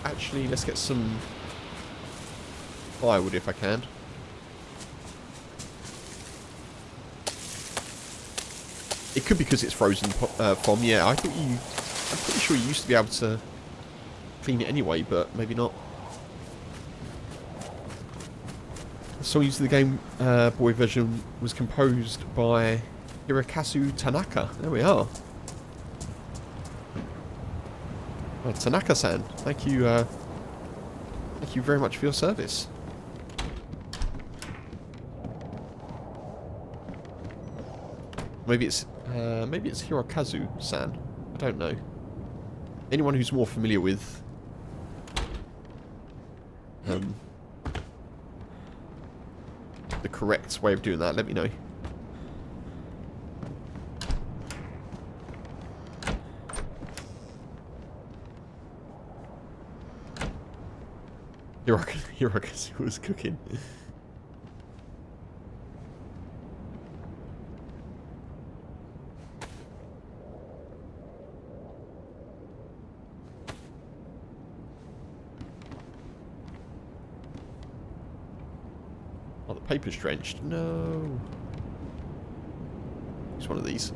Actually, let's get some firewood if I can. It could be because it's frozen foam. Yeah, I'm pretty sure you used to be able to clean it anyway, but maybe not. The song used in the Game Boy version was composed by Hirokazu Tanaka. There we are. Oh, Tanaka-san, thank you very much for your service. Maybe it's Hirokazu-san. I don't know. Anyone who's more familiar with the correct way of doing that, let me know. Hirokazu was cooking. Oh, the paper's drenched. No. It's one of these.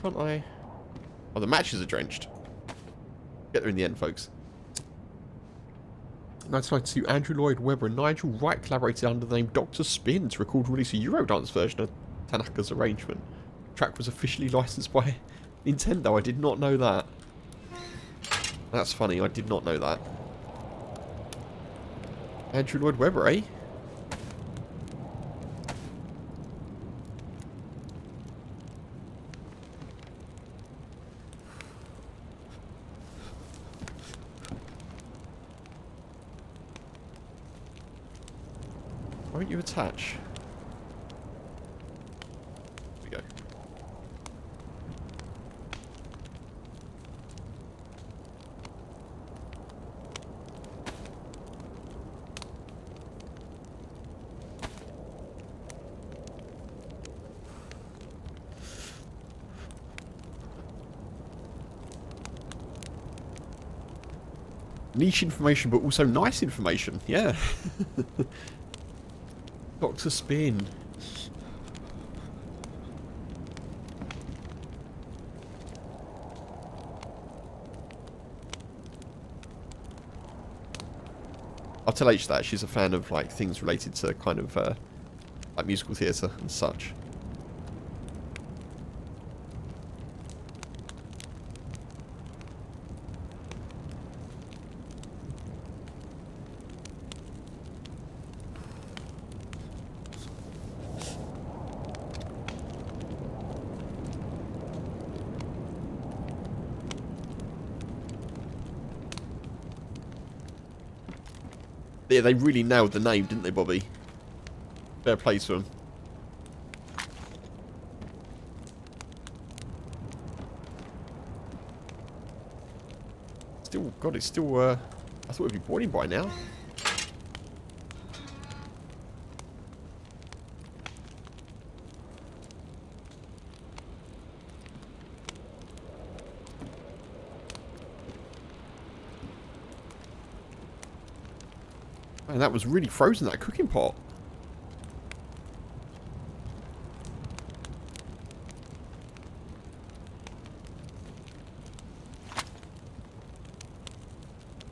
Can't I? Oh, the matches are drenched. Get there in the end, folks. 1992, Andrew Lloyd Webber and Nigel Wright collaborated under the name Dr. Spin to record and release a Eurodance version of Tanaka's arrangement. The track was officially licensed by Nintendo. I did not know that. That's funny, I did not know that. Andrew Lloyd Webber, eh? Why don't you attach? There we go. Niche information, but also nice information. Yeah. Dr. Spin. I'll tell H that she's a fan of like things related to kind of like musical theatre and such. Yeah, they really nailed the name, didn't they, Bobby? Fair play to them. Still, God, it's still, I thought it'd be boiling by now. And that was really frozen, that cooking pot.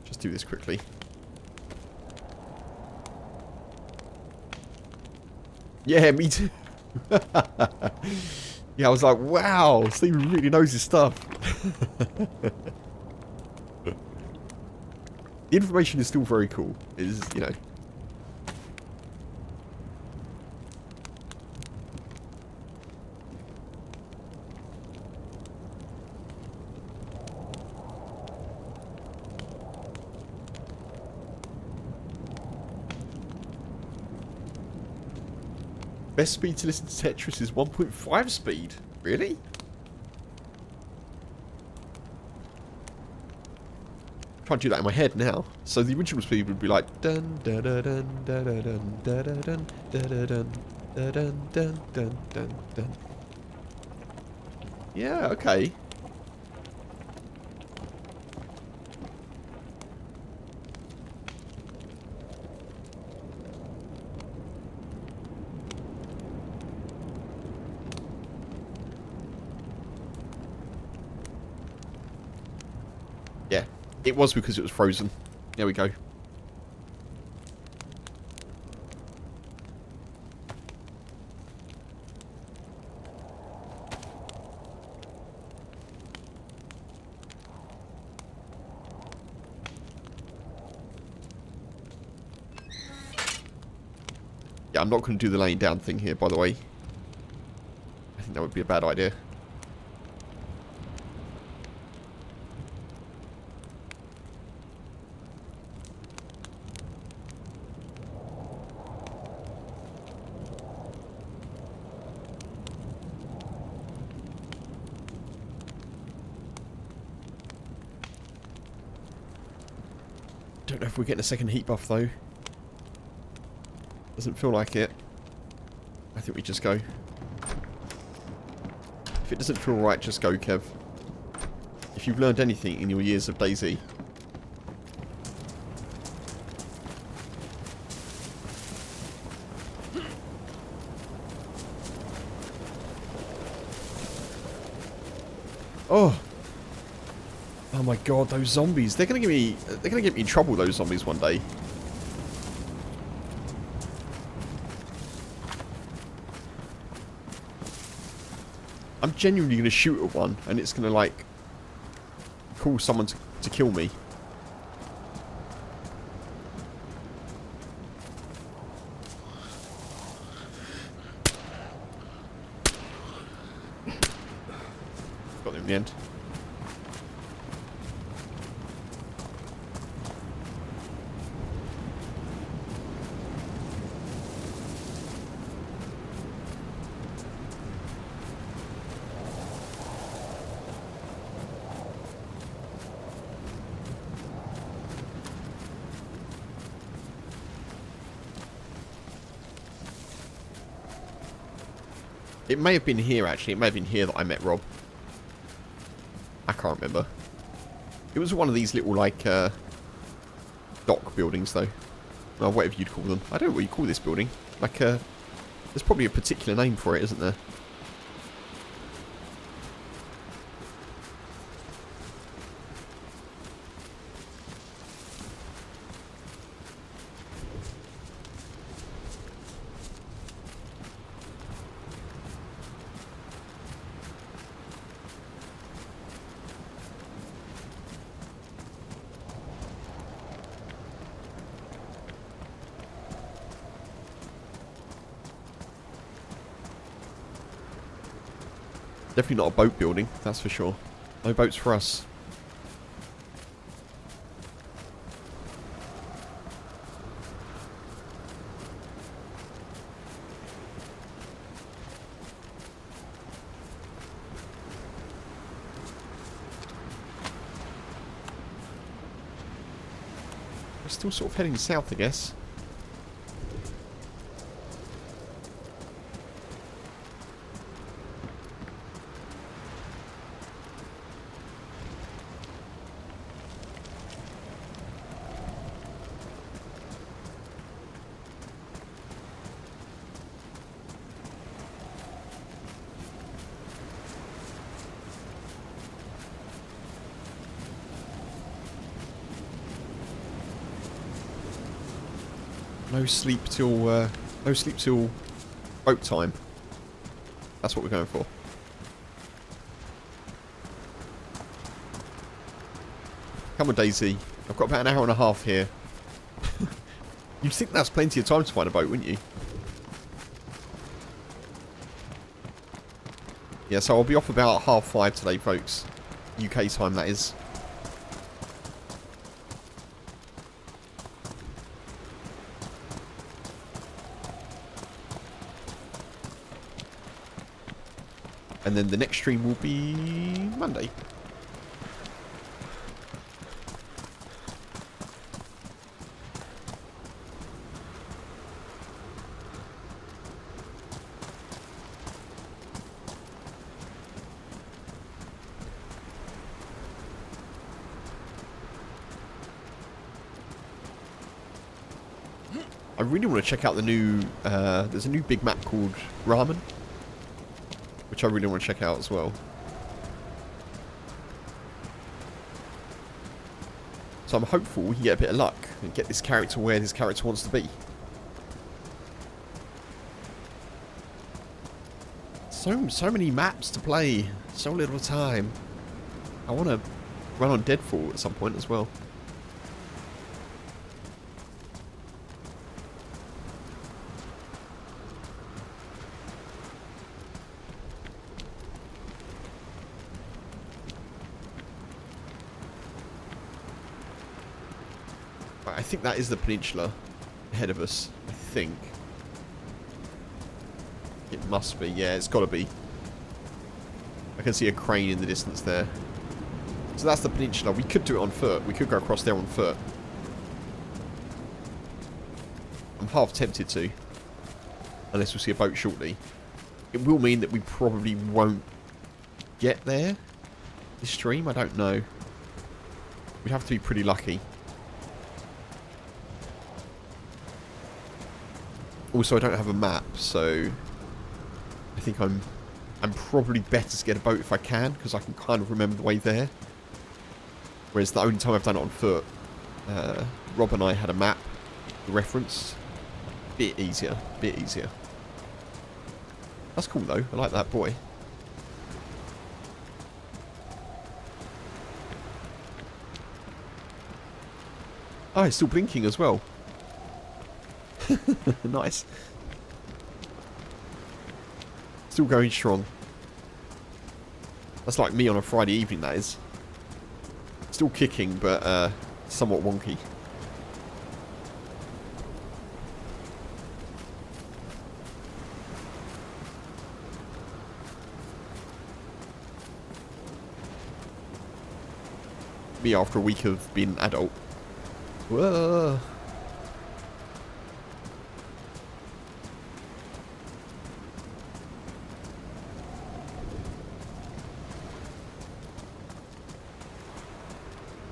Just do this quickly. Yeah, me too. Yeah, I was like, wow, Stephen really knows his stuff. The information is still very cool. It is, you know. Best speed to listen to Tetris is 1.5 speed. Really? Trying to do that in my head now. So the original speed would be like dun dun dun dun dun dun dun dun dun dun dun dun dun dun dun. Yeah, okay. Yeah, it was because it was frozen. There we go. Yeah, I'm not going to do the laying down thing here, by the way. I think that would be a bad idea. Don't know if we're getting a second heat buff, though. Doesn't feel like it. I think we just go. If it doesn't feel right, just go, Kev. If you've learned anything in your years of DayZ. Oh. Oh my god, those zombies. They're gonna get me in trouble, those zombies, one day. I'm genuinely going to shoot at one, and it's going to, like, call someone to kill me. Got them in the end. It may have been here, actually. It may have been here that I met Rob. I can't remember. It was one of these little, like, dock buildings, though. Well, whatever you'd call them. I don't know what you call this building. Like, there's probably a particular name for it, isn't there? Definitely not a boat building, that's for sure. No boats for us. We're still sort of heading south, I guess. No sleep till boat time. That's what we're going for. Come on, Daisy. I've got about an hour and a half here. You'd think that's plenty of time to find a boat, wouldn't you? Yeah, so I'll be off about 5:30 today, folks. UK time, that is. And then the next stream will be Monday. I really want to check out the new, there's a new big map called Ramen, which I really want to check out as well. So I'm hopeful we can get a bit of luck and get this character where this character wants to be. So many maps to play, so little time. I want to run on Deadfall at some point as well. I think that is the peninsula ahead of us, I think. It must be, yeah, it's got to be. I can see a crane in the distance there. So that's the peninsula. We could do it on foot. We could go across there on foot. I'm half tempted to. Unless we see a boat shortly. It will mean that we probably won't get there this stream. I don't know. We'd have to be pretty lucky. Also, I don't have a map, so I think I'm probably better to get a boat if I can, because I can kind of remember the way there. Whereas the only time I've done it on foot, Rob and I had a map, the reference. Bit easier, bit easier. That's cool though, I like that boy. Oh, it's still blinking as well. Nice. Still going strong. That's like me on a Friday evening, that is. Still kicking, but somewhat wonky. Me after a week of being an adult. Whoa.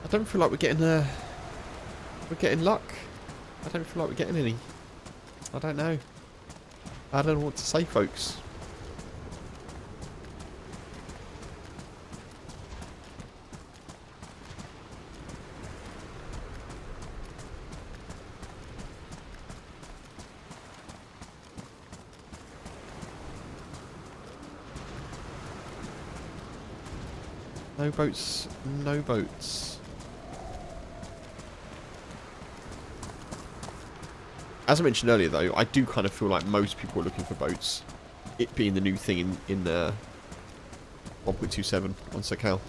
I don't feel like we're getting luck. I don't feel like we're getting any. I don't know. I don't know what to say, folks. No boats, no boats. As I mentioned earlier, though, I do kind of feel like most people are looking for boats. It being the new thing in 1.27 on Sakhal.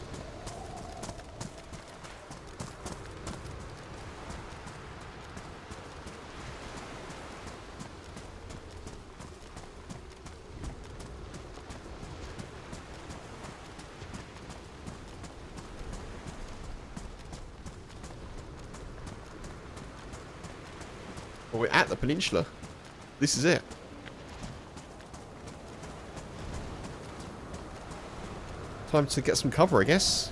Well, we're at the peninsula. This is it. Time to get some cover, I guess.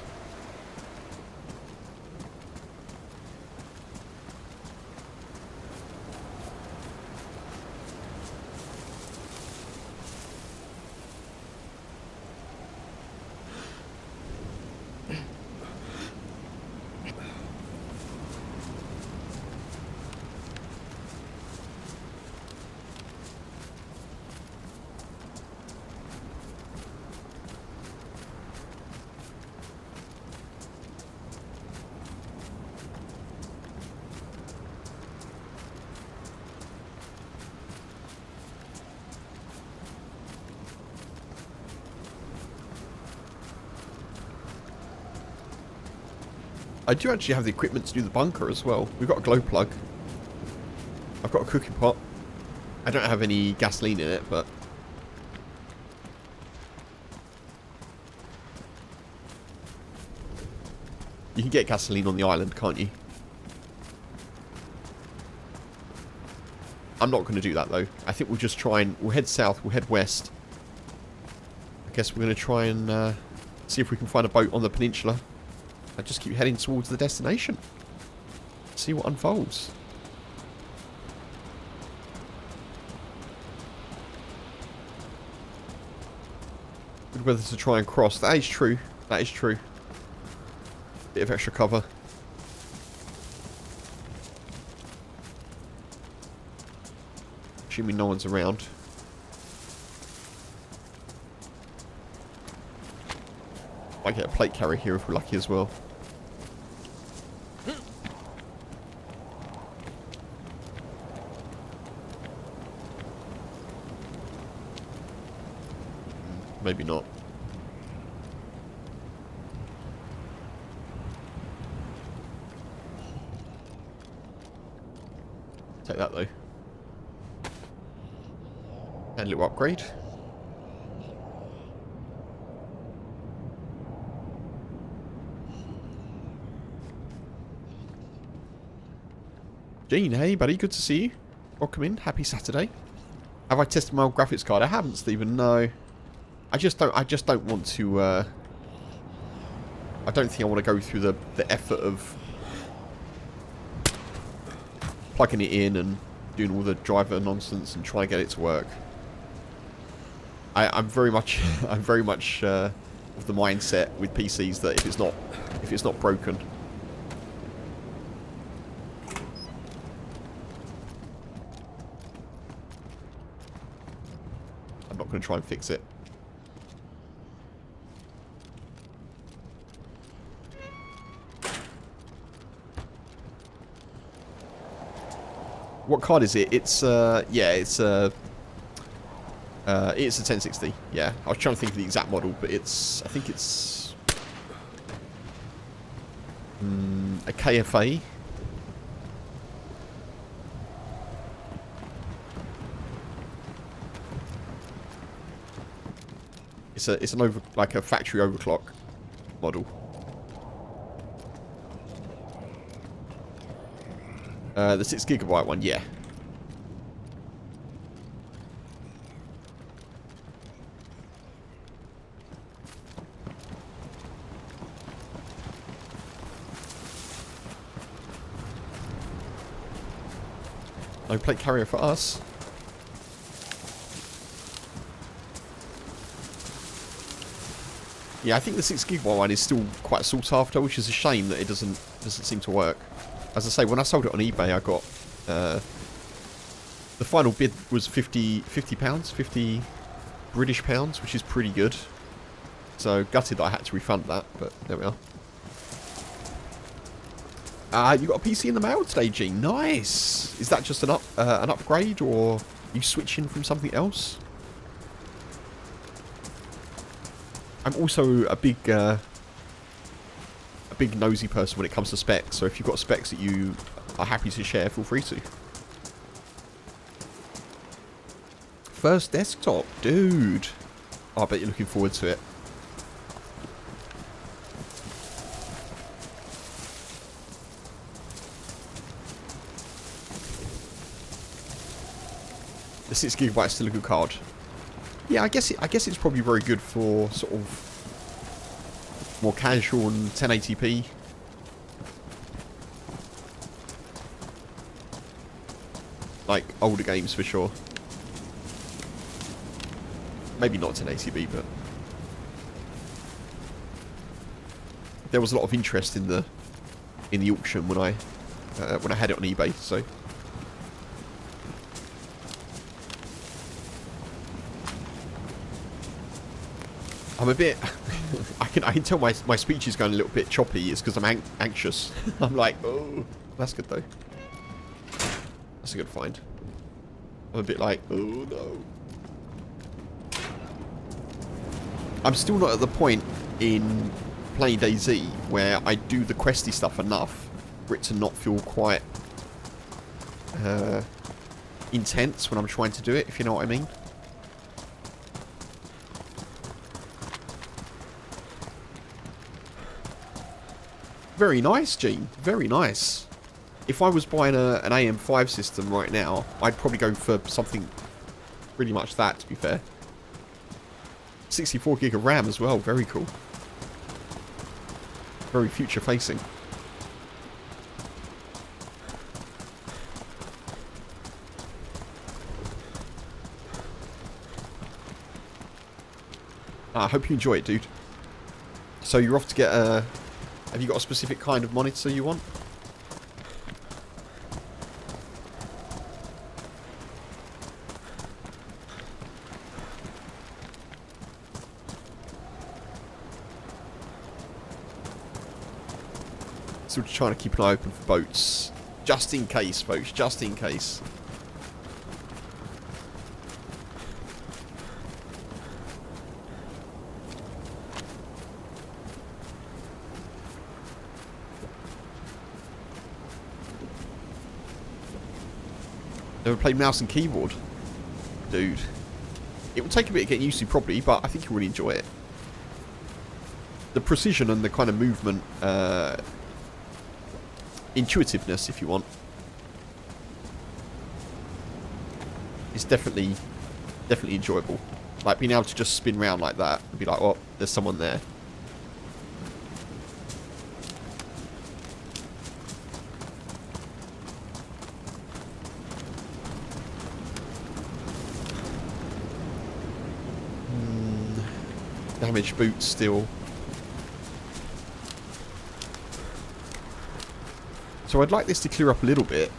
I do actually have the equipment to do the bunker as well. We've got a glow plug. I've got a cooking pot. I don't have any gasoline in it, but... You can get gasoline on the island, can't you? I'm not going to do that, though. I think we'll just try and... We'll head south, we'll head west. I guess we're going to try and see if we can find a boat on the peninsula. And just keep heading towards the destination. See what unfolds. Good weather to try and cross. That is true. That is true. Bit of extra cover. Assuming no one's around. Might get a plate carrier here if we're lucky as well. Maybe not. Take that though. And a little upgrade. Gene, hey buddy, good to see you. Welcome in. Happy Saturday. Have I tested my old graphics card? I haven't, Stephen. No. I just don't want to. I don't think I want to go through the effort of plugging it in and doing all the driver nonsense and trying to get it to work. I'm very much of the mindset with PCs that if it's not broken. I'm not going to try and fix it. What card is it? It's yeah, it's a 1060. Yeah, I was trying to think of the exact model, but I think it's a KFA. It's like a factory overclock model. The 6GB one, yeah. No plate carrier for us. Yeah, I think the 6GB one is still quite sought after, which is a shame that it doesn't seem to work. As I say, when I sold it on eBay, I got the final bid was £50, 50 British pounds, which is pretty good. So gutted that I had to refund that, but there we are. You got a PC in the mail today, Gene. Nice. Is that just an upgrade, or are you switching from something else? I'm also a big nosy person when it comes to specs, so if you've got specs that you are happy to share, feel free to. First desktop, dude. Oh, I bet you're looking forward to it. The 6GB is still a good card. Yeah, I guess it's probably very good for sort of more casual and 1080p. Like older games for sure. Maybe not 1080p, but there was a lot of interest in the auction when I had it on eBay. So I'm a bit. I can tell my speech is going a little bit choppy. It's because I'm anxious. I'm like, oh, that's good though. That's a good find. I'm a bit like, oh no. I'm still not at the point in playing DayZ where I do the questy stuff enough for it to not feel quite intense when I'm trying to do it, if you know what I mean. Very nice, Gene. Very nice. If I was buying an AM5 system right now, I'd probably go for something pretty much that, to be fair. 64 gig of RAM as well. Very cool. Very future facing. I hope you enjoy it, dude. So you're off to get a... Have you got a specific kind of monitor you want? So we're trying to keep an eye open for boats. Just in case, folks. Just in case. Never played mouse and keyboard? Dude. It will take a bit of getting used to probably, but I think you'll really enjoy it. The precision and the kind of movement, intuitiveness, if you want, is definitely enjoyable. Like being able to just spin around like that and be like, oh, there's someone there. Damaged boots still. So I'd like this to clear up a little bit,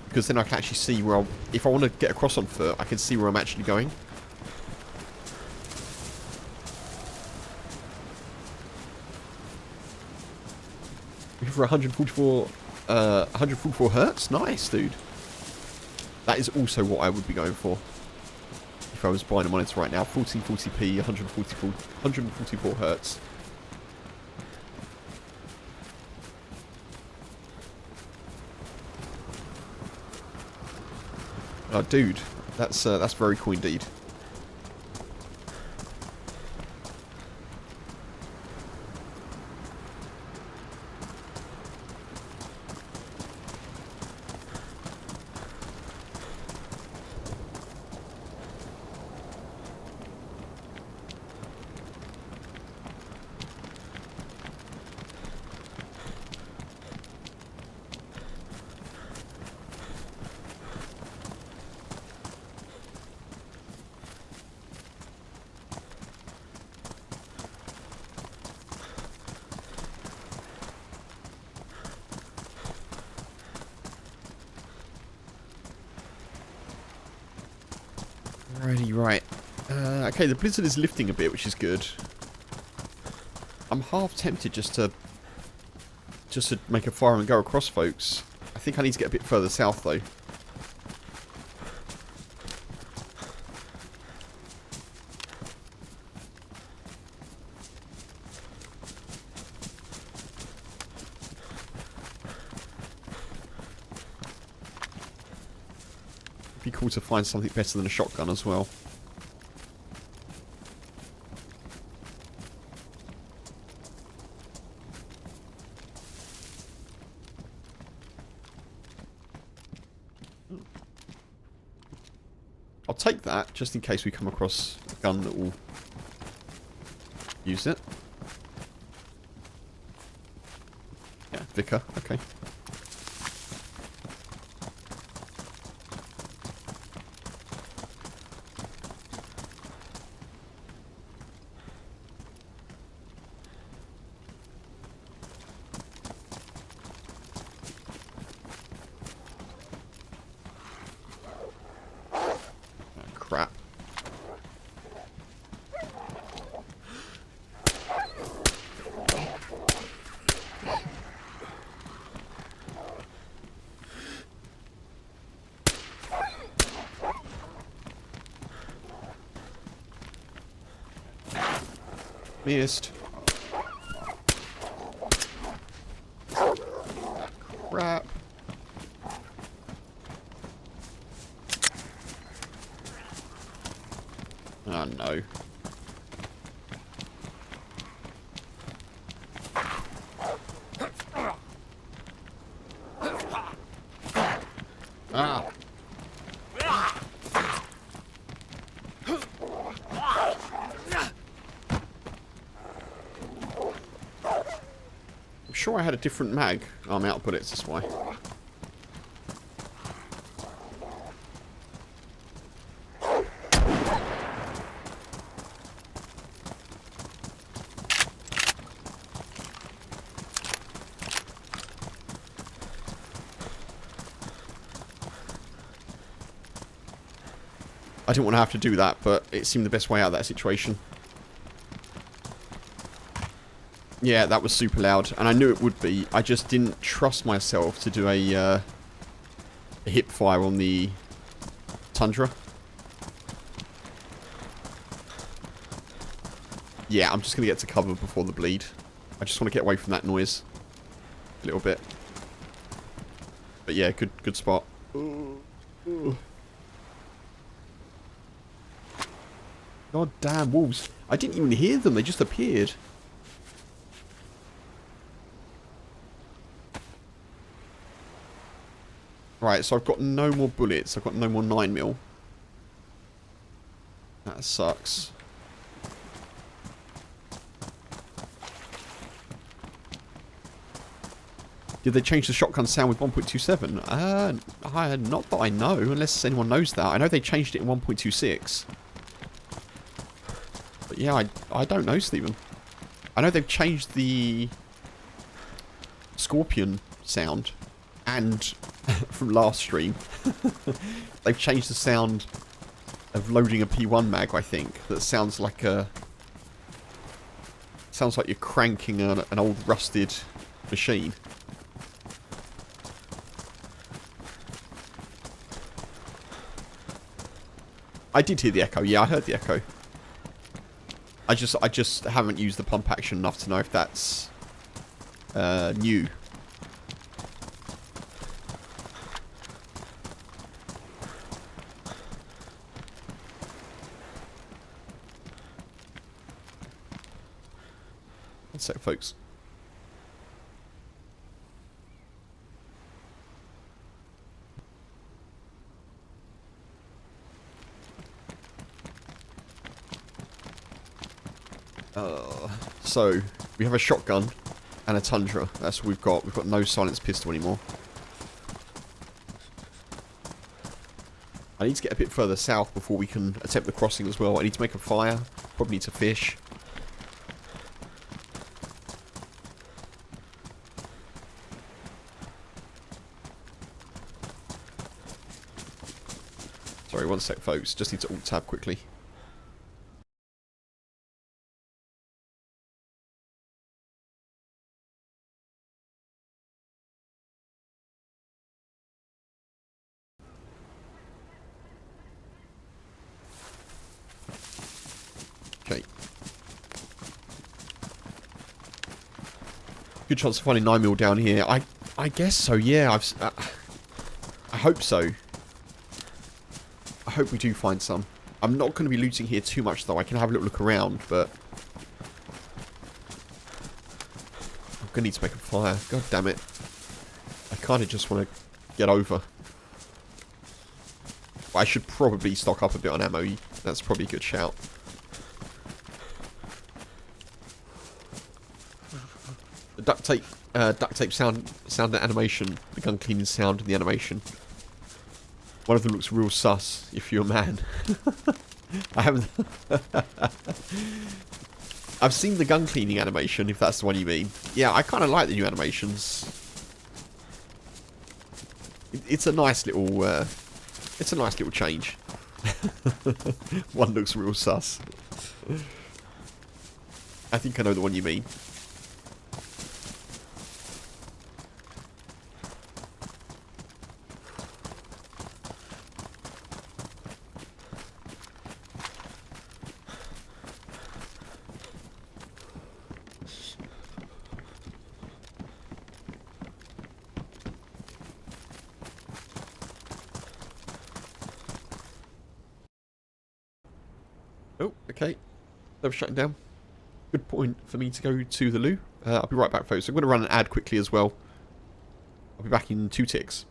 because then I can actually see where if I want to get across on foot, I can see where I'm actually going. For 144 hertz? Nice, dude. That is also what I would be going for if I was buying a monitor right now. 1440p, 144 hertz. Oh, dude, that's very cool indeed. Alrighty, right. Okay, the blizzard is lifting a bit, which is good. I'm half tempted just to make a fire and go across, folks. I think I need to get a bit further south, though. Be cool to find something better than a shotgun as well. I'll take that just in case we come across a gun that will use it. Yeah, Vicar, okay. Crap. Missed. Crap. Oh no. Ah. I'm sure I had a different mag. Oh, I'm out of bullets, that's why. I didn't want to have to do that, but it seemed the best way out of that situation. Yeah, that was super loud, and I knew it would be. I just didn't trust myself to do a hip fire on the Tundra. Yeah, I'm just going to get to cover before the bleed. I just want to get away from that noise a little bit. But yeah, good spot. Ooh. Ooh. God damn wolves. I didn't even hear them, they just appeared. Right, so I've got no more bullets. I've got no more 9mm. That sucks. Did they change the shotgun sound with 1.27? Not that I know, unless anyone knows that. I know they changed it in 1.26. But yeah, I don't know, Stephen. I know they've changed the Scorpion sound. And from last stream, they've changed the sound of loading a P1 mag, I think. That sounds like a... Sounds like you're cranking an old rusted machine. I did hear the echo. Yeah, I heard the echo. I just haven't used the pump action enough to know if that's new. One sec, folks. So, we have a shotgun and a Tundra. That's what we've got. We've got no silenced pistol anymore. I need to get a bit further south before we can attempt the crossing as well. I need to make a fire. Probably need to fish. Sorry, one sec, folks. Just need to alt-tab quickly. Okay. Good chance of finding 9mm down here. I guess so, yeah. I hope so. I hope we do find some. I'm not going to be looting here too much, though. I can have a little look around, but... I'm going to need to make a fire. God damn it. I kind of just want to get over. But I should probably stock up a bit on ammo. That's probably a good shout. The duct tape sound and animation. The gun cleaning sound and the animation. One of them looks real sus, if you're a man. I haven't... I've seen the gun cleaning animation, if that's the one you mean. Yeah, I kind of like the new animations. It's a nice little... it's a nice little change. One looks real sus. I think I know the one you mean. Oh, okay. They're shutting down. Good point for me to go to the loo. I'll be right back, folks. I'm going to run an ad quickly as well. I'll be back in 2 ticks.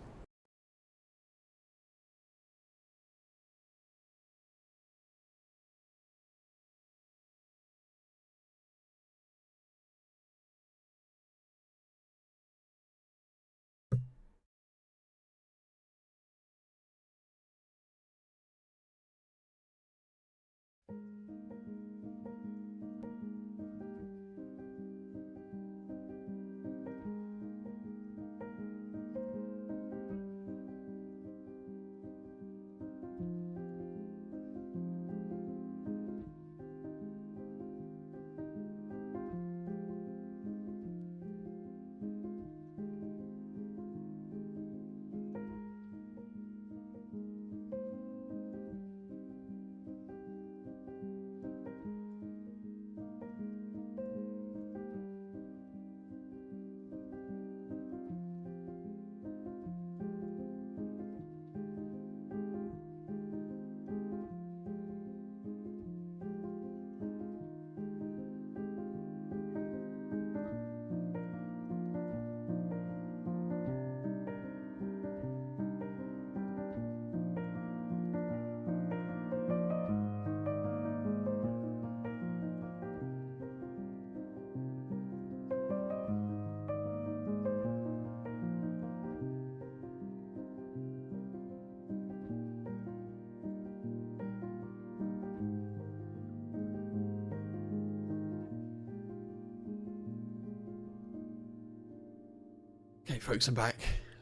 Okay, folks, I'm back.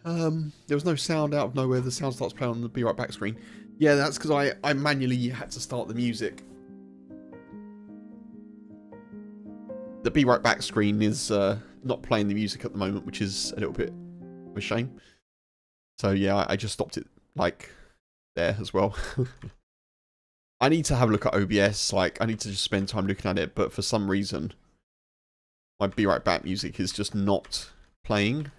There was no sound out of nowhere. The sound starts playing on the Be Right Back screen. Yeah, that's because I manually had to start the music. The Be Right Back screen is not playing the music at the moment, which is a little bit of a shame. So yeah, I just stopped it, like, there as well. I need to have a look at OBS. Like, I need to just spend time looking at it, but for some reason, my Be Right Back music is just not playing.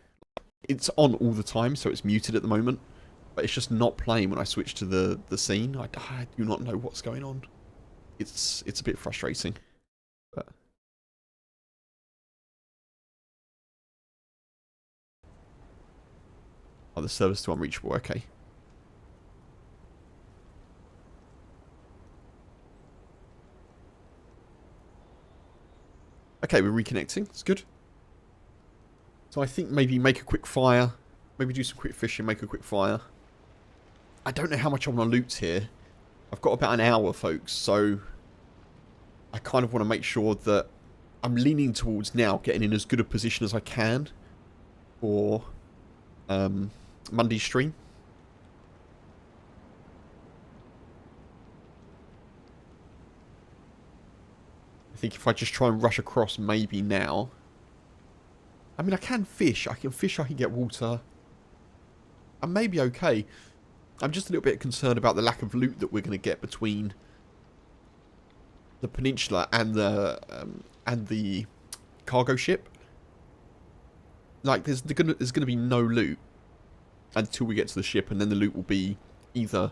It's on all the time, so it's muted at the moment, but it's just not playing when I switch to the scene. I do not know what's going on. It's a bit frustrating, but oh, the server's still unreachable. Okay. Okay, we're reconnecting. It's good. So I think maybe make a quick fire. Maybe do some quick fishing, make a quick fire. I don't know how much I want to loot here. I've got about an hour, folks, so I kind of want to make sure that I'm leaning towards now getting in as good a position as I can for Monday's stream. I think if I just try and rush across maybe now. I mean, I can fish. I can get water. I may be okay. I'm just a little bit concerned about the lack of loot that we're going to get between the peninsula and the cargo ship. Like, there's going to be no loot until we get to the ship, and then the loot will be either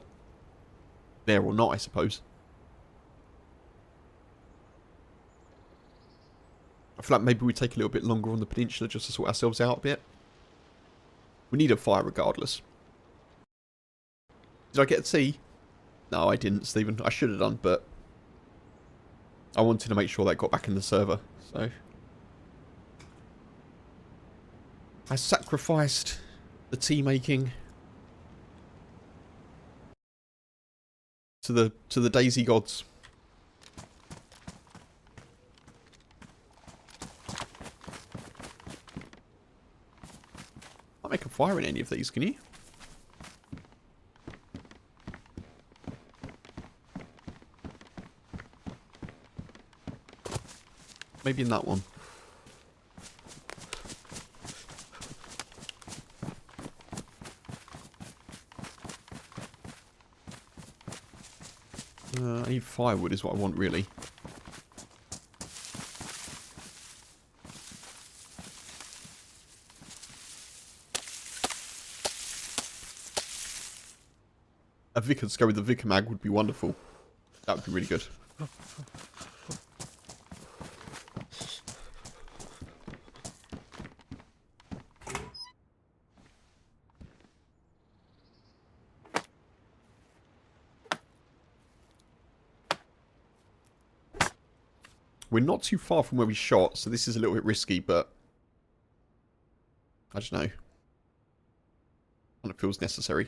there or not, I suppose. I feel like maybe we take a little bit longer on the peninsula just to sort ourselves out a bit. We need a fire regardless. Did I get a tea? No, I didn't, Stephen. I should have done, but I wanted to make sure that got back in the server, so I sacrificed the tea making to the Daisy gods. Can't make a fire in any of these, can you? Maybe in that one. I need firewood is what I want, really. A Vickers go with the Vicar Mag would be wonderful. That would be really good. We're not too far from where we shot, so this is a little bit risky, but I don't know. And it feels necessary.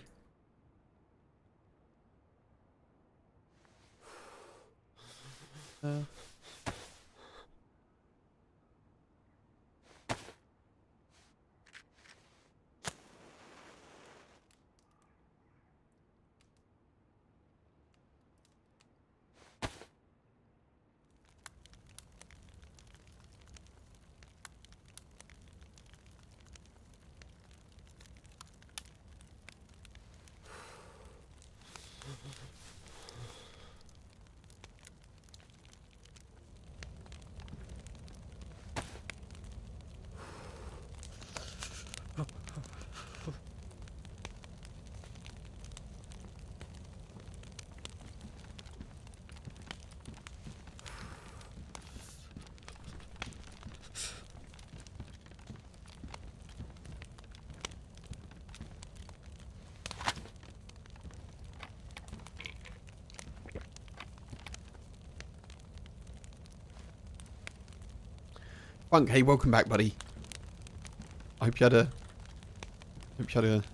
Funk, hey, welcome back, buddy. I hope you had a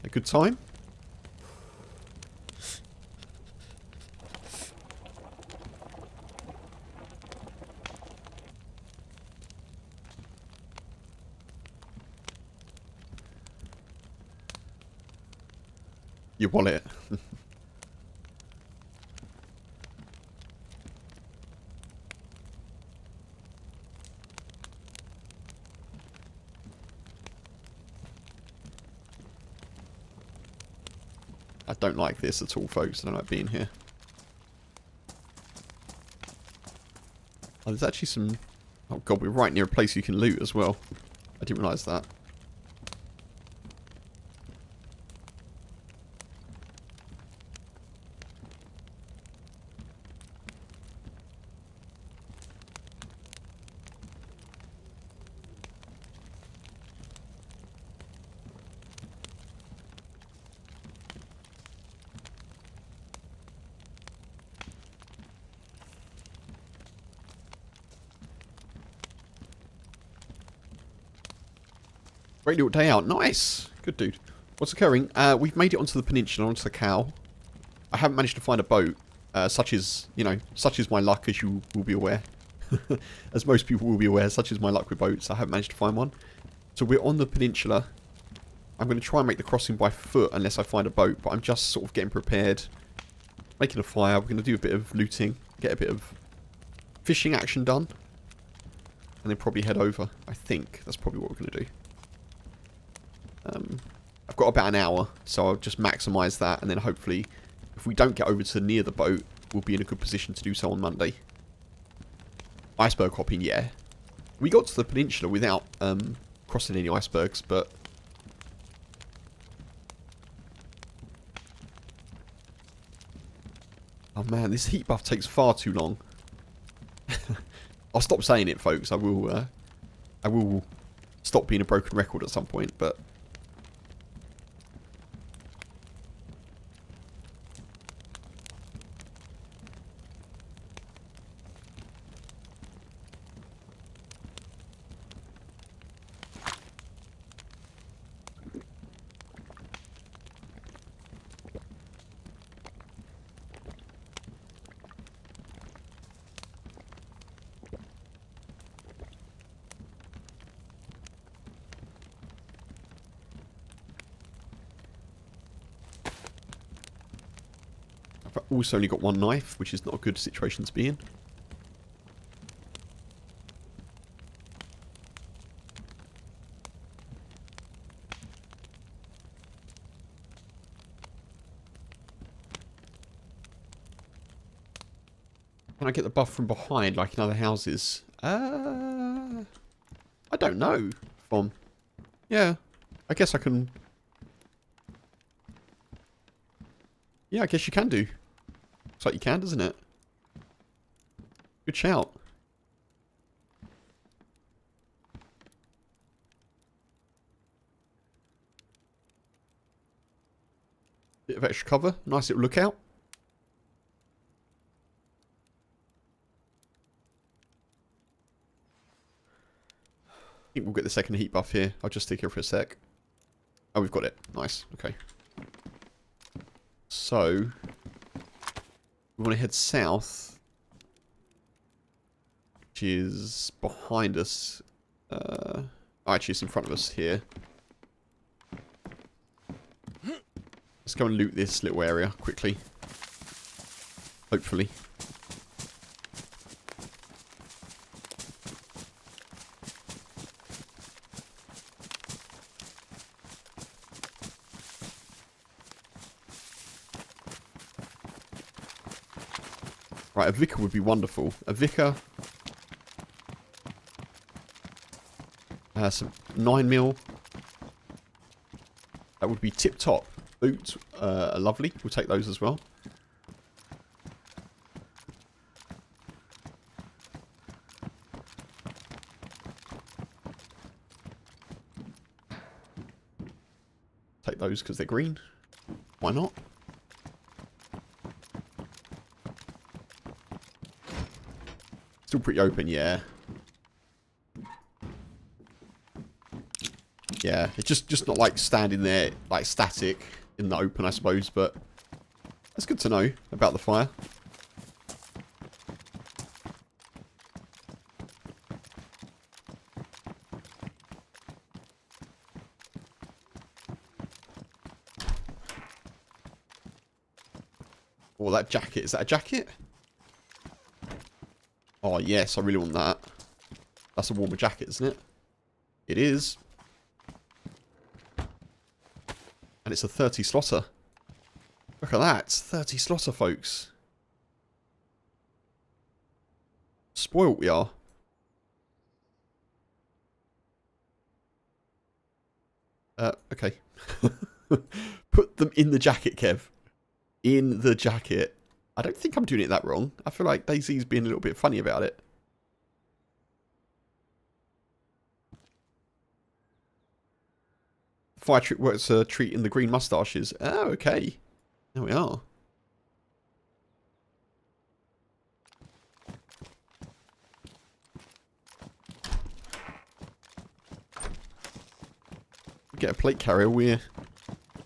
good time. Your wallet. I don't like this at all, folks. I don't like being here. Oh, there's actually some... Oh, God, we're right near a place you can loot as well. I didn't realise that. Great little day out. Nice. Good dude. What's occurring? We've made it onto the peninsula, onto the cow. I haven't managed to find a boat. Such is my luck, as you will be aware. As most people will be aware, such is my luck with boats. I haven't managed to find one. So we're on the peninsula. I'm going to try and make the crossing by foot unless I find a boat. But I'm just sort of getting prepared. Making a fire. We're going to do a bit of looting. Get a bit of fishing action done. And then probably head over. I think that's probably what we're going to do. I've got about an hour, so I'll just maximise that, and then hopefully, if we don't get over to near the boat, we'll be in a good position to do so on Monday. Iceberg hopping, yeah. We got to the peninsula without crossing any icebergs, but... Oh man, this heat buff takes far too long. I'll stop saying it, folks. I will stop being a broken record at some point, but... I've also only got one knife, which is not a good situation to be in. Can I get the buff from behind, like in other houses? I don't know. Yeah, I guess I can... Yeah, I guess you can do. Looks like you can, doesn't it? Good shout. Bit of extra cover. Nice little lookout. I think we'll get the second heat buff here. I'll just stick here for a sec. Oh, we've got it. Nice. Okay. So, we want to head south, which is behind us. Actually, it's in front of us here. Let's go and loot this little area quickly. Hopefully. Right, a Vicar would be wonderful. A Vicar. Some 9mm. That would be tip top. Boots are lovely. We'll take those as well. Take those because they're green. Why not? Still pretty open, yeah. Yeah, it's just not like standing there, like static in the open, I suppose, but that's good to know about the fire. Oh, that jacket. Is that a jacket? Oh, yes, I really want that. That's a warmer jacket, isn't it? It is. And it's a 30 slotter. Look at that. It's 30 slotter, folks. Spoilt we are. Okay. Put them in the jacket, Kev. In the jacket. I don't think I'm doing it that wrong. I feel like Dayz's being a little bit funny about it. Fire trick works a treat in the green moustaches. Oh, okay. There we are. Get a plate carrier, we're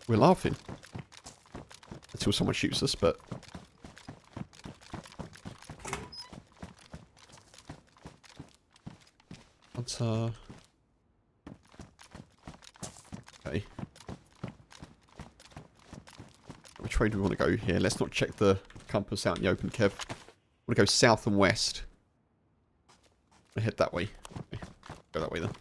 laughing. Until someone shoots us, but... That's, okay. Which way do we want to go here? Let's not check the compass out in the open, Kev. I want to go south and west. I'm going to head that way. Okay. Go that way then.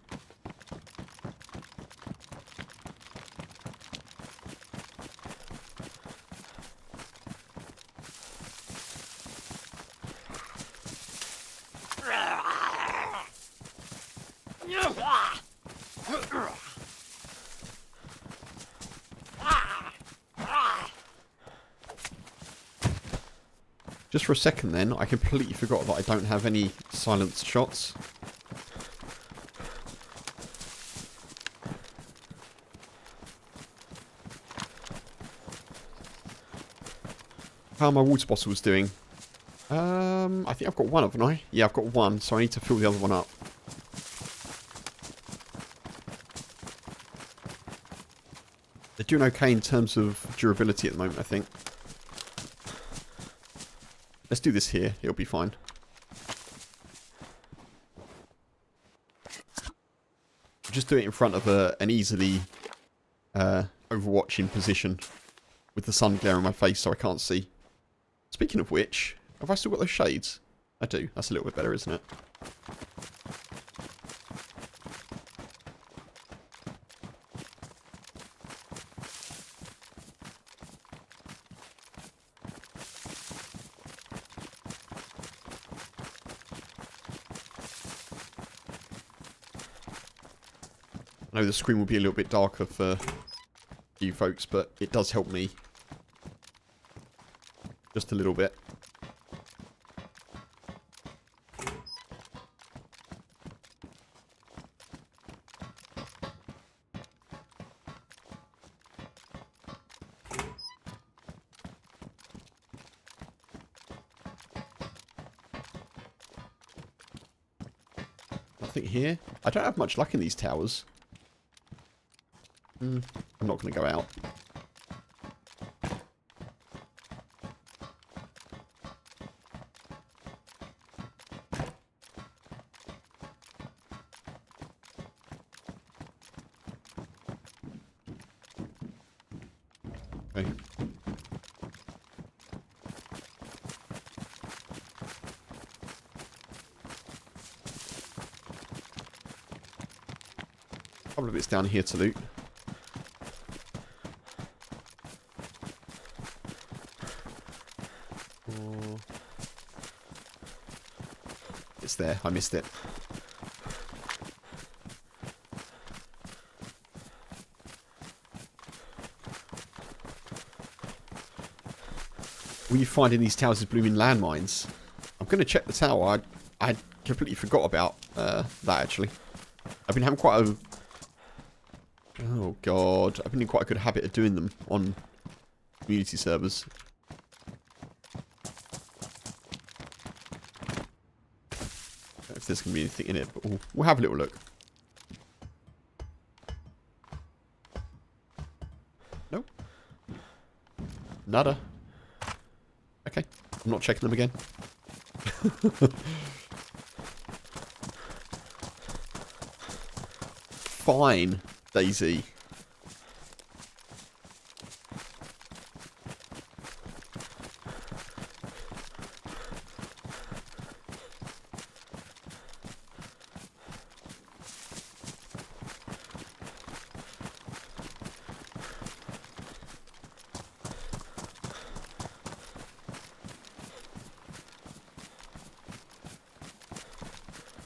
Just for a second then, I completely forgot that I don't have any silenced shots. How are my water bottles doing? I think I've got one, haven't I? Yeah, I've got one, so I need to fill the other one up. They're doing okay in terms of durability at the moment, I think. Let's do this here. It'll be fine. Just do it in front of an easily overwatching position with the sun glaring in my face so I can't see. Speaking of which, have I still got those shades? I do. That's a little bit better, isn't it? I know the screen will be a little bit darker for you folks, but it does help me. Just a little bit. Nothing here. I don't have much luck in these towers. I'm not going to go out. Okay. Couple of bits down here to loot. It's there. I missed it. What you find in these towers is blooming landmines. I'm going to check the tower. I completely forgot about that, actually. I've been having quite a... Oh, God. I've been in quite a good habit of doing them on community servers. I don't know if there's going to be anything in it, but we'll have a little look. Nope. Nada. Okay. I'm not checking them again. Fine, Daisy.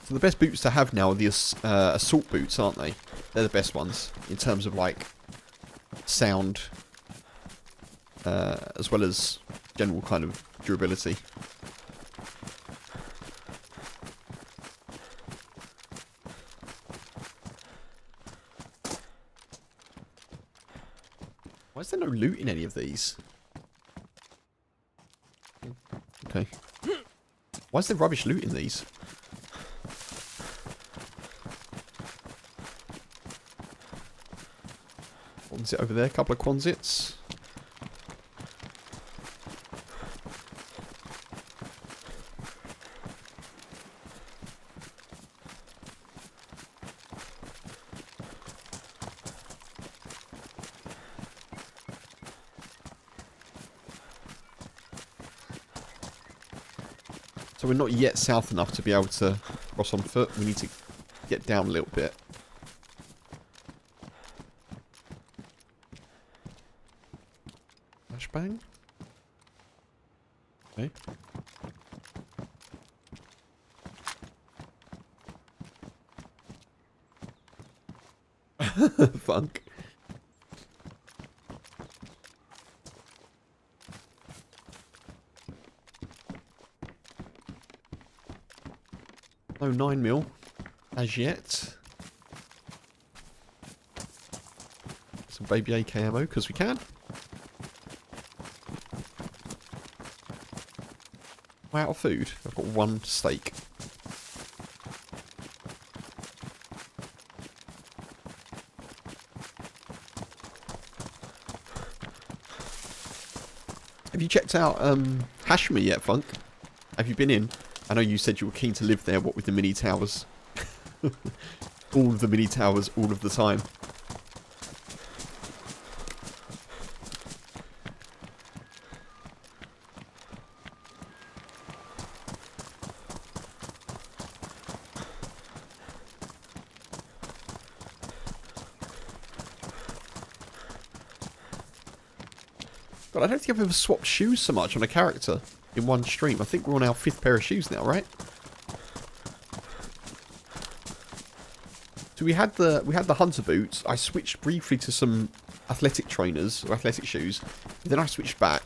So the best boots to have now are the assault boots, aren't they? They're the best ones in terms of like sound, as well as general kind of durability. Why is there no loot in any of these? Okay. Why is there rubbish loot in these? Is it over there? A couple of Quonsits. So we're not yet south enough to be able to cross on foot. We need to get down a little bit. Flashbang? Okay. Funk. No 9mm as yet. Some baby AK ammo because we can. Am I out of food? I've got one steak. Have you checked out Hashmi yet, Funk? Have you been in? I know you said you were keen to live there, what with the mini towers. All of the mini towers, all of the time. God, I don't think I've ever swapped shoes so much on a character in one stream. I think we're on our 5th pair of shoes now, right? So we had the hunter boots. I switched briefly to some athletic trainers or athletic shoes. Then I switched back.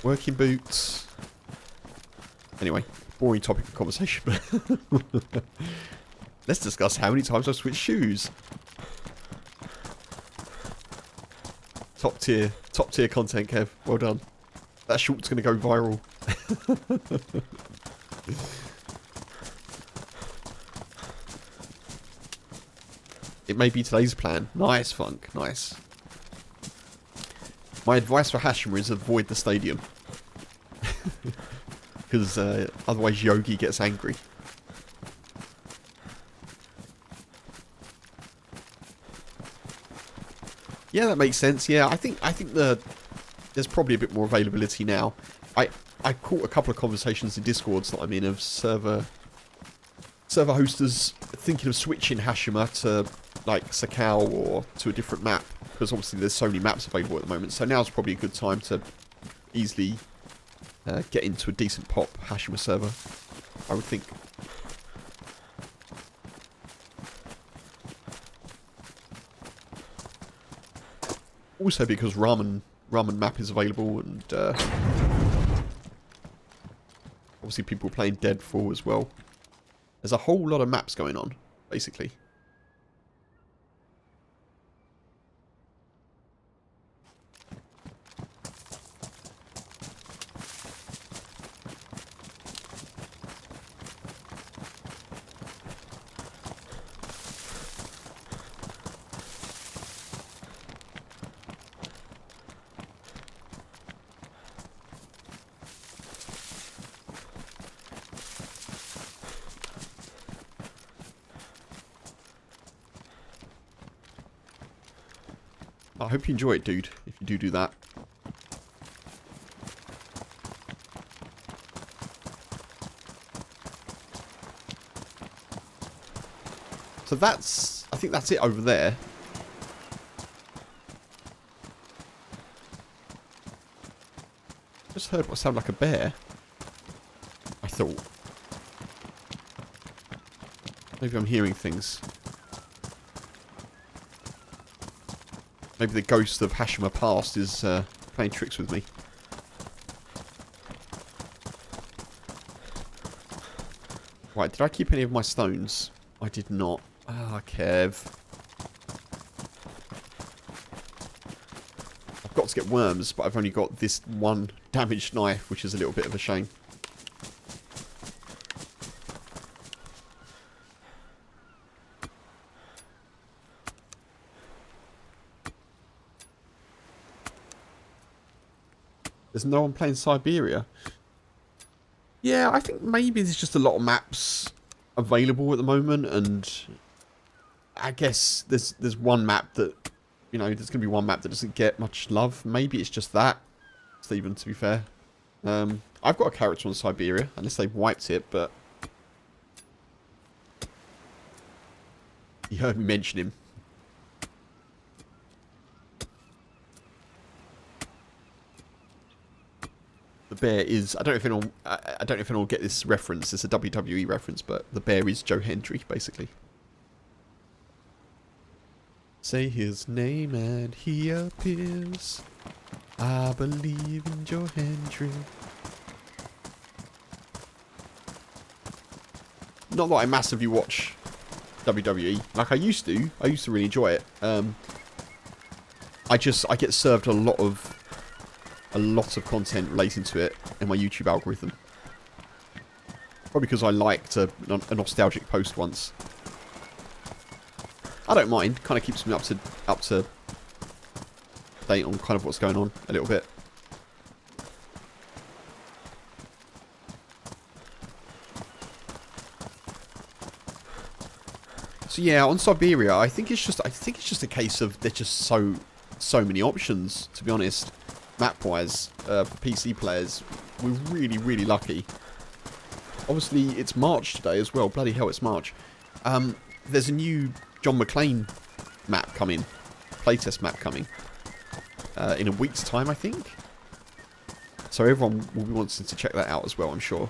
Working boots. Anyway, boring topic of conversation, but let's discuss how many times I've switched shoes. Top tier content, Kev. Well done. That short's going to go viral. It may be today's plan. Nice, Funk. Nice. My advice for Hashima is avoid the stadium. Because otherwise Yogi gets angry. Yeah, that makes sense. Yeah, I think there's probably a bit more availability now. I caught a couple of conversations in Discords that I'm in of server hosters thinking of switching Hashima to like Sakhal or to a different map, because obviously there's so many maps available at the moment. So now's probably a good time to easily get into a decent pop Hashima server, I would think. Also because Ramen map is available, and obviously people playing Deadfall as well. There's a whole lot of maps going on, basically. I hope you enjoy it, dude, if you do that. So I think that's it over there. Just heard what sounded like a bear. I thought. Maybe I'm hearing things. Maybe the ghost of Hashima past is playing tricks with me. Right, did I keep any of my stones? I did not. Ah, Kev. I've got to get worms, but I've only got this one damaged knife, which is a little bit of a shame. There's no one playing Siberia. Yeah, I think maybe there's just a lot of maps available at the moment, and I guess there's one map that, you know, there's going to be one map that doesn't get much love. Maybe it's just that, Stephen, to be fair. I've got a character on Siberia, unless they've wiped it, but you heard me mention him. The bear is, I don't know if anyone will get this reference. It's a WWE reference, but the bear is Joe Hendry, basically. Say his name and he appears. I believe in Joe Hendry. Not that I massively watch WWE like I used to. I used to really enjoy it. I get served a lot of content relating to it in my YouTube algorithm. Probably because I liked a nostalgic post once. I don't mind. Kind of keeps me up to date on kind of what's going on a little bit. So yeah, on Siberia, I think it's just a case of there's just so many options, to be honest. Map-wise, for PC players, we're really lucky. Obviously, it's March today as well. Bloody hell, it's March. There's a new John McClane map coming, playtest map coming, in a week's time, I think. So everyone will be wanting to check that out as well, I'm sure.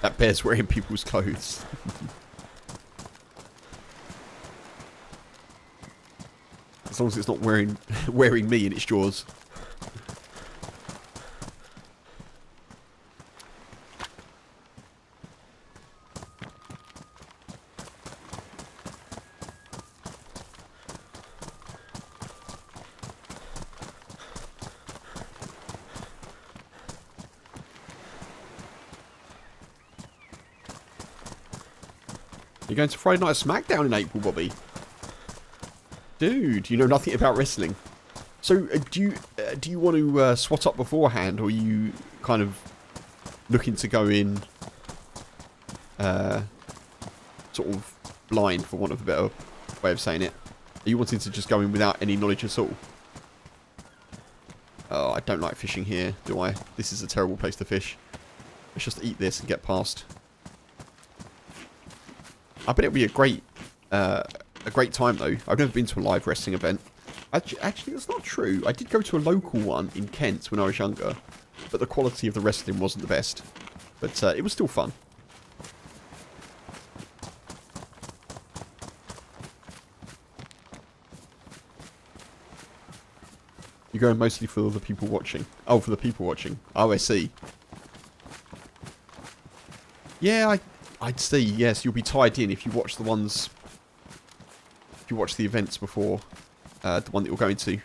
That bear's wearing people's clothes. As long as it's not wearing me and it's yours. You're going to Friday Night SmackDown in April, Bobby. Dude, you know nothing about wrestling. So, do you want to swat up beforehand, or are you kind of looking to go in sort of blind, for want of a better way of saying it? Are you wanting to just go in without any knowledge at all? Oh, I don't like fishing here, do I? This is a terrible place to fish. Let's just eat this and get past. I bet it'll be a great time though. I've never been to a live wrestling event. Actually, that's not true. I did go to a local one in Kent when I was younger, but the quality of the wrestling wasn't the best. But it was still fun. You're going mostly for the people watching. Oh, for the people watching. Oh, I see. Yeah, I'd see. Yes, you'll be tied in if you watch the ones... If you watch the events before the one that you're going to.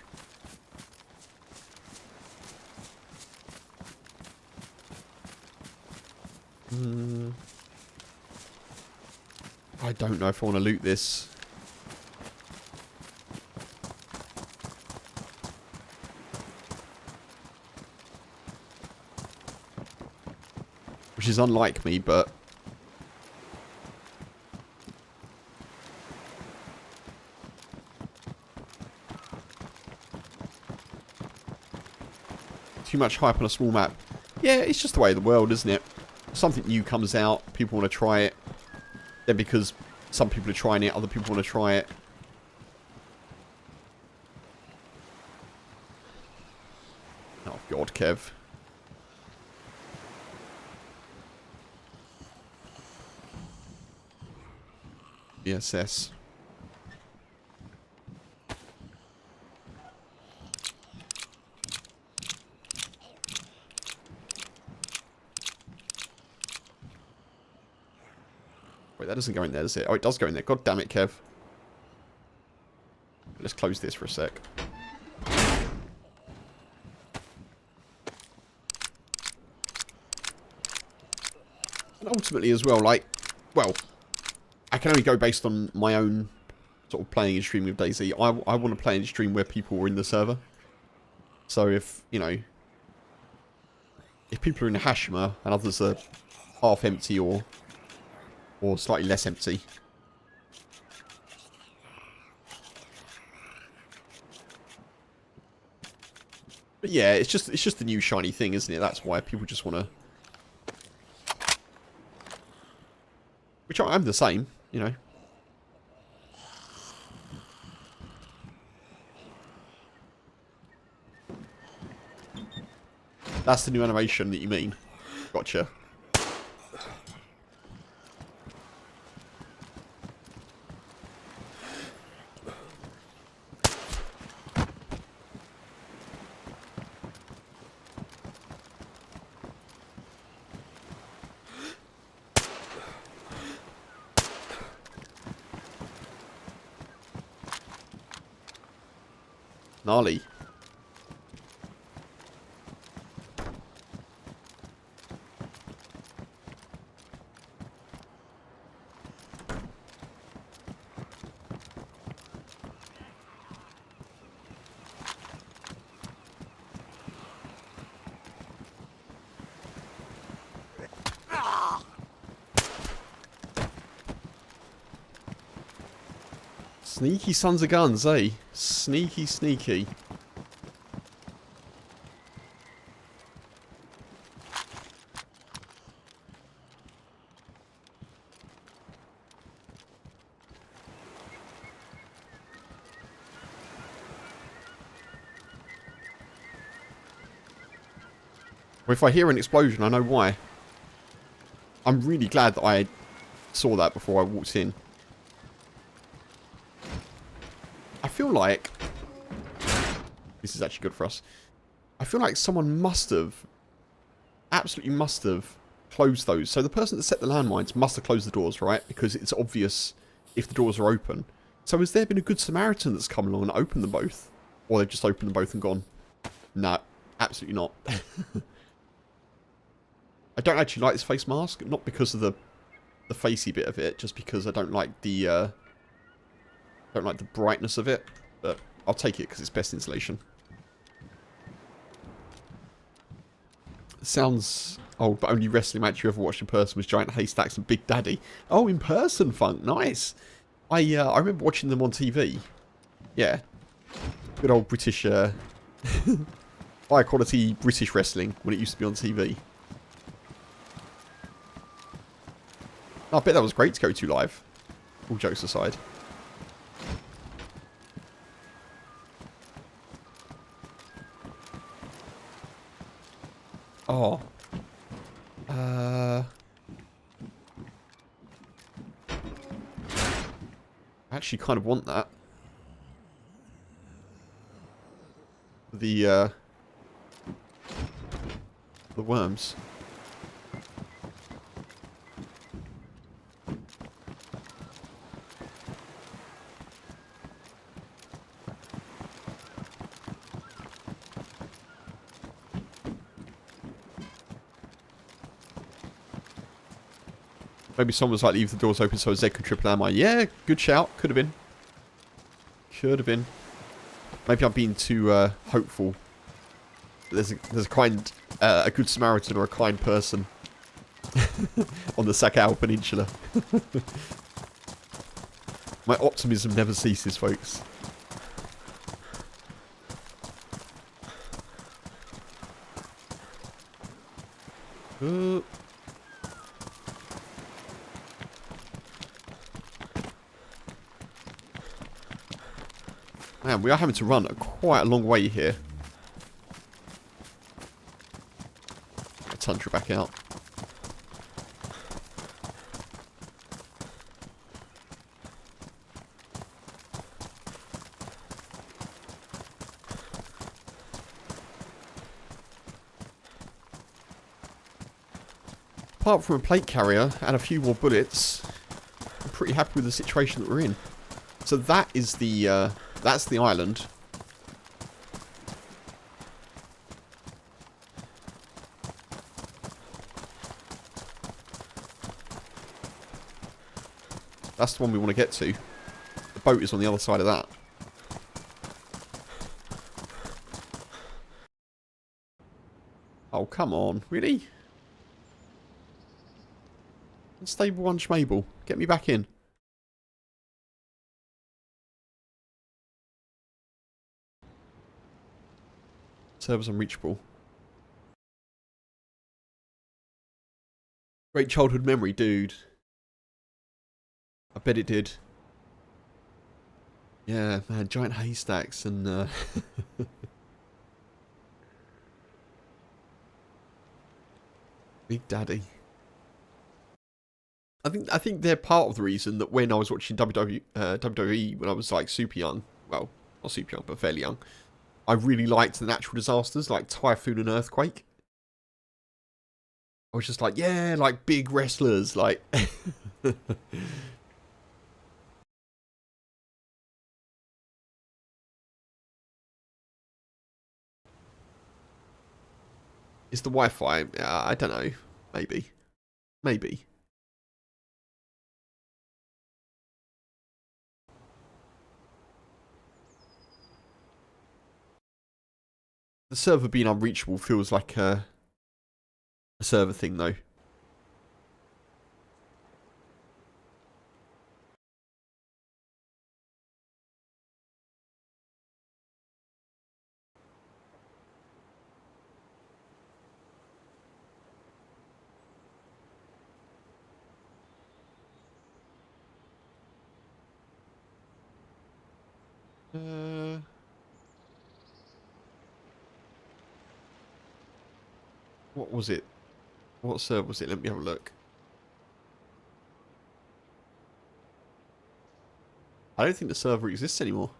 I don't know if I want to loot this. Which is unlike me, but... Too much hype on a small map. Yeah, it's just the way of the world, isn't it? Something new comes out, people want to try it. Then because some people are trying it, other people want to try it. Oh god, Kev. BSS. Wait, that doesn't go in there, does it? Oh, it does go in there. God damn it, Kev. Let's close this for a sec. And ultimately as well, like, well, I can only go based on my own sort of playing and streaming with DayZ. I want to play and stream where people are in the server. So if, you know, if people are in Hashima and others are half empty or slightly less empty. But yeah, it's just a new shiny thing, isn't it? That's why people just want to... Which I'm the same, you know. That's the new animation that you mean. Gotcha. Gnarly. Sneaky sons of guns, eh? Sneaky, sneaky. Well, if I hear an explosion, I know why. I'm really glad that I saw that before I walked in. I feel like... This is actually good for us. I feel like someone must have... Absolutely must have closed those. So the person that set the landmines must have closed the doors, right? Because it's obvious if the doors are open. So has there been a good Samaritan that's come along and opened them both? Or they've just opened them both and gone? No, absolutely not. I don't actually like this face mask. Not because of the the facey bit of it, just because I don't like the brightness of it. But I'll take it because it's best insulation. Sounds old, but only wrestling match you ever watched in person was Giant Haystacks and Big Daddy. Oh, in person, Funk, nice. I remember watching them on TV. Yeah, good old British, high quality British wrestling when it used to be on TV. I bet that was great to go to live. All jokes aside. Oh. I actually kind of want that. The worms. Maybe someone was like, leave the doors open so Zed could triple ammo. Yeah, good shout. Could have been. Could have been. Maybe I'm being too hopeful. There's a kind, a good Samaritan or a kind person on the Sakhal Peninsula. My optimism never ceases, folks. Man, we are having to run quite a long way here. Tundra back out. Apart from a plate carrier and a few more bullets, I'm pretty happy with the situation that we're in. So that is the that's the island. That's the one we want to get to. The boat is on the other side of that. Oh, come on. Really? Unstable one schmable. Get me back in. Servers unreachable. Great childhood memory, dude. I bet it did. Yeah, man, giant haystacks and Big Daddy. I think they're part of the reason that when I was watching WWE when I was like super young, well, not super young, but fairly young, I really liked the natural disasters like typhoon and earthquake. I was just like, yeah, like big wrestlers, like. Is the Wi-Fi? I don't know. Maybe. Maybe. The server being unreachable feels like a server thing, though. What was it? What server was it? Let me have a look. I don't think the server exists anymore.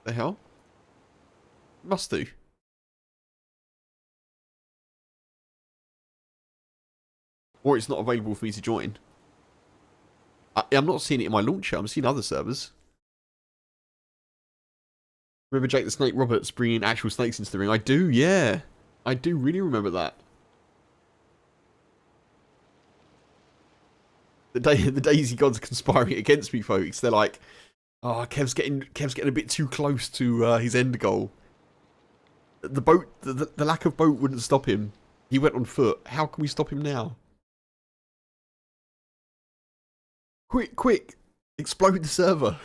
The hell? Must do. Or it's not available for me to join. I'm not seeing it in my launcher. I'm seeing other servers. Remember Jake the Snake Roberts bringing actual snakes into the ring? I do, yeah. I do really remember that. The Daisy gods are conspiring against me, folks. They're like, oh, Kev's getting a bit too close to his end goal. The boat, the lack of boat wouldn't stop him. He went on foot. How can we stop him now? Quick, quick! Explode the server.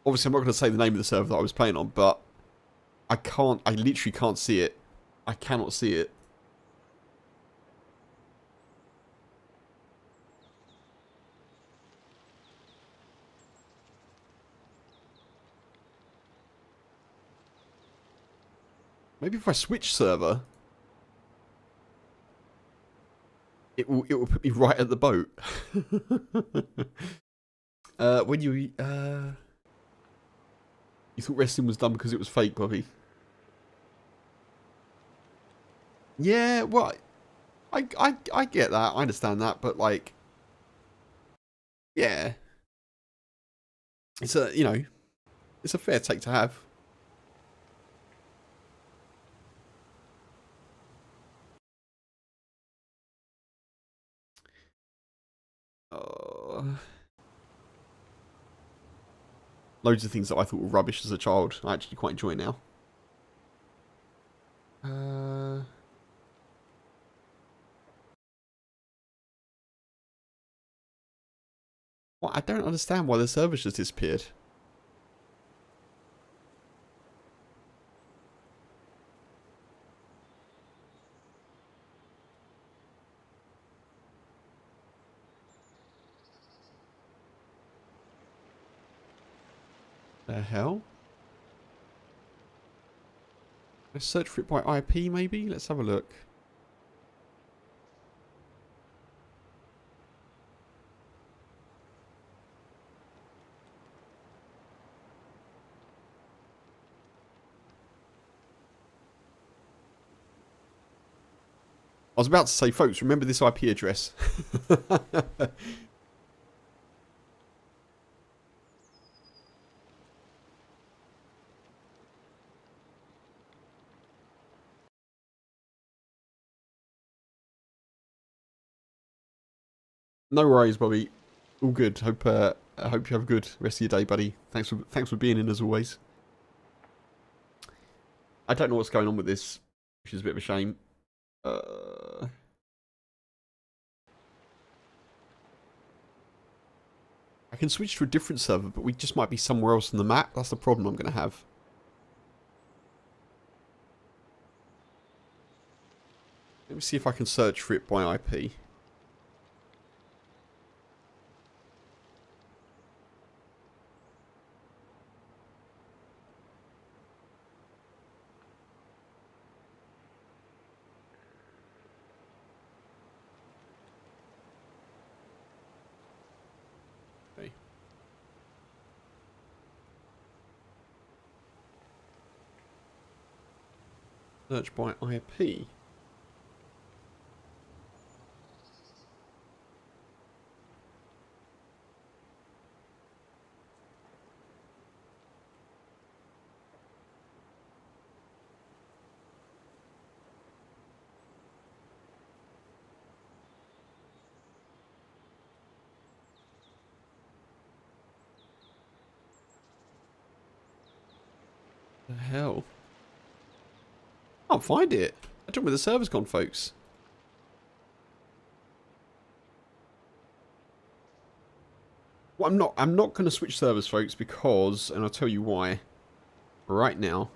Obviously, I'm not going to say the name of the server that I was playing on, but I literally can't see it. I cannot see it. Maybe if I switch server, it will put me right at the boat. When you thought wrestling was done because it was fake, Bobby? Yeah, well, I get that, I understand that, but like, yeah, it's a it's a fair take to have. Loads of things that I thought were rubbish as a child, I actually quite enjoy now. Well, I don't understand why the servers just disappeared. The hell? Let's search for it by IP, maybe? Let's have a look. I was about to say, folks, remember this IP address. No worries, Bobby. All good. I hope you have a good rest of your day, buddy. Thanks for being in as always. I don't know what's going on with this, which is a bit of a shame. I can switch to a different server, but we just might be somewhere else on the map. That's the problem I'm going to have. Let me see if I can search for it by IP. Okay. Search by IP. The hell? I can't find it. I don't know where the server's gone, folks. Well, I'm not going to switch servers, folks, because, and I'll tell you why. Right now,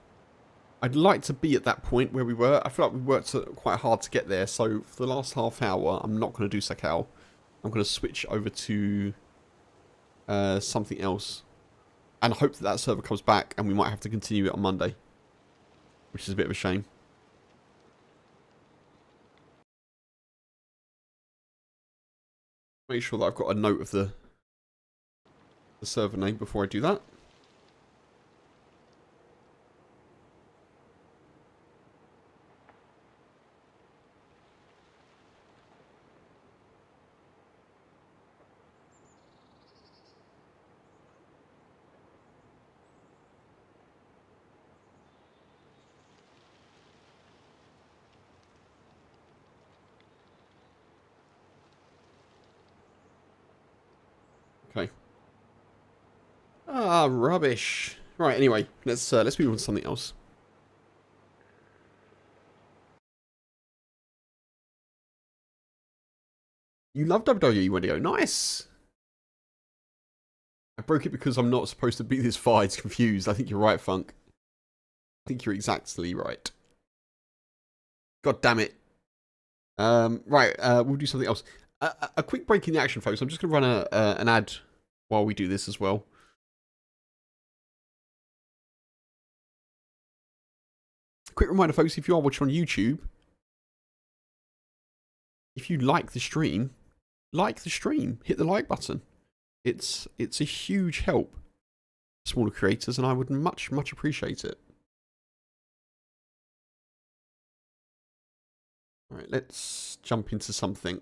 I'd like to be at that point where we were. I feel like we worked quite hard to get there. So for the last half hour, I'm not going to do Sakhal. I'm going to switch over to something else, and hope that server comes back, and we might have to continue it on Monday, which is a bit of a shame. Make sure that I've got a note of the server name before I do that. Okay. Ah, rubbish. Right, anyway, let's move on to something else. You love WWE, Wendigo. Nice. I broke it because I'm not supposed to be this far. It's confused. I think you're right, Funk. I think you're exactly right. God damn it. Right, we'll do something else. A quick break in the action, folks. I'm just going to run an ad while we do this as well. Quick reminder, folks, if you are watching on YouTube, if you like the stream, hit the like button. It's a huge help for smaller creators, and I would much appreciate it. All right, let's jump into something.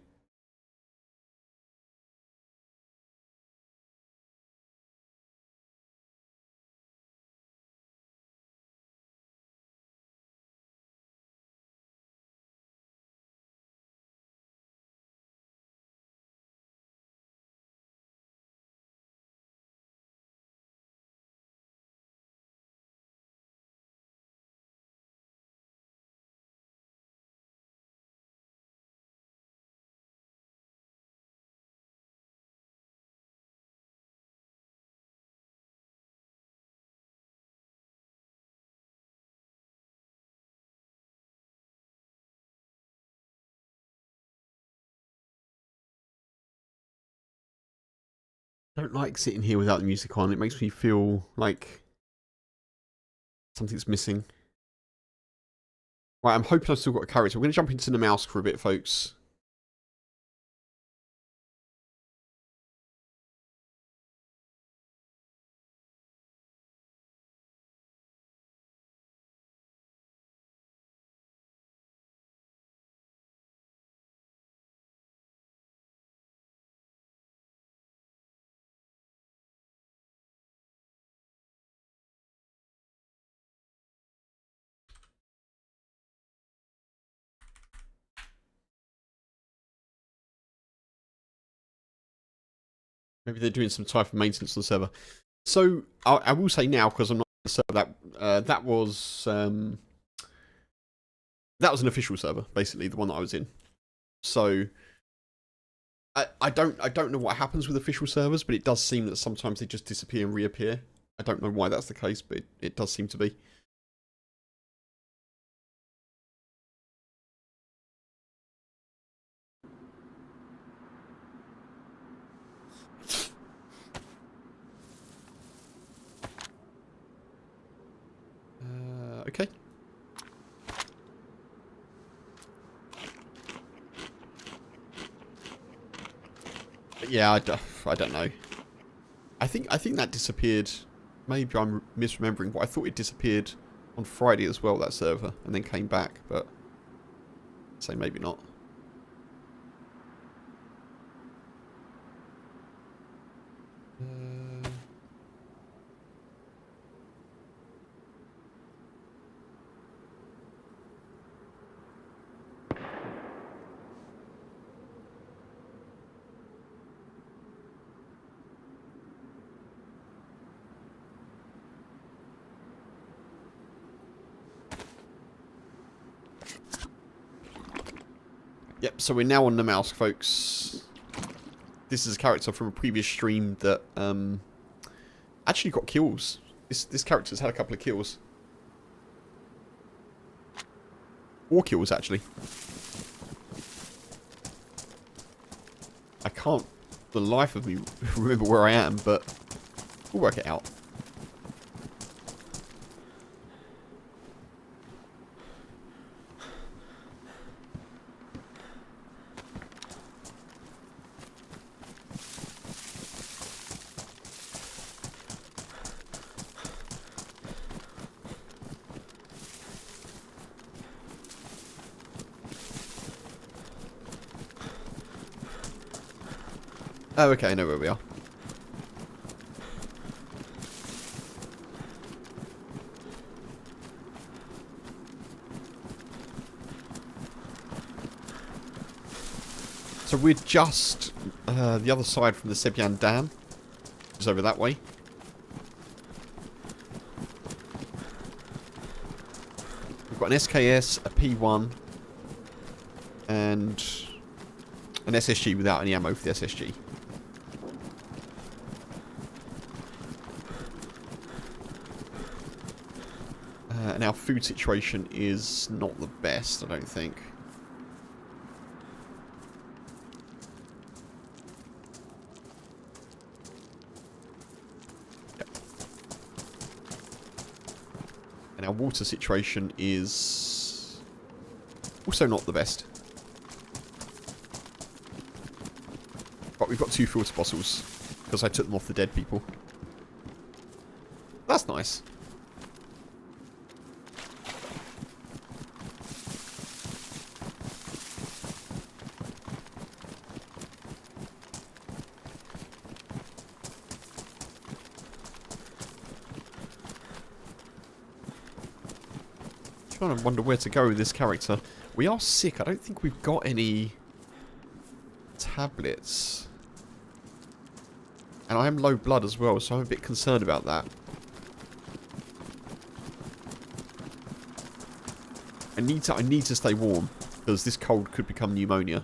I don't like sitting here without the music on. It makes me feel like something's missing. Right, I'm hoping I've still got a character. We're going to jump into Namalsk for a bit, folks. Maybe they're doing some type of maintenance on the server. So I will say now, because I'm not on the server, that was an official server, basically the one that I was in. So I don't know what happens with official servers, but it does seem that sometimes they just disappear and reappear. I don't know why that's the case, but it does seem to be. Okay. But yeah, I don't know. I think that disappeared. Maybe I'm misremembering, but I thought it disappeared on Friday as well, that server, and then came back, but so maybe not. Yep, so we're now on Namalsk, folks. This is a character from a previous stream that actually got kills. This character's had a couple of kills. 4 kills, actually. I can't, for the life of me, remember where I am, but we'll work it out. Oh, okay, I know where we are. So we're just the other side from the Sebyan Dam. is over that way. We've got an SKS, a P1, and an SSG without any ammo for the SSG. And our food situation is not the best, I don't think. Yep. And our water situation is also not the best. But we've got 2 filter bottles because I took them off the dead people. That's nice. I wonder where to go with this character. We are sick. I don't think we've got any tablets. And I am low blood as well, so I'm a bit concerned about that. I need to stay warm, because this cold could become pneumonia.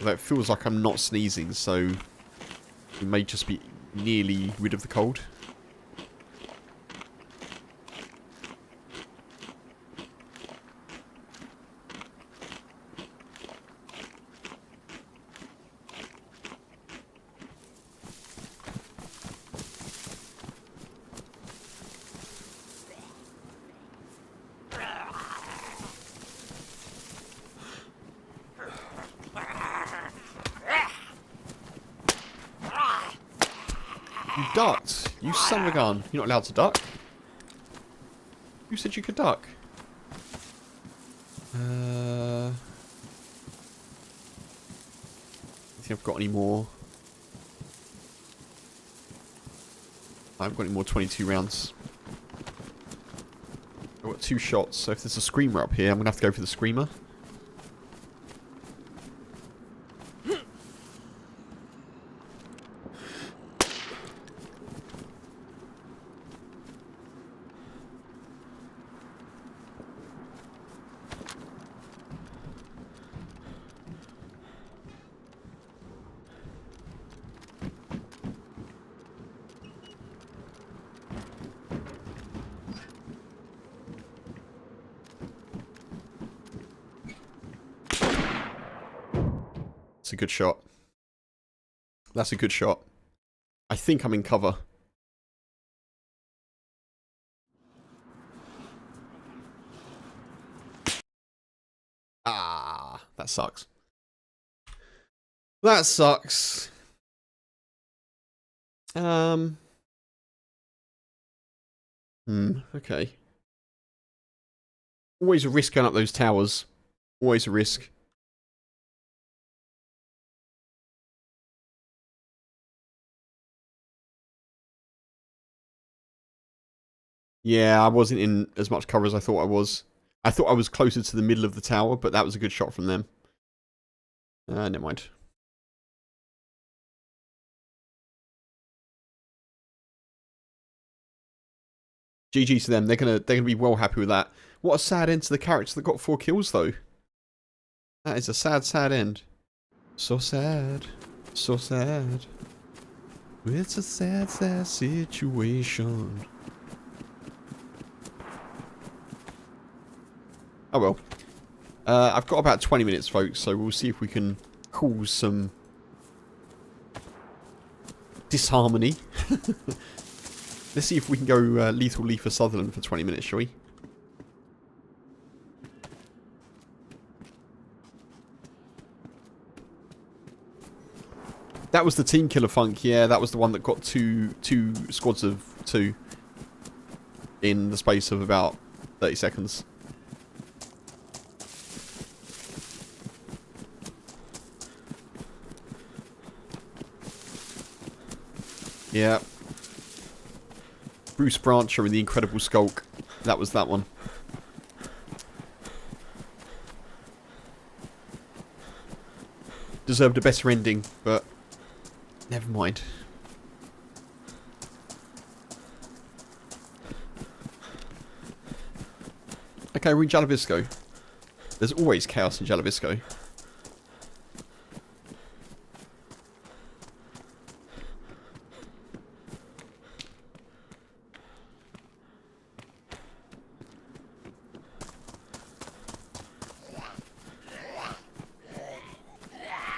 Although it feels like I'm not sneezing, so we may just be nearly rid of the cold. You ducked! You son of a gun. You're not allowed to duck. Who said you could duck? I think I've got any more. I haven't got any more 22 rounds. I've got 2 shots, so if there's a screamer up here, I'm going to have to go for the screamer. That's a good shot. That's a good shot. I think I'm in cover. Ah, that sucks. That sucks. Okay. Always a risk going up those towers. Always a risk. Yeah, I wasn't in as much cover as I thought I was. I thought I was closer to the middle of the tower, but that was a good shot from them. Never mind. GG to them. They're gonna be well happy with that. What a sad end to the character that got 4 kills though. That is a sad, sad end. So sad. So sad. It's a sad, sad situation. Oh well. I've got about 20 minutes, folks, so we'll see if we can cause some disharmony. Let's see if we can go Lethal Lee for Sutherland for 20 minutes, shall we? That was the team killer Funk, yeah, that was the one that got two squads of 2 in the space of about 30 seconds. Yeah. Bruce Brancher in The Incredible Skulk. That was that one. Deserved a better ending, but never mind. Okay, we're in Jalavisco. There's always chaos in Jalavisco.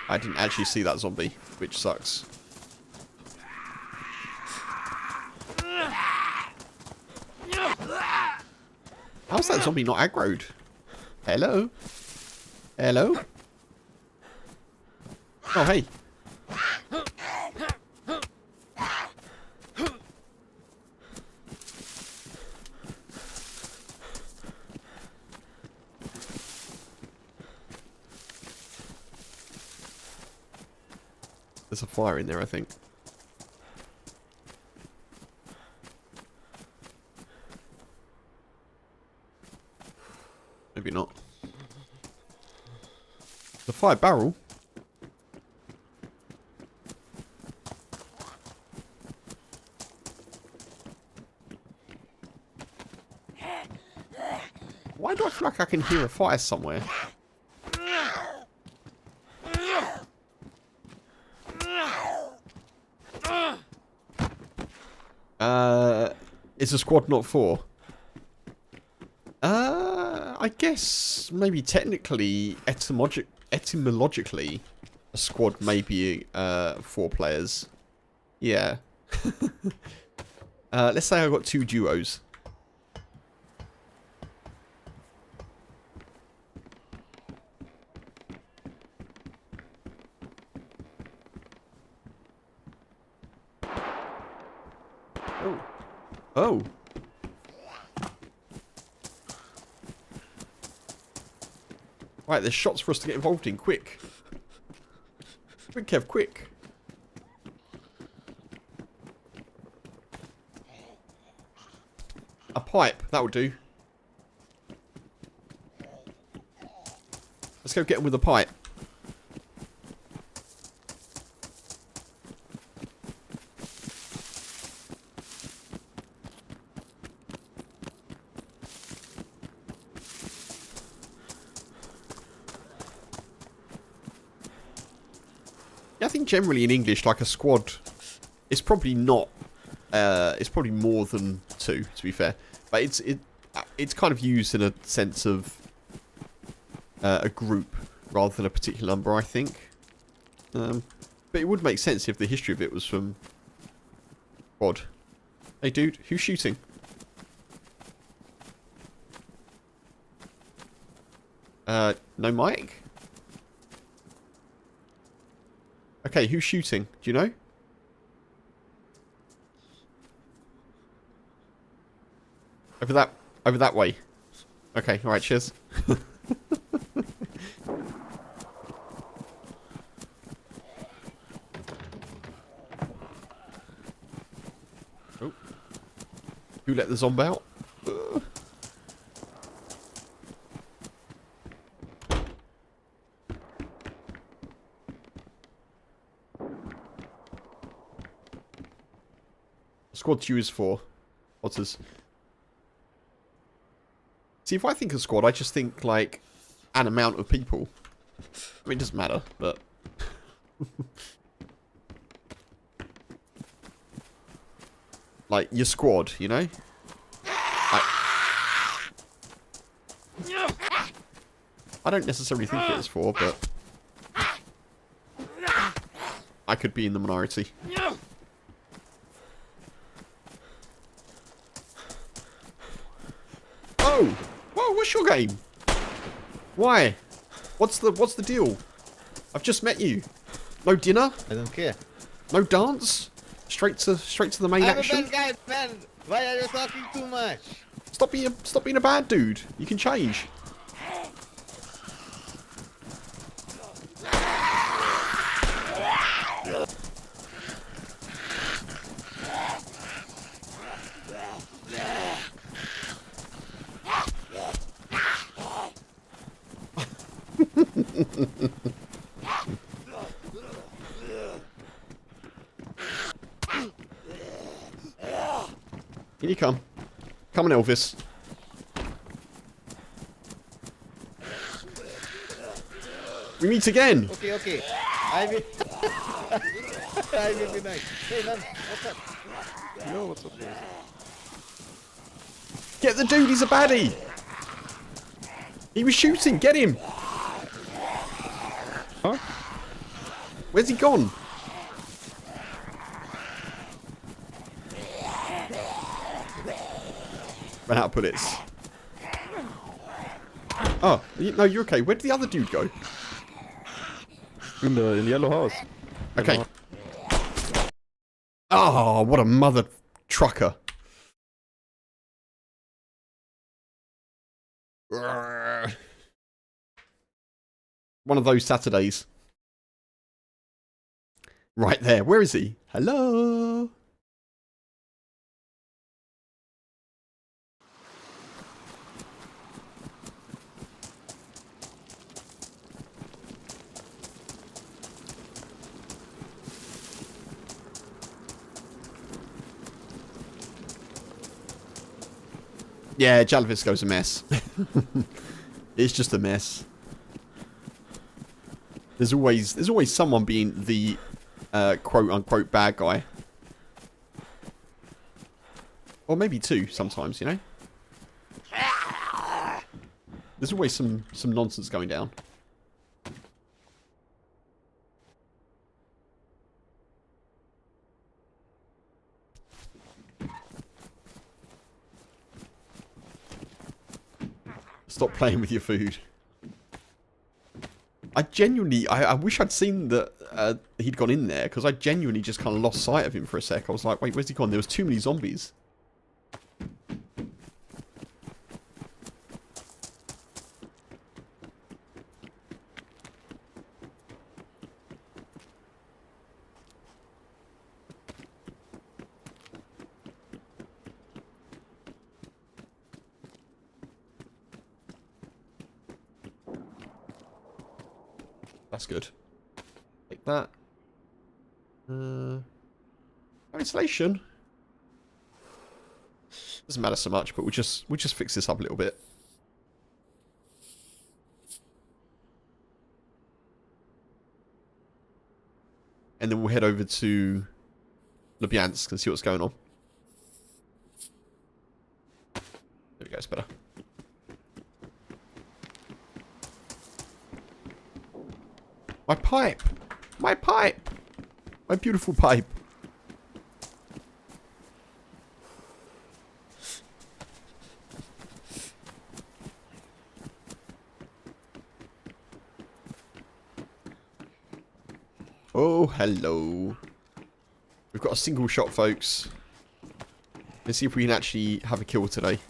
I didn't actually see that zombie, which sucks. How's that zombie not aggroed? Hello? Hello? Oh, hey. There's a fire in there, I think. Maybe not. The fire barrel? Why do I feel like I can hear a fire somewhere? It's a squad, not 4. I guess maybe technically, etymologically, a squad may be 4 players. Yeah. Let's say I've got 2 duos. Oh. Oh. Right, there's shots for us to get involved in. Quick. Quick, Kev, quick. A pipe, that will do. Let's go get him with a pipe. I think generally in English, like a squad, it's probably not. It's probably more than 2, to be fair. But it's kind of used in a sense of a group rather than a particular number, I think. But it would make sense if the history of it was from squad. Hey, dude, who's shooting? No mic? Okay, who's shooting? Do you know? Over that way. Okay, alright, cheers. Oh. Who let the zombie out? Squad to use for otters. See, if I think of squad, I just think like an amount of people. I mean, it doesn't matter, but like your squad, you know. I don't necessarily think it is 4, but I could be in the minority. Oh! Whoa, what's your game? Why? What's the deal? I've just met you. No dinner? I don't care. No dance? Straight to the main action? I'm a bad guy, man. Why are you talking too much? Stop being a bad dude. You can change. In you come. Come on, Elvis. We meet again. Okay, okay. I will. I will be nice. Hey, man, what's up? Yo, what's up, guys? Get the dude, he's a baddie. He was shooting, get him. Huh? Where's he gone? Ran out of bullets. Oh, no, you're okay. Where did the other dude go? In the yellow house. Okay. Oh, what a mother trucker. One of those Saturdays. Right there. Where is he? Hello? Yeah, Jalavisco's a mess. It's just a mess. There's always someone being the quote unquote bad guy. Or maybe two sometimes, you know? There's always some nonsense going down. Stop playing with your food. I wish I'd seen that he'd gone in there, because I genuinely just kind of lost sight of him for a sec. I was like, wait, where's he gone? There was too many zombies. That's good. Take that. No insulation. Doesn't matter so much, but we'll just fix this up a little bit. And then we'll head over to Lubyansk and see what's going on. There we go, it's better. My pipe! My pipe! My beautiful pipe. Oh, hello. We've got a single shot, folks. Let's see if we can actually have a kill today.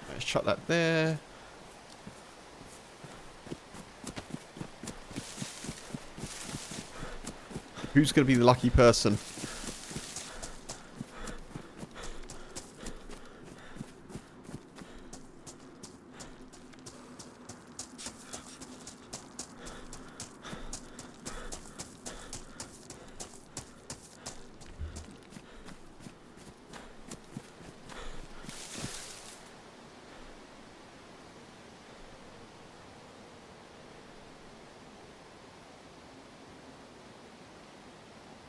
Let's chuck that there. Who's going to be the lucky person?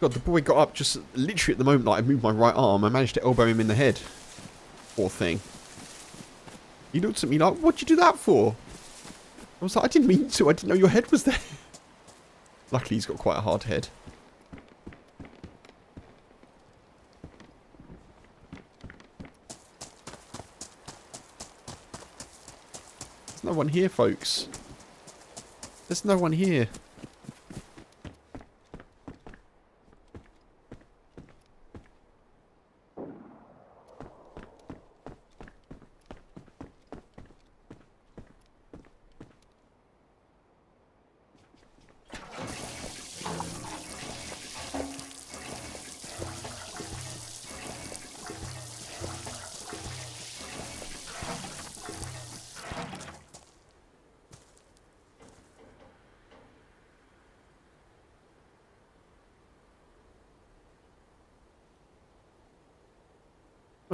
God, the boy got up just literally at the moment that I moved my right arm. I managed to elbow him in the head. Poor thing. He looked at me like, what'd you do that for? I was like, I didn't mean to. I didn't know your head was there. Luckily, he's got quite a hard head. There's no one here, folks. There's no one here.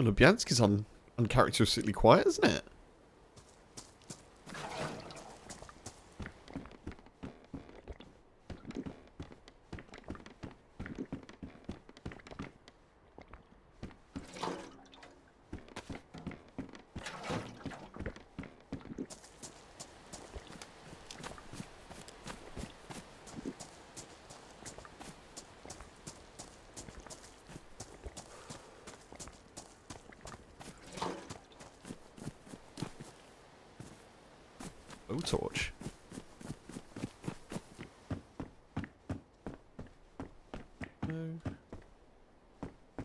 Well, Lubyansk is uncharacteristically quiet, isn't it? Torch. No.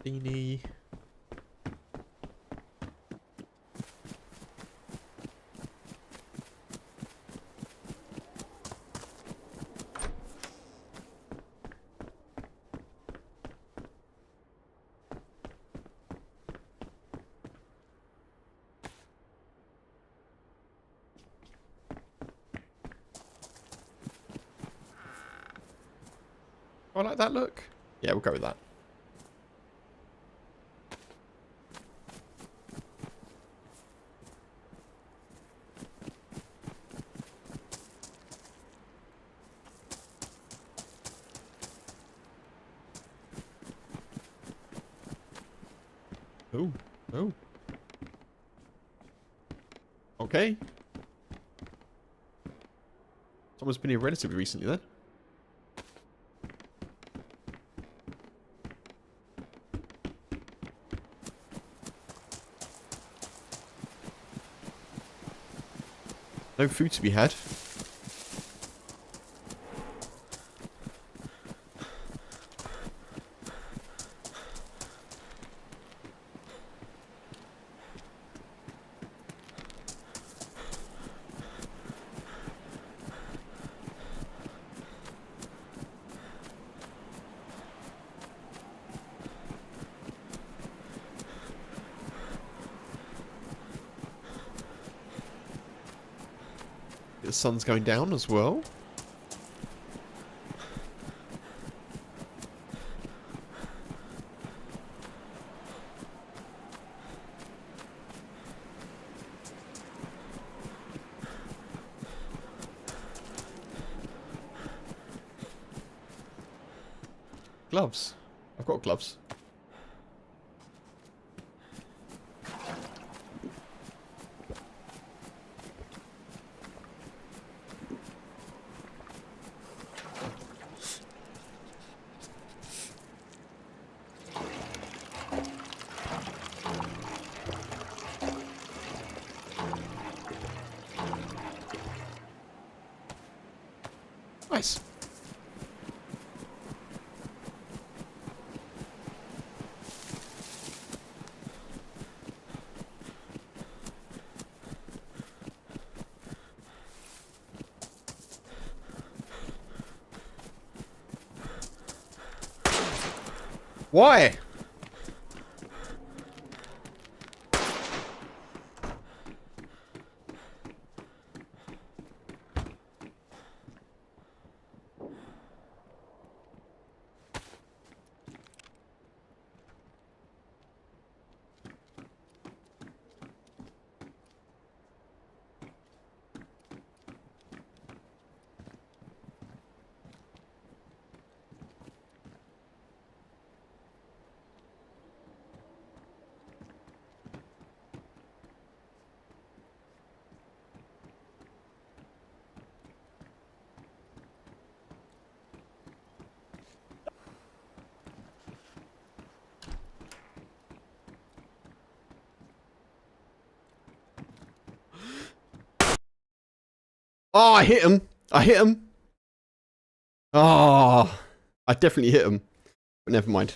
Beanie. I like that look. Yeah, we'll go with that. Oh, oh. Okay. Someone's been here relatively recently then. No food to be had. The sun's going down as well. Gloves. I've got gloves. Nice. Why? Oh, I hit him. I hit him. Oh, I definitely hit him. But never mind.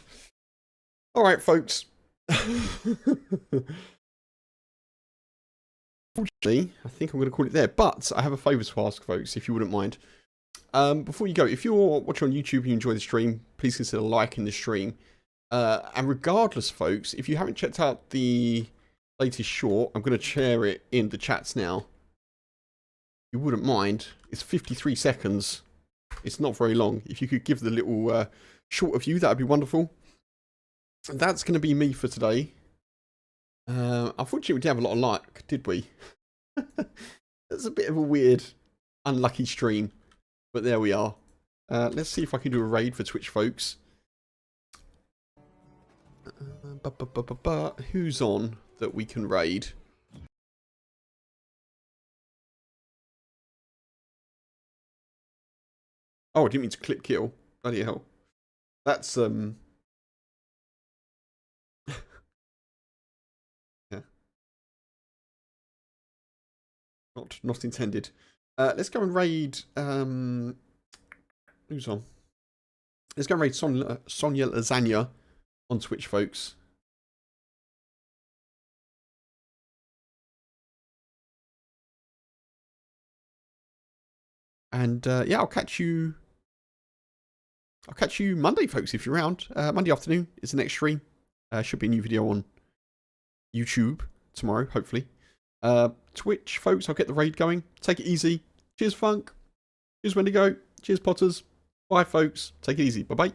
All right, folks. Unfortunately, I think I'm going to call it there. But I have a favour to ask, folks, if you wouldn't mind. Before you go, if you're watching on YouTube and you enjoy the stream, please consider liking the stream. And regardless, folks, if you haven't checked out the latest short, I'm going to share it in the chats now. You wouldn't mind. It's 53 seconds. It's not very long. If you could give the little short of you, that would be wonderful. And that's going to be me for today. Unfortunately, we didn't have a lot of luck, did we? It's a bit of a weird, unlucky stream, but there we are. Let's see if I can do a raid for Twitch folks. Who's on that we can raid? Oh, I didn't mean to clip kill. Bloody hell. That's yeah. Not intended. Let's go and raid who's on? Let's go and raid Sonia Lasagna on Twitch, folks. And yeah, I'll catch you Monday, folks, if you're around. Monday afternoon is the next stream. Should be a new video on YouTube tomorrow, hopefully. Twitch, folks, I'll get the raid going. Take it easy. Cheers, Funk. Cheers, Wendigo. Cheers, Potters. Bye, folks. Take it easy. Bye-bye.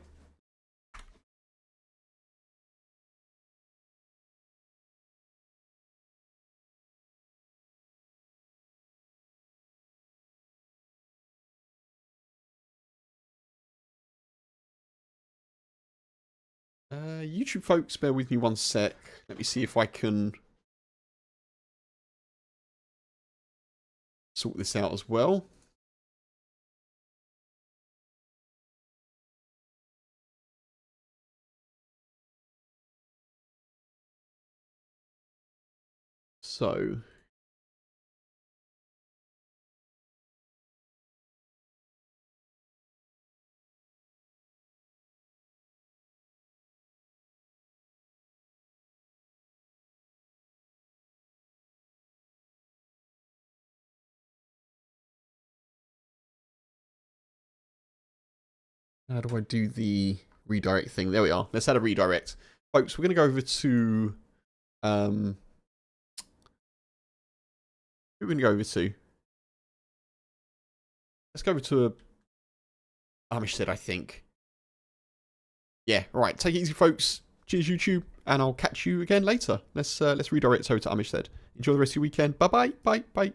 YouTube folks, bear with me one sec. Let me see if I can sort this out as well. So how do I do the redirect thing? There we are. Let's add a redirect. Folks, we're going to go over to... who are we going to go over to? Let's go over to Amistad, I think. Yeah, alright. Take it easy, folks. Cheers, YouTube. And I'll catch you again later. Let's redirect over to Amistad. Enjoy the rest of your weekend. Bye-bye. Bye. Bye.